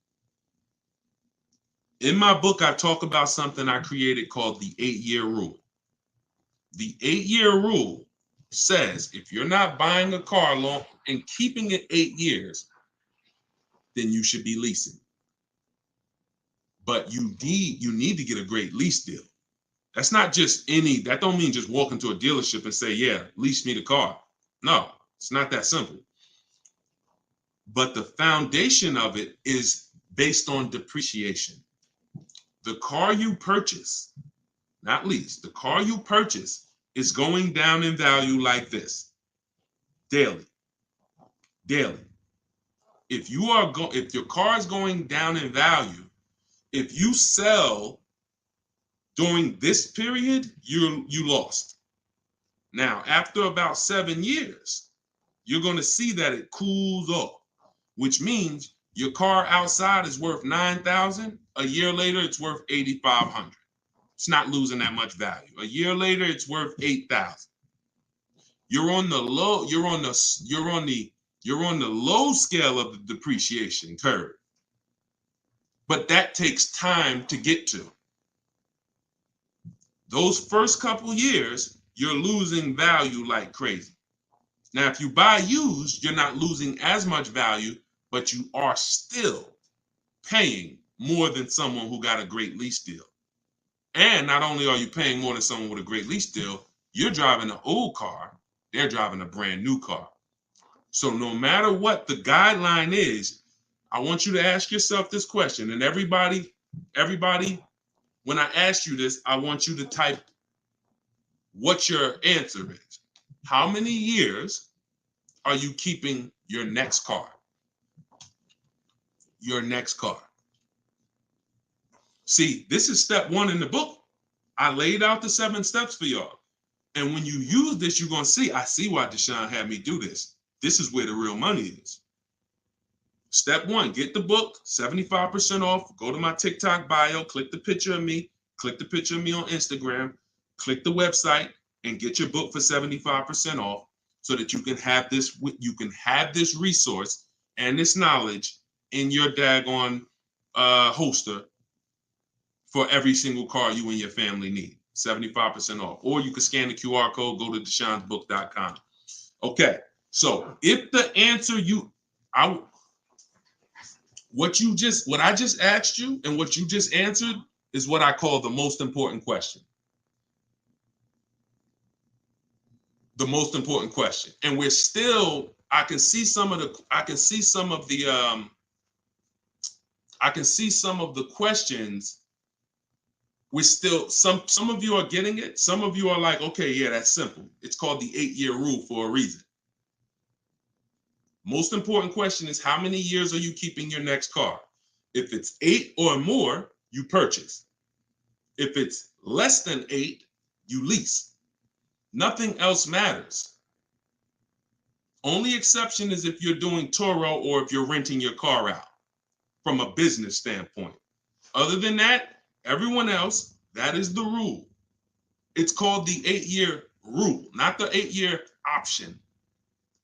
In my book, I talk about something I created called the 8-year rule. The 8-year rule says if you're not buying a car long and keeping it 8 years, then you should be leasing. But you need to get a great lease deal. That's not just that don't mean just walk into a dealership and say, yeah, lease me the car. No, it's not that simple. But the foundation of it is based on depreciation. The car you purchase, not lease, the car you purchase is going down in value like this, daily. If your car is going down in value, if you sell during this period, you lost. Now, after about 7 years, you're going to see that it cools off, which means your car outside is worth $9,000. A year later, it's worth $8,500. It's not losing that much value. A year later, it's worth $8,000. You're on the low scale of the depreciation curve. But that takes time to get to. Those first couple years, you're losing value like crazy. Now, if you buy used, you're not losing as much value, but you are still paying more than someone who got a great lease deal. And not only are you paying more than someone with a great lease deal, you're driving an old car, they're driving a brand new car. So no matter what the guideline is, I want you to ask yourself this question. And everybody, when I ask you this, I want you to type what your answer is. How many years are you keeping your next car? Your next car. See, this is step 1 in the book. I laid out the 7 steps for y'all. And when you use this, you're going to see, I see why Deshone had me do this. This is where the real money is. Step one, get the book, 75% off. Go to my TikTok bio, click the picture of me, click the picture of me on Instagram, click the website, and get your book for 75% off so that you can have this resource and this knowledge in your daggone holster for every single car you and your family need. 75% off. Or you can scan the QR code, go to deshonesbook.com. Okay, so if the answer what I just asked you and what you just answered is what I call the most important question. The most important question. And we're still, I can see some of the questions. We're still, some of you are getting it. Some of you are like, okay, yeah, that's simple. It's called the 8-year rule for a reason. Most important question is, how many years are you keeping your next car? If it's 8 or more, you purchase. If it's less than 8, you lease. Nothing else matters. Only exception is if you're doing Turo or if you're renting your car out from a business standpoint. Other than that, everyone else, that is the rule. It's called the 8-year rule, not the 8-year option.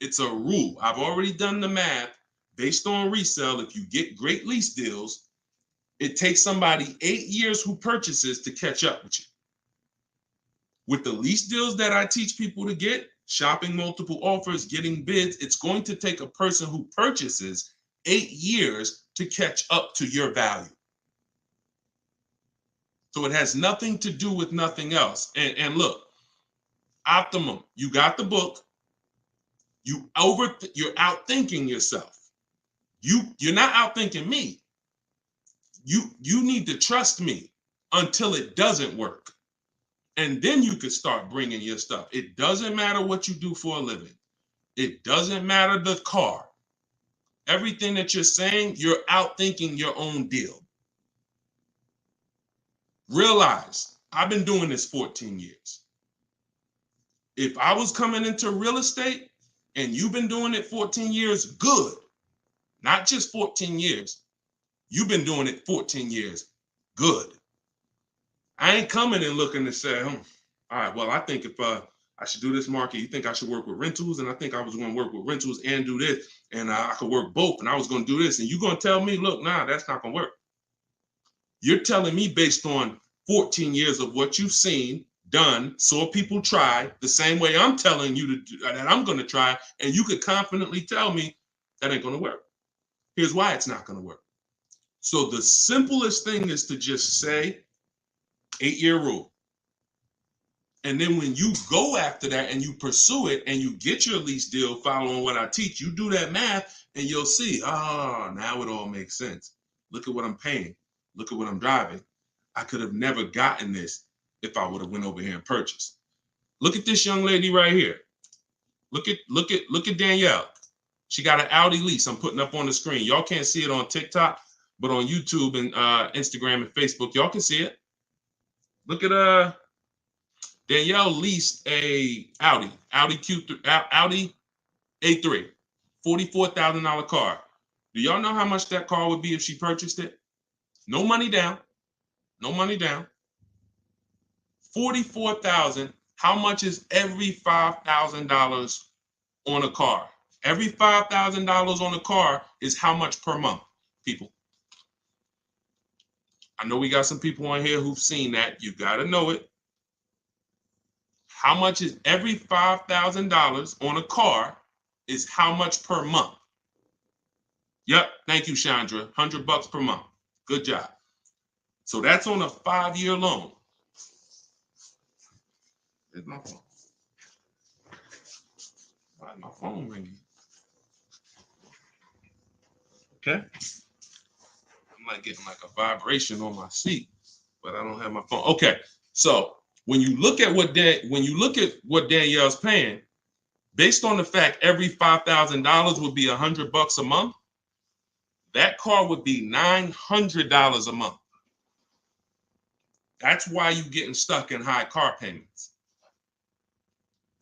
It's a rule. I've already done the math based on resale. If you get great lease deals, it takes somebody 8 years who purchases to catch up with you. With the lease deals that I teach people to get, shopping multiple offers, getting bids, it's going to take a person who purchases 8 years to catch up to your value. So it has nothing to do with nothing else. And look, Optimum, you got the book. You're outthinking yourself. You're not outthinking me. You need to trust me until it doesn't work. And then you can start bringing your stuff. It doesn't matter what you do for a living. It doesn't matter the car. Everything that you're saying, you're outthinking your own deal. Realize, I've been doing this 14 years. If I was coming into real estate and you've been doing it 14 years, good. Not just 14 years. You've been doing it 14 years, good. I ain't coming and looking to say, all right, well, I think if I should do this market, you think I should work with rentals? And I think I was going to work with rentals and do this. And I could work both. And I was going to do this. And you're going to tell me, look, nah, that's not going to work. You're telling me based on 14 years of what you've seen, done, saw people try, the same way I'm telling you that I'm going to try. And you could confidently tell me that ain't going to work. Here's why it's not going to work. So the simplest thing is to just say 8-year rule. And then when you go after that and you pursue it and you get your lease deal following what I teach, you do that math and you'll see, now it all makes sense. Look at what I'm paying. Look at what I'm driving. I could have never gotten this if I would have went over here and purchased. Look at this young lady right here. Look at Danielle. She got an Audi lease. I'm putting up on the screen. Y'all can't see it on TikTok, but on YouTube and Instagram and Facebook, y'all can see it. Look at Danielle leased a Audi A3, $44,000 car. Do y'all know how much that car would be if she purchased it? No money down. No money down. $44,000. How much is every $5,000 on a car? Every $5,000 on a car is how much per month, people? I know we got some people on here who've seen that. You got to know it. How much is every $5,000 on a car is how much per month? Yep. Thank you, Chandra. $100 per month. Good job. So that's on a 5-year loan. Where's my phone? Why is my phone ringing? Okay. I'm like getting like a vibration on my seat, but I don't have my phone. Okay. So when you look at what Danielle's paying, based on the fact every $5,000 would be $100 a month, that car would be $900 a month. That's why you're getting stuck in high car payments.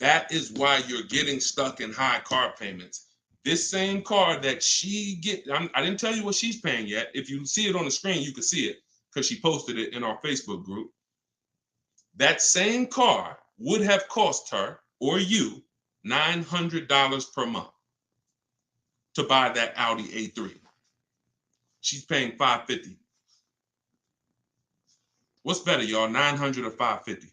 That is why you're getting stuck in high car payments. This same car that she I didn't tell you what she's paying yet. If you see it on the screen, you can see it because she posted it in our Facebook group. That same car would have cost her or you $900 per month to buy that Audi A3. She's paying $550. What's better, y'all? 900 or 550?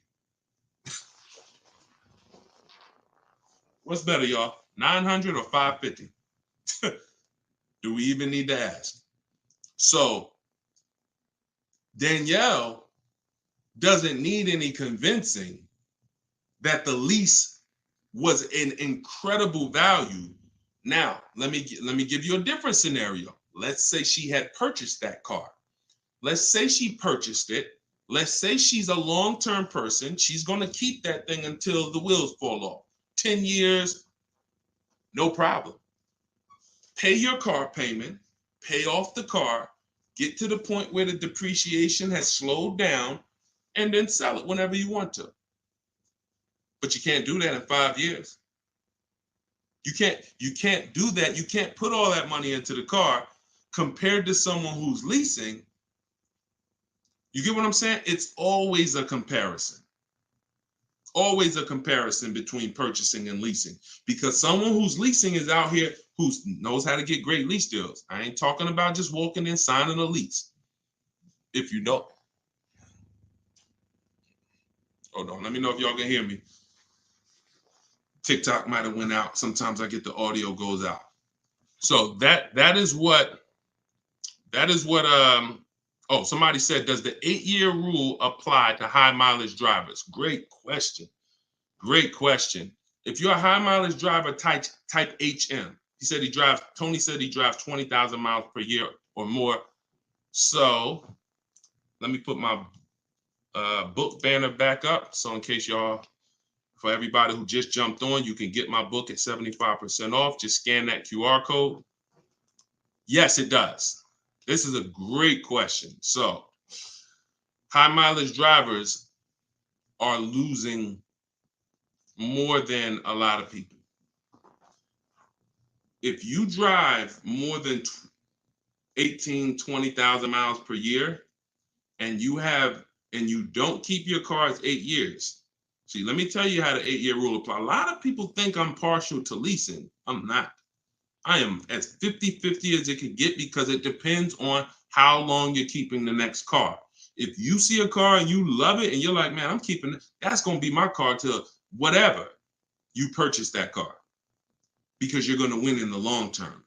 What's better, y'all? 900 or 550? Do we even need to ask? So Danielle doesn't need any convincing that the lease was an incredible value. Now, let me give you a different scenario. Let's say she had purchased that car. Let's say she purchased it. Let's say she's a long-term person. She's going to keep that thing until the wheels fall off. 10 years, no problem. Pay your car payment, pay off the car, get to the point where the depreciation has slowed down, and then sell it whenever you want to. But you can't do that in 5 years. You can't do that. You can't put all that money into the car compared to someone who's leasing. You get what I'm saying? It's always a comparison. Always a comparison between purchasing and leasing, because someone who's leasing is out here who knows how to get great lease deals. I ain't talking about just walking in, signing a lease. If you don't, hold on, let me know if y'all can hear me. TikTok might have went out. Sometimes I get the audio goes out. So that is what oh, somebody said, does the 8-year rule apply to high mileage drivers? Great question. Great question. If you're a high mileage driver type HM, Tony said he drives 20,000 miles per year or more. So let me put my book banner back up. So in case y'all, for everybody who just jumped on, you can get my book at 75% off. Just scan that QR code. Yes, it does. This is a great question. So high mileage drivers are losing more than a lot of people. If you drive more than 20,000 miles per year and you don't keep your cars 8 years. See, let me tell you how the 8-year rule applies. A lot of people think I'm partial to leasing. I'm not. I am as 50-50 as it can get, because it depends on how long you're keeping the next car. If you see a car and you love it and you're like, man, I'm keeping it, that's going to be my car till whatever you purchase that car, because you're going to win in the long term.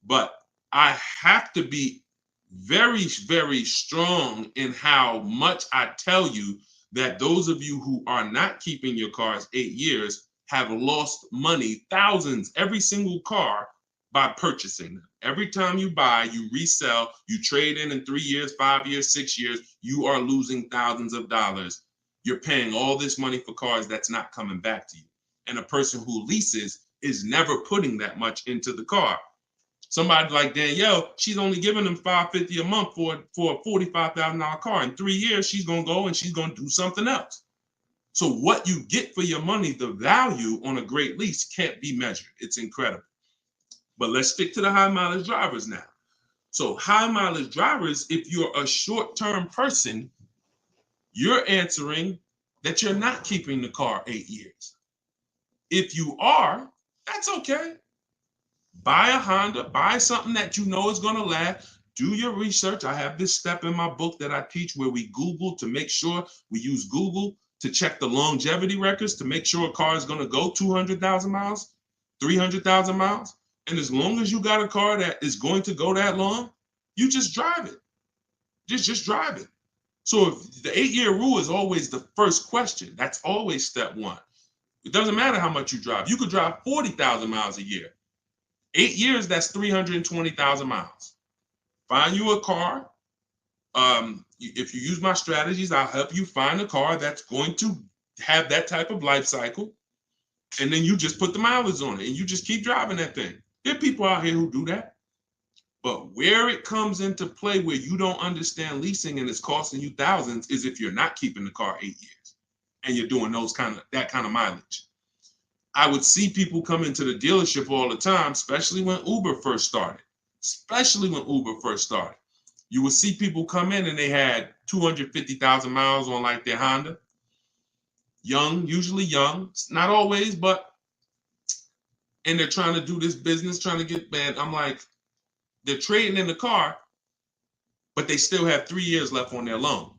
But I have to be very, very strong in how much I tell you that those of you who are not keeping your cars 8 years have lost money, thousands, every single car, by purchasing them. Every time you buy, you resell, you trade in 3 years, 5 years, 6 years, you are losing thousands of dollars. You're paying all this money for cars that's not coming back to you. And a person who leases is never putting that much into the car. Somebody like Danielle, she's only giving them $550 a month for a $45,000 car. In 3 years, she's going to go and she's going to do something else. So what you get for your money, the value on a great lease, can't be measured. It's incredible. But let's stick to the high mileage drivers now. So high mileage drivers, if you're a short-term person, you're answering that you're not keeping the car 8 years. If you are, that's okay. Buy a Honda, buy something that you know is going to last. Do your research. I have this step in my book that I teach where we Google to make sure, we use Google to check the longevity records to make sure a car is going to go 200,000 miles, 300,000 miles. And as long as you got a car that is going to go that long, you just drive it. Just drive it. So if the 8-year rule is always the first question. That's always step one. It doesn't matter how much you drive. You could drive 40,000 miles a year. 8 years, that's 320,000 miles. Find you a car. If you use my strategies, I'll help you find a car that's going to have that type of life cycle. And then you just put the mileage on it and you just keep driving that thing. There are people out here who do that. But where it comes into play where you don't understand leasing and it's costing you thousands is if you're not keeping the car 8 years and you're doing that kind of mileage. I would see people come into the dealership all the time, especially when Uber first started. You would see people come in and they had 250,000 miles on like their Honda. Young, usually young, not always, but, and they're trying to do this business, trying to get, man, I'm like, they're trading in the car, but they still have 3 years left on their loan.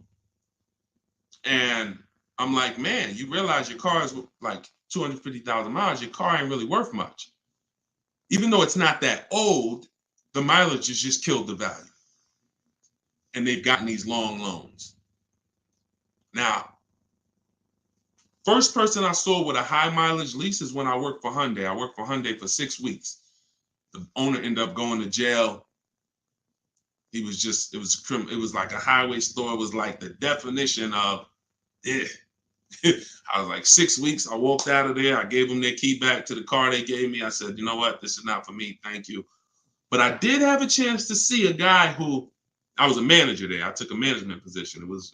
And I'm like, man, you realize your car is like 250,000 miles, your car ain't really worth much. Even though it's not that old, the mileage has just killed the value. And they've gotten these long loans. Now, first person I saw with a high mileage lease is when I worked for Hyundai. I worked for Hyundai for 6 weeks. The owner ended up going to jail. He was just, it was like a highway store. It was like the definition of, I was like 6 weeks. I walked out of there. I gave them their key back to the car they gave me. I said, you know what? This is not for me. Thank you. But I did have a chance to see a guy who, I was a manager there. I took a management position. It was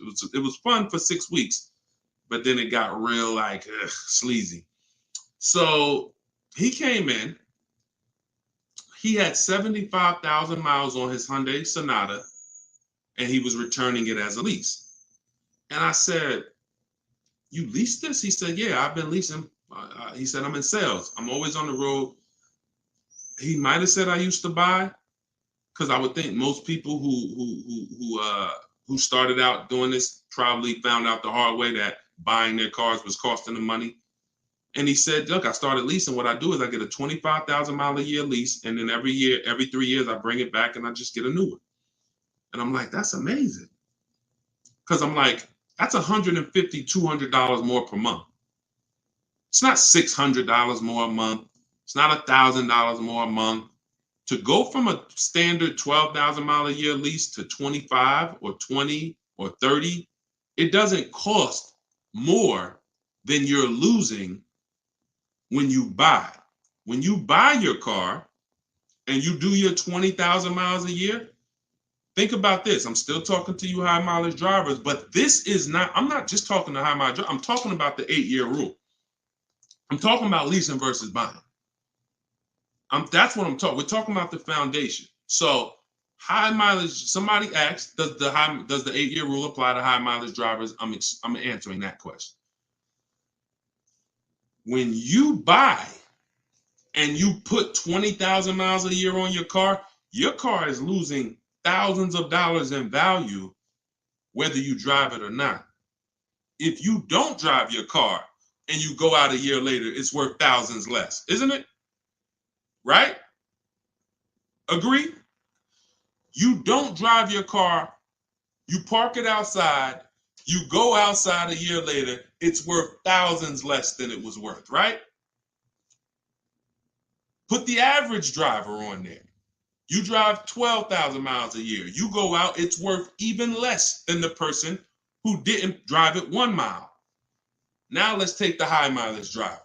fun for 6 weeks, but then it got real like sleazy. So he came in. He had 75,000 miles on his Hyundai Sonata, and he was returning it as a lease. And I said, you leased this? He said, yeah, I've been leasing. He said, I'm in sales. I'm always on the road. He might have said I used to buy, because I would think most people who started out doing this probably found out the hard way that buying their cars was costing them money. And he said, look, I started leasing. What I do is I get a 25,000 mile a year lease. And then every 3 years, I bring it back and I just get a new one. And I'm like, that's amazing. Because I'm like, that's $150, $200 more per month. It's not $600 more a month. It's not $1,000 more a month. To go from a standard 12,000 mile a year lease to 25 or 20 or 30, it doesn't cost more than you're losing when you buy. When you buy your car and you do your 20,000 miles a year, think about this. I'm still talking to you high mileage drivers, but this is not, I'm not just talking to high mileage, I'm talking about the 8-year rule. I'm talking about leasing versus buying. That's what I'm talking. We're talking about the foundation. So high mileage, somebody asked, does the 8-year rule apply to high mileage drivers? I'm answering that question. When you buy and you put 20,000 miles a year on your car is losing thousands of dollars in value, whether you drive it or not. If you don't drive your car and you go out a year later, it's worth thousands less, isn't it? Right? Agree? You don't drive your car, you park it outside, you go outside a year later, it's worth thousands less than it was worth, right? Put the average driver on there. You drive 12,000 miles a year. You go out, it's worth even less than the person who didn't drive it 1 mile. Now let's take the high mileage driver.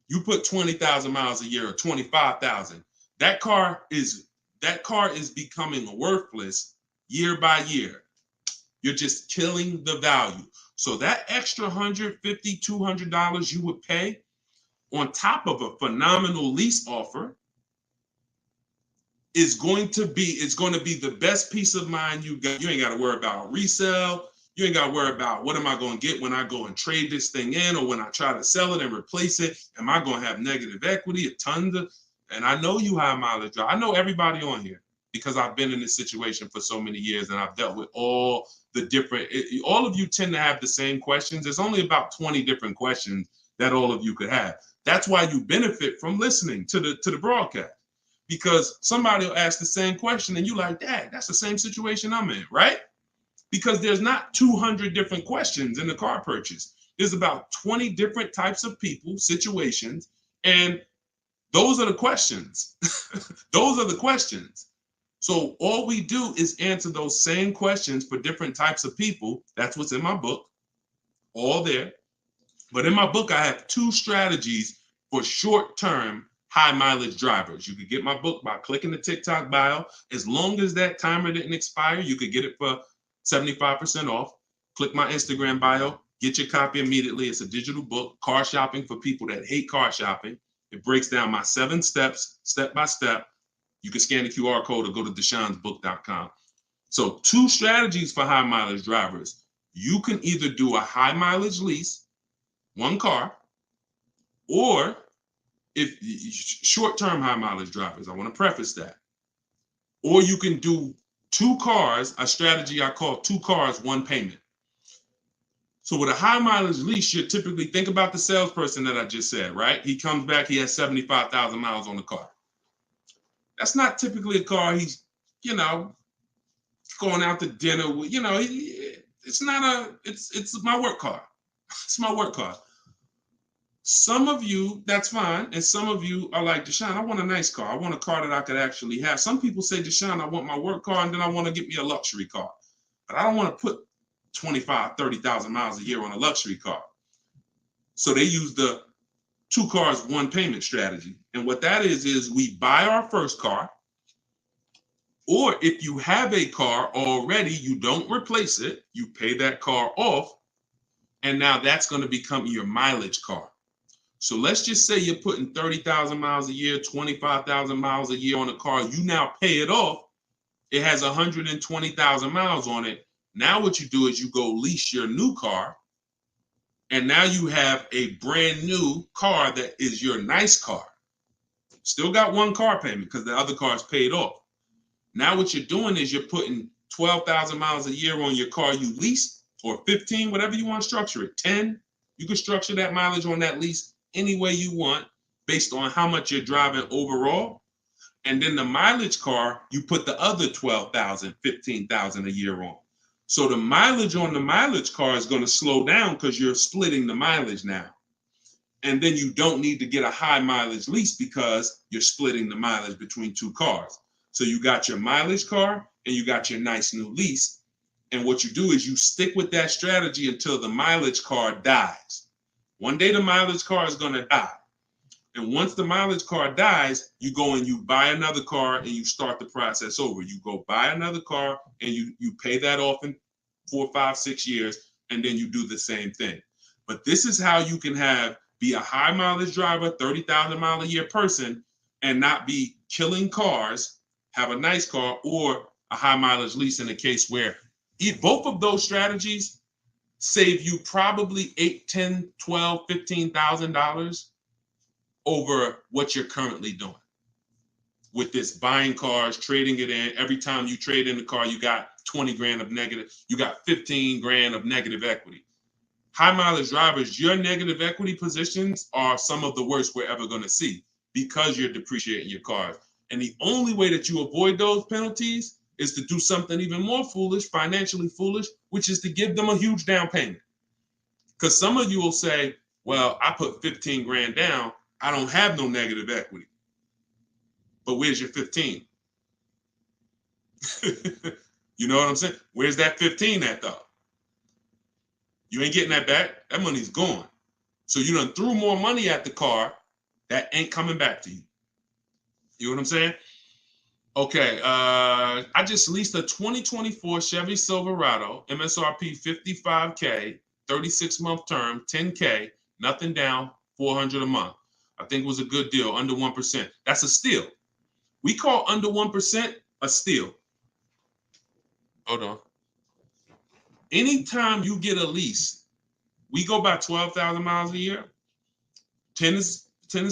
You put 20,000 miles a year or 25,000. That car is becoming worthless year by year. You're just killing the value. So that extra $150, $200 you would pay on top of a phenomenal lease offer is going to be the best peace of mind you got. You ain't got to worry about resale. You ain't got to worry about what am I going to get when I go and trade this thing in, or when I try to sell it and replace it. Am I going to have negative equity, a ton of, and I know you high mileage. I know everybody on here because I've been in this situation for so many years and I've dealt with all the different, all of you tend to have the same questions. There's only about 20 different questions that all of you could have. That's why you benefit from listening to the broadcast, because somebody will ask the same question and you like, Dad, that's the same situation I'm in, right? Because there's not 200 different questions in the car purchase. There's about 20 different types of people, situations, and those are the questions. Those are the questions. So all we do is answer those same questions for different types of people. That's what's in my book, all there. But in my book, I have 2 strategies for short-term high mileage drivers. You could get my book by clicking the TikTok bio. As long as that timer didn't expire, you could get it for 75% off. Click my Instagram bio, Get your copy immediately. It's a digital book, Car Shopping for People That Hate Car Shopping. It breaks down my 7 steps, step by step. You can scan the QR code or go to deshonesbook.com. So 2 strategies for high mileage drivers. You can either do a high mileage lease, 1 car, or if short-term high mileage drivers, I want to preface that. Or you can do 2 cars, a strategy I call 2 cars, 1 payment. So with a high mileage lease, you typically think about the salesperson that I just said, right? He comes back, he has 75,000 miles on the car. That's not typically a car he's, going out to dinner with, it's my work car. It's my work car. Some of you, that's fine. And some of you are like, Deshone, I want a nice car. I want a car that I could actually have. Some people say, Deshone, I want my work car and then I want to get me a luxury car. But I don't want to put 25, 30,000 miles a year on a luxury car. So they use the 2 cars, 1 payment strategy. And what that is we buy our first car, or if you have a car already, you don't replace it, you pay that car off, and now that's going to become your mileage car. So let's just say you're putting 30,000 miles a year, 25,000 miles a year on a car. You now pay it off. It has 120,000 miles on it. Now what you do is you go lease your new car, and now you have a brand new car that is your nice car. Still got 1 car payment because the other car is paid off. Now what you're doing is you're putting 12,000 miles a year on your car you leased, or 15, whatever you want to structure it, 10. You can structure that mileage on that lease any way you want based on how much you're driving overall. And then the mileage car, you put the other 12,000, 15,000 a year on. So the mileage on the mileage car is going to slow down because you're splitting the mileage now. And then you don't need to get a high mileage lease because you're splitting the mileage between 2 cars. So you got your mileage car and you got your nice new lease. And what you do is you stick with that strategy until the mileage car dies. One day the mileage car is going to die. And once the mileage car dies, you go and you buy another car and you start the process over. You go buy another car and you pay that off in 4, 5, 6 years, and then you do the same thing. But this is how you can be a high mileage driver, 30,000 mile a year person, and not be killing cars, have a nice car, or a high mileage lease in a case where both of those strategies save you probably $8, $10, $12, $15,000 over what you're currently doing with this buying cars, trading it in. Every time you trade in the car, you got 20 grand of negative, you got 15 grand of negative equity. High mileage drivers, your negative equity positions are some of the worst we're ever going to see because you're depreciating your cars. And the only way that you avoid those penalties is to do something even more foolish, financially foolish, which is to give them a huge down payment. Because some of you will say, well, I put 15 grand down. I don't have no negative equity. But where's your 15? You know what I'm saying? Where's that 15 at though? You ain't getting that back. That money's gone. So you done threw more money at the car that ain't coming back to you. You know what I'm saying? Okay, I just leased a 2024 Chevy Silverado, MSRP 55K, 36-month term, 10K, nothing down, $400 a month. I think it was a good deal, under 1%. That's a steal. We call under 1% a steal. Hold on. Anytime you get a lease, we go by 12,000 miles a year. 10 is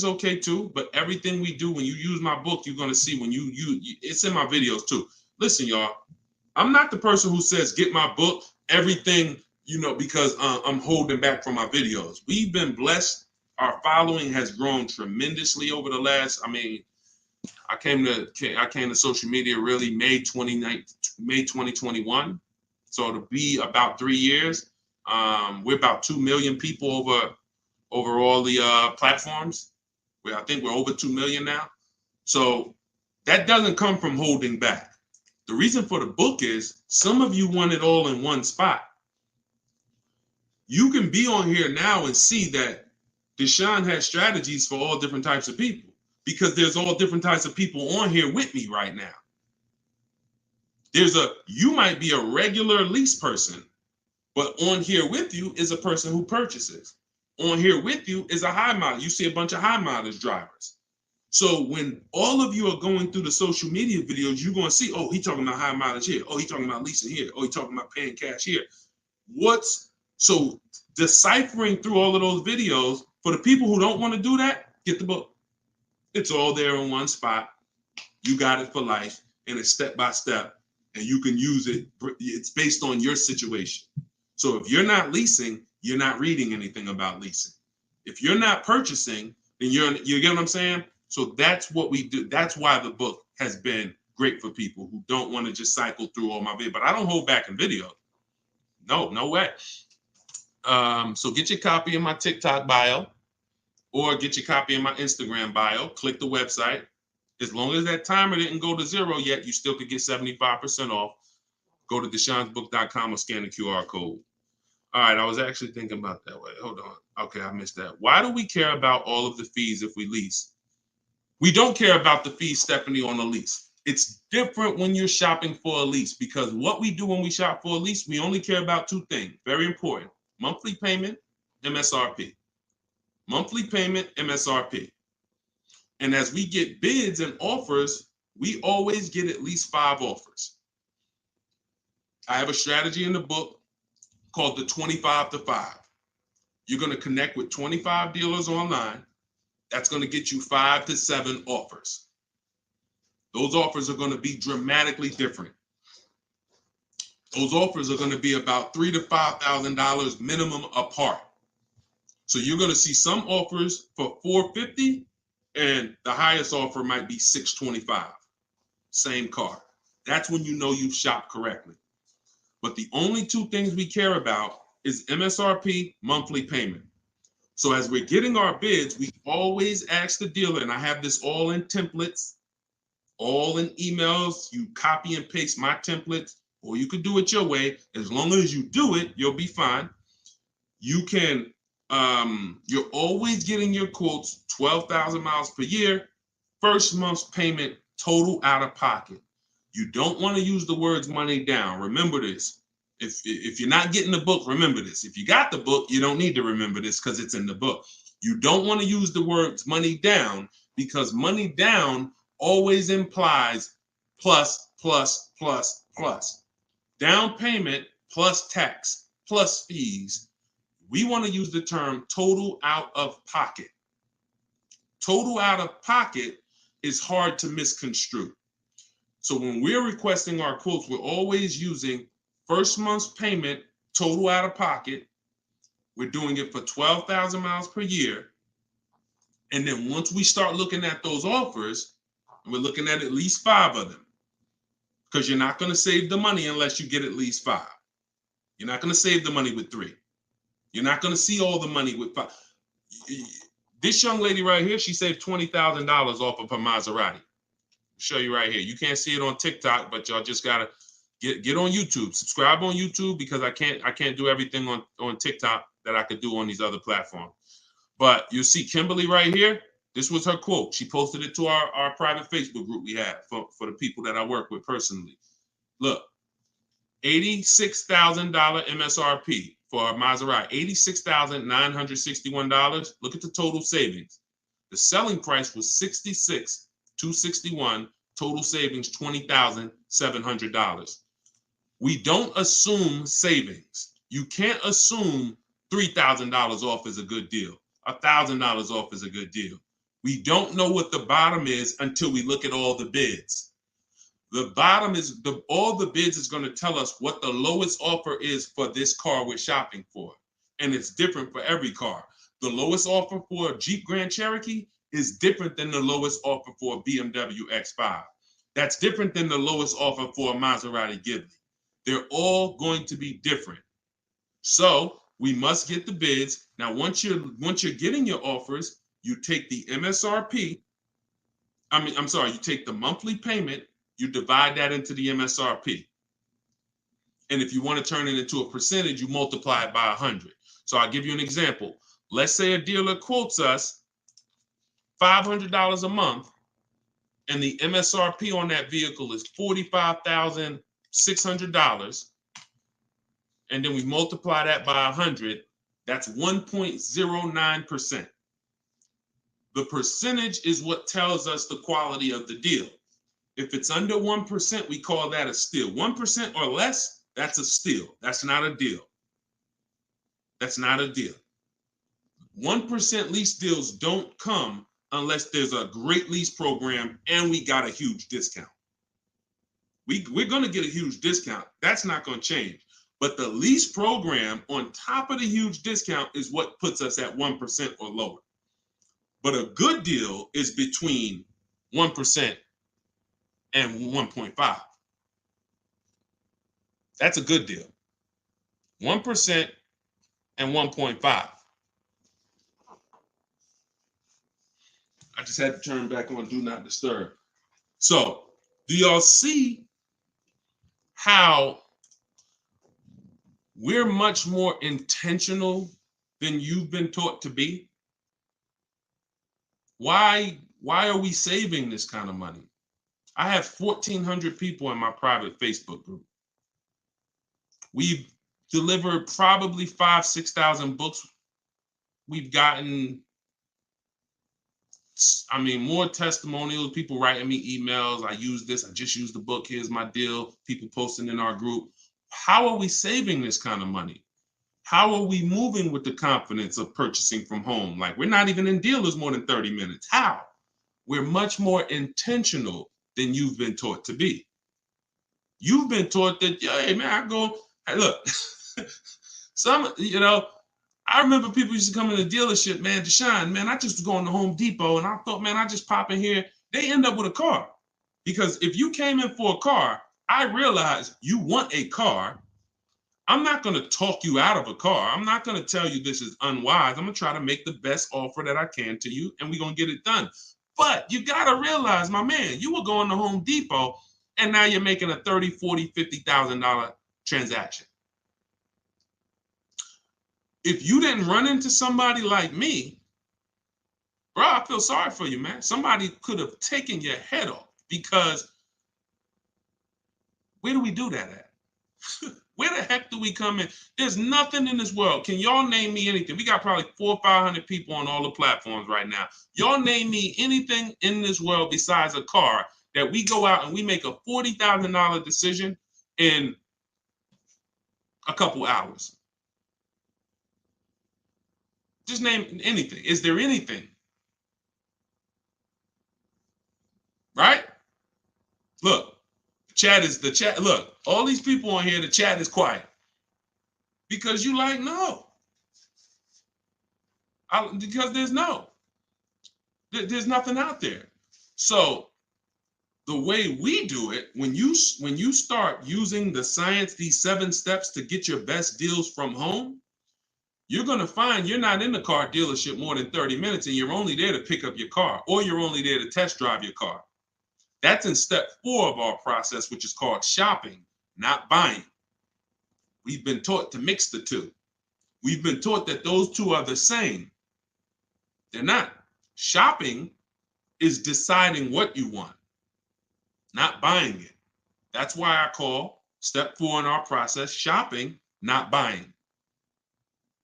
okay too, but everything we do, when you use my book, you're going to see when you it's in my videos too. Listen, y'all, I'm not the person who says, get my book, everything, because I'm holding back from my videos. We've been blessed. Our following has grown tremendously over the last, I came to social media really May 2021. So it'll be about 3 years. We're about 2 million people over all the platforms. I think we're over 2 million now. So that doesn't come from holding back. The reason for the book is some of you want it all in one spot. You can be on here now and see that Deshone has strategies for all different types of people because there's all different types of people on here with me right now. You might be a regular lease person But on here with you is a person who purchases. On here with you is a high mileage. You see a bunch of high mileage drivers. So when all of you are going through the social media videos, you're going to see, oh, he talking about high mileage here. Oh, he talking about leasing here. Oh, he talking about paying cash here. So deciphering through all of those videos, for the people who don't want to do that, get the book. It's all there in one spot. You got it for life, and it's step by step, and you can use it. It's based on your situation. So if you're not leasing, you're not reading anything about leasing. If you're not purchasing, then you get what I'm saying? So that's what we do. That's why the book has been great for people who don't want to just cycle through all my videos. But I don't hold back in video. No way. So get your copy in my TikTok bio, or get your copy in my Instagram bio. Click the website. As long as that timer didn't go to 0 yet, you still could get 75% off. Go to deshonsbook.com or scan the QR code. All right, I was actually thinking about that way. Hold on. Okay, I missed that. Why do we care about all of the fees if we lease? We don't care about the fees, Stephanie, on a lease. It's different when you're shopping for a lease, because what we do when we shop for a lease, we only care about two things. Very important. Monthly payment, MSRP. Monthly payment, MSRP. And as we get bids and offers, we always get at least 5 offers. I have a strategy in the book called the 25 to 5. You're going to connect with 25 dealers online. That's going to get you 5 to 7 offers. Those offers are going to be dramatically different. Those offers are going to be about $3,000 to $5,000 minimum apart. So you're going to see some offers for $450, and the highest offer might be $625. Same car. That's when you know you've shopped correctly. But the only two things we care about is MSRP, monthly payment. So as we're getting our bids, we always ask the dealer, and I have this all in templates, all in emails. You copy and paste my templates, or you could do it your way. As long as you do it, you'll be fine. You can, you're always getting your quotes, 12,000 miles per year, first month's payment, total out of pocket. You don't want to use the words money down. Remember this. If you're not getting the book, remember this. If you got the book, you don't need to remember this because it's in the book. You don't want to use the words money down, because money down always implies plus, plus, plus, plus. Down payment plus tax plus fees. We want to use the term total out of pocket. Total out of pocket is hard to misconstrue. So when we're requesting our quotes, we're always using first month's payment, total out of pocket. We're doing it for 12,000 miles per year. And then once we start looking at those offers, we're looking at least 5 of them, because you're not going to save the money unless you get at least 5. You're not going to save the money with 3. You're not going to see all the money with 5. This young lady right here, she saved $20,000 off of her Maserati. I'll show you right here. You can't see it on TikTok, but y'all just gotta get on YouTube. Subscribe on YouTube, because I can't do everything on TikTok that I could do on these other platforms. But you see Kimberly right here. This was her quote. She posted it to our private Facebook group we have for the people that I work with personally. Look, $86,000 MSRP for our Maserati, $86,961. Look at the total savings. The selling price was $66,261. Total savings $20,700. We don't assume savings. You can't assume $3,000 off is a good deal. $1,000 off is a good deal. We don't know what the bottom is until we look at all the bids. The bottom is all the bids is going to tell us what the lowest offer is for this car we're shopping for. And it's different for every car. The lowest offer for a Jeep Grand Cherokee is different than the lowest offer for a BMW X5. That's different than the lowest offer for a Maserati Ghibli. They're all going to be different. So we must get the bids. Now, once you're getting your offers, you take the MSRP. You take the monthly payment, you divide that into the MSRP. And if you want to turn it into a percentage, you multiply it by 100. So I'll give you an example. Let's say a dealer quotes us $500 a month, and the MSRP on that vehicle is $45,600. and then we multiply that by 100, that's 1.09%. The percentage is what tells us the quality of the deal. If it's under 1%, we call that a steal. 1% or less, that's a steal. That's not a deal. That's not a deal. 1% lease deals don't come unless there's a great lease program and we got a huge discount. We're going to get a huge discount. That's not going to change. But the lease program on top of the huge discount is what puts us at 1% or lower. But a good deal is between 1% and 1.5. That's a good deal. 1% and 1.5. I just had to turn back on Do Not Disturb. So, do y'all see how we're much more intentional than you've been taught to be? Why are we saving this kind of money? I have 1,400 people in my private Facebook group. We've delivered probably 5,000-6,000 books. We've gotten, more testimonials, people writing me emails. I use this, I just used the book, here's my deal, people posting in our group. How are we saving this kind of money? How are we moving with the confidence of purchasing from home? Like, we're not even in dealers more than 30 minutes. How? We're much more intentional than you've been taught to be. You've been taught that, hey man, look, I remember people used to come in the dealership, man, Deshone, man, I just was going to Home Depot and I thought, man, I just pop in here. They end up with a car. Because if you came in for a car, I realize you want a car. I'm not going to talk you out of a car. I'm not going to tell you this is unwise. I'm going to try to make the best offer that I can to you, and we're going to get it done. But you got to realize, my man, you were going to Home Depot, and now you're making a $30,000, $40,000, $50,000 transaction. If you didn't run into somebody like me, bro, I feel sorry for you, man. Somebody could have taken your head off, because where do we do that at? Where the heck do we come in? There's nothing in this world. Can y'all name me anything? We got probably 400 or 500 people on all the platforms right now. Y'all name me anything in this world besides a car that we go out and we make a $40,000 decision in a couple hours. Just name anything. Is there anything? Right? Look. The chat. Look, all these people on here, the chat is quiet. Because you like, no. Because there's nothing out there. So the way we do it, when you start using the science, these 7 steps to get your best deals from home, you're going to find you're not in the car dealership more than 30 minutes and you're only there to pick up your car, or you're only there to test drive your car. That's in step 4 of our process, which is called shopping, not buying. We've been taught to mix the two. We've been taught that those two are the same. They're not. Shopping is deciding what you want, not buying it. That's why I call step 4 in our process shopping, not buying.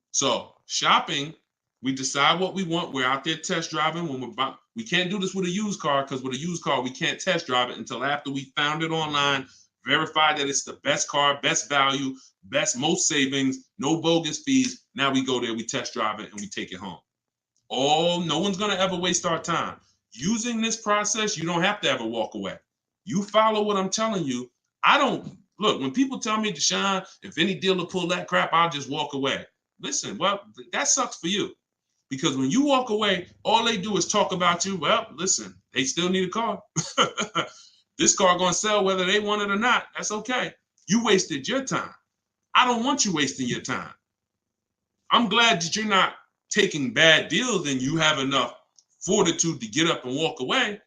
So shopping, we decide what we want. We're out there test driving. When we can't do this with a used car, because with a used car, we can't test drive it until after we found it online, verify that it's the best car, best value, most savings, no bogus fees. Now we go there, we test drive it, and we take it home. No one's going to ever waste our time. Using this process, you don't have to ever walk away. You follow what I'm telling you. Look, when people tell me, Deshone, if any dealer pull that crap, I'll just walk away. Listen, well, that sucks for you. Because when you walk away, all they do is talk about you. Well, listen, they still need a car. This car going to sell whether they want it or not. That's okay. You wasted your time. I don't want you wasting your time. I'm glad that you're not taking bad deals and you have enough fortitude to get up and walk away.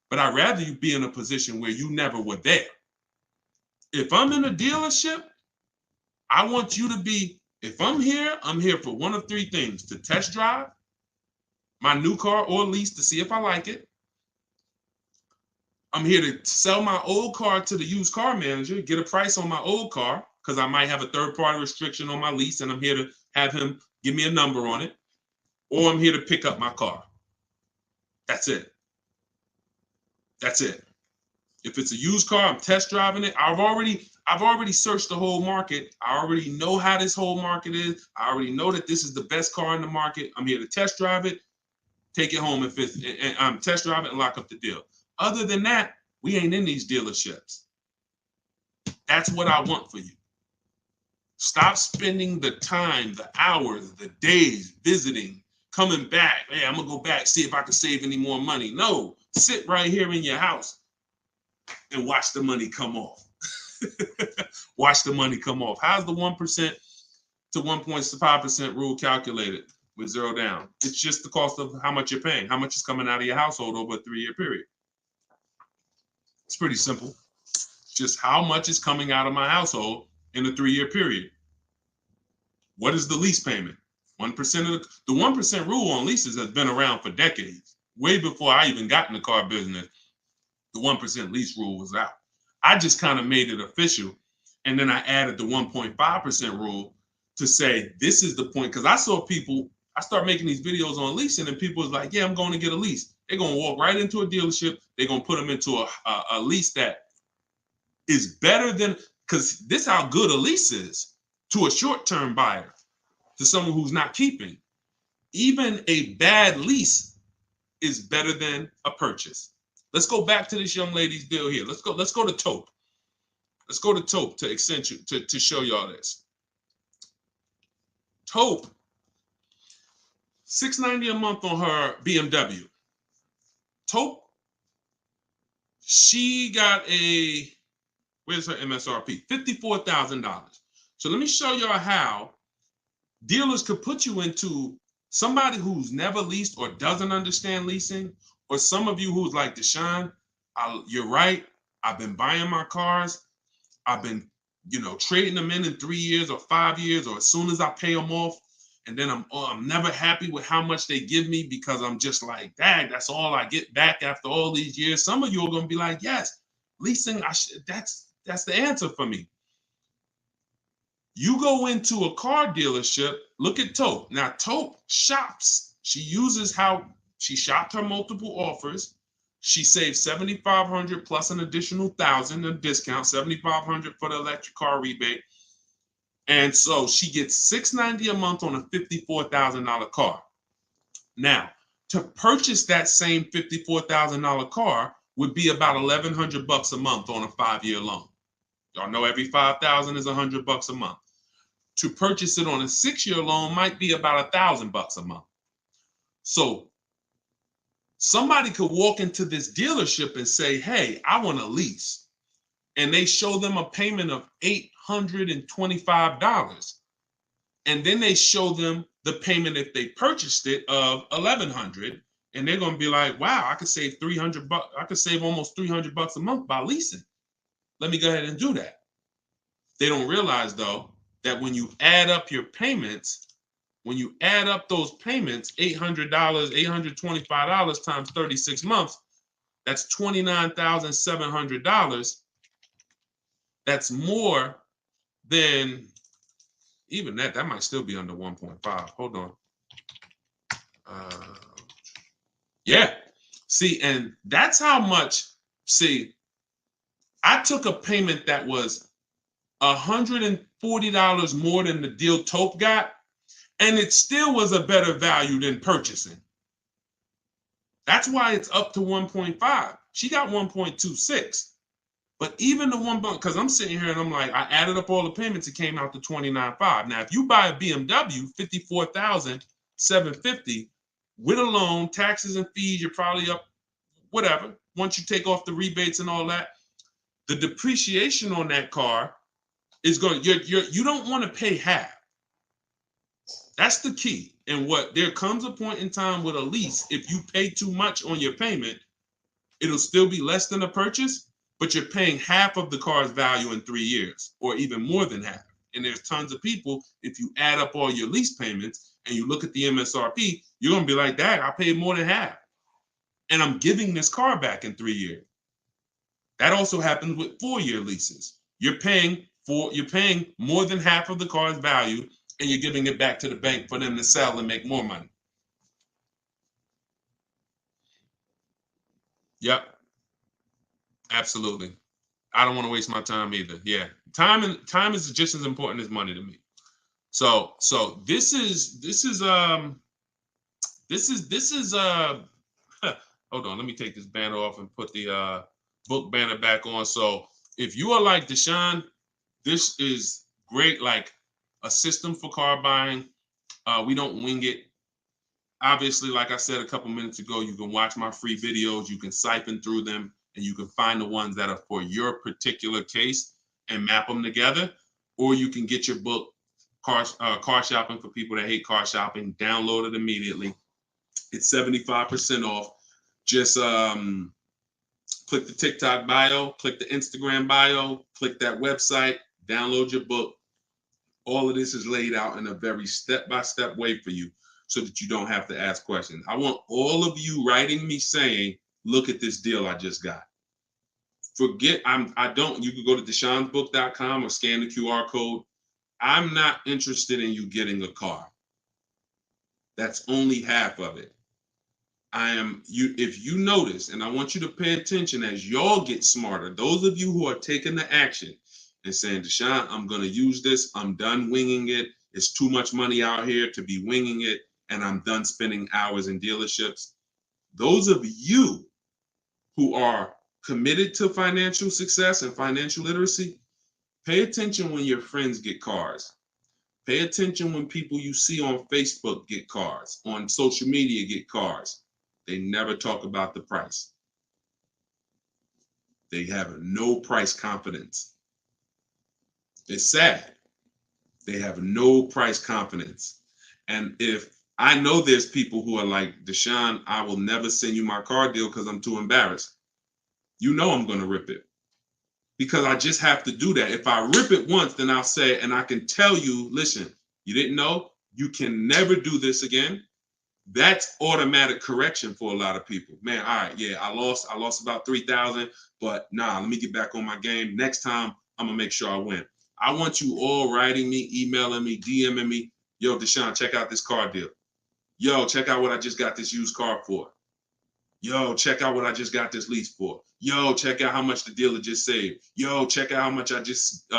But I'd rather you be in a position where you never were there. If I'm in a dealership, I want you to be, if I'm here for one of 3 things: to test drive my new car or lease to see if I like it. I'm here to sell my old car to the used car manager, get a price on my old car. because I might have a third-party restriction on my lease and I'm here to have him give me a number on it, or I'm here to pick up my car. That's it. That's it. If it's a used car, I'm test driving it. I've already searched the whole market. I already know how this whole market is. I already know that this is the best car in the market. I'm here to test drive it, take it home if it's, and test drive it and lock up the deal. Other than that, we ain't in these dealerships. That's what I want for you. Stop spending the time, the hours, the days visiting, coming back. Hey, I'm gonna go back, see if I can save any more money. No, sit right here in your house and watch the money come off. Watch the money come off. How's the 1% to 1.5% rule calculated with zero down? It's just the cost of how much you're paying, how much is coming out of your household over a 3-year period. It's pretty simple. Just how much is coming out of my household in a 3-year period. What is the lease payment? 1% of the 1% rule on leases has been around for decades. Way before I even got in the car business, the 1% lease rule was out. I just kind of made it official. And then I added the 1.5% rule to say, this is the point. Because I saw people, I started making these videos on leasing and people was like, yeah, I'm going to get a lease. They're going to walk right into a dealership. They're going to put them into a lease that is better than, because this is how good a lease is to a short-term buyer, to someone who's not keeping. Even a bad lease is better than a purchase. Let's go back to this young lady's deal here. Let's go to Taupe. Let's go to Taupe to accentuate, to show y'all this. Taupe, $690 a month on her BMW. Taupe, she got a, where's her MSRP? $54,000. So let me show y'all how dealers could put you into somebody who's never leased or doesn't understand leasing, or some of you who's like, Deshone, you're right. I've been buying my cars. I've been, trading them in 3 years or 5 years, or as soon as I pay them off, and then I'm never happy with how much they give me because I'm just like, dang, that's all I get back after all these years. Some of you are going to be like, yes, leasing, that's the answer for me. You go into a car dealership, look at Taupe. Now, Taupe shops. She uses how she shopped her multiple offers. She saved $7,500 plus an additional $1,000 in discount, $7,500 for the electric car rebate. And so she gets $690 a month on a $54,000 car. Now, to purchase that same $54,000 car would be about $1,100 a month on a 5-year loan. Y'all know every $5,000 is $100 a month. To purchase it on a 6-year loan might be about $1,000 a month. So somebody could walk into this dealership and say, hey, I want a lease. And they show them a payment of $825. And then they show them the payment if they purchased it of $1,100. And they're going to be like, wow, I could save $300. I could save almost $300 a month by leasing. Let me go ahead and do that. They don't realize, though, that when you add up your payments, when you add up those payments, $800, $825 times 36 months, that's $29,700. That's more than, even that might still be under 1.5. Hold on. Yeah. See, and that's how much, see, I took a payment that was $140 more than the deal Taupe got, and it still was a better value than purchasing. That's why it's up to 1.5. She got 1.26. But even the one, because I'm sitting here and I'm like, I added up all the payments, it came out to $29,500. Now, if you buy a BMW, $54,750 with a loan, taxes and fees, you're probably up, whatever. Once you take off the rebates and all that, the depreciation on that car is going, you don't want to pay half. That's the key. And there comes a point in time with a lease, if you pay too much on your payment, it'll still be less than a purchase, but you're paying half of the car's value in 3 years, or even more than half. And there's tons of people, if you add up all your lease payments and you look at the MSRP, you're going to be like, dang, I paid more than half. And I'm giving this car back in 3 years. That also happens with 4-year leases. You're paying you're paying more than half of the car's value, and you're giving it back to the bank for them to sell and make more money. Yep, absolutely. I don't want to waste my time either. Yeah, time is just as important as money to me. So this is hold on, let me take this banner off and put the book banner back on. So if you are like Deshone, this is great, like a system for car buying. We don't wing it. Obviously, like I said a couple minutes ago, you can watch my free videos, you can siphon through them, and you can find the ones that are for your particular case and map them together. Or you can get your book, Car Shopping for People That Hate Car Shopping, download it immediately. It's 75% off. Just click the TikTok bio, click the Instagram bio, click that website, download your book. All of this is laid out in a very step-by-step way for you so that you don't have to ask questions. I want all of you writing me saying, look at this deal I just got. You can go to deshonebook.com or scan the QR code. I'm not interested in you getting a car. That's only half of it. If you notice, and I want you to pay attention as y'all get smarter, those of you who are taking the action and saying, Deshone, I'm going to use this. I'm done winging it. It's too much money out here to be winging it. And I'm done spending hours in dealerships. Those of you who are committed to financial success and financial literacy, pay attention when your friends get cars. Pay attention when people you see on Facebook get cars, on social media get cars. They never talk about the price. They have no price confidence. It's sad. They have no price confidence. And if I know there's people who are like, Deshone, I will never send you my car deal because I'm too embarrassed. You know I'm going to rip it because I just have to do that. If I rip it once, then I'll say, and I can tell you, listen, you didn't know, you can never do this again. That's automatic correction for a lot of people. Man, all right, yeah, I lost about 3,000, but nah, let me get back on my game. Next time, I'm gonna make sure I win. I want you all writing me, emailing me, DMing me. Yo, Deshone, check out this car deal. Yo, check out what I just got this used car for. Yo, check out what I just got this lease for. Yo, check out how much the dealer just saved. Yo, check out how much I just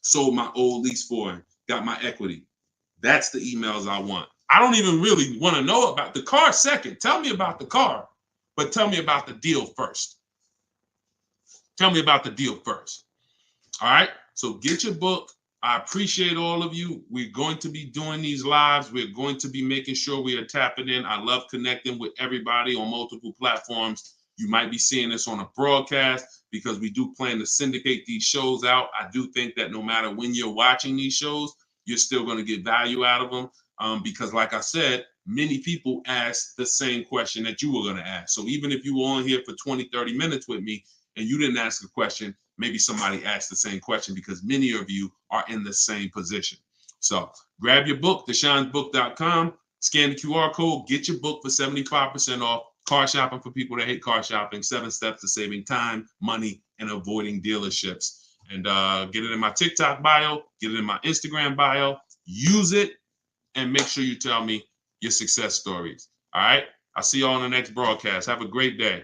sold my old lease for and got my equity. That's the emails I want. I don't even really want to know about the car second. Tell me about the car, but tell me about the deal first. Tell me about the deal first. All right. So get your book. I appreciate all of you. We're going to be doing these lives. We're going to be making sure we are tapping in. I love connecting with everybody on multiple platforms. You might be seeing this on a broadcast because we do plan to syndicate these shows out. I do think that no matter when you're watching these shows, you're still going to get value out of them. Because like I said, many people ask the same question that you were going to ask. So even if you were on here for 20, 30 minutes with me and you didn't ask a question, maybe somebody asked the same question because many of you are in the same position. So grab your book, deshonebook.com, scan the QR code, get your book for 75% off. Car Shopping for People That Hate Car Shopping, 7 Steps to Saving Time, Money, and Avoiding Dealerships. And get it in my TikTok bio, get it in my Instagram bio, use it, and make sure you tell me your success stories. All right. I'll see you all on the next broadcast. Have a great day.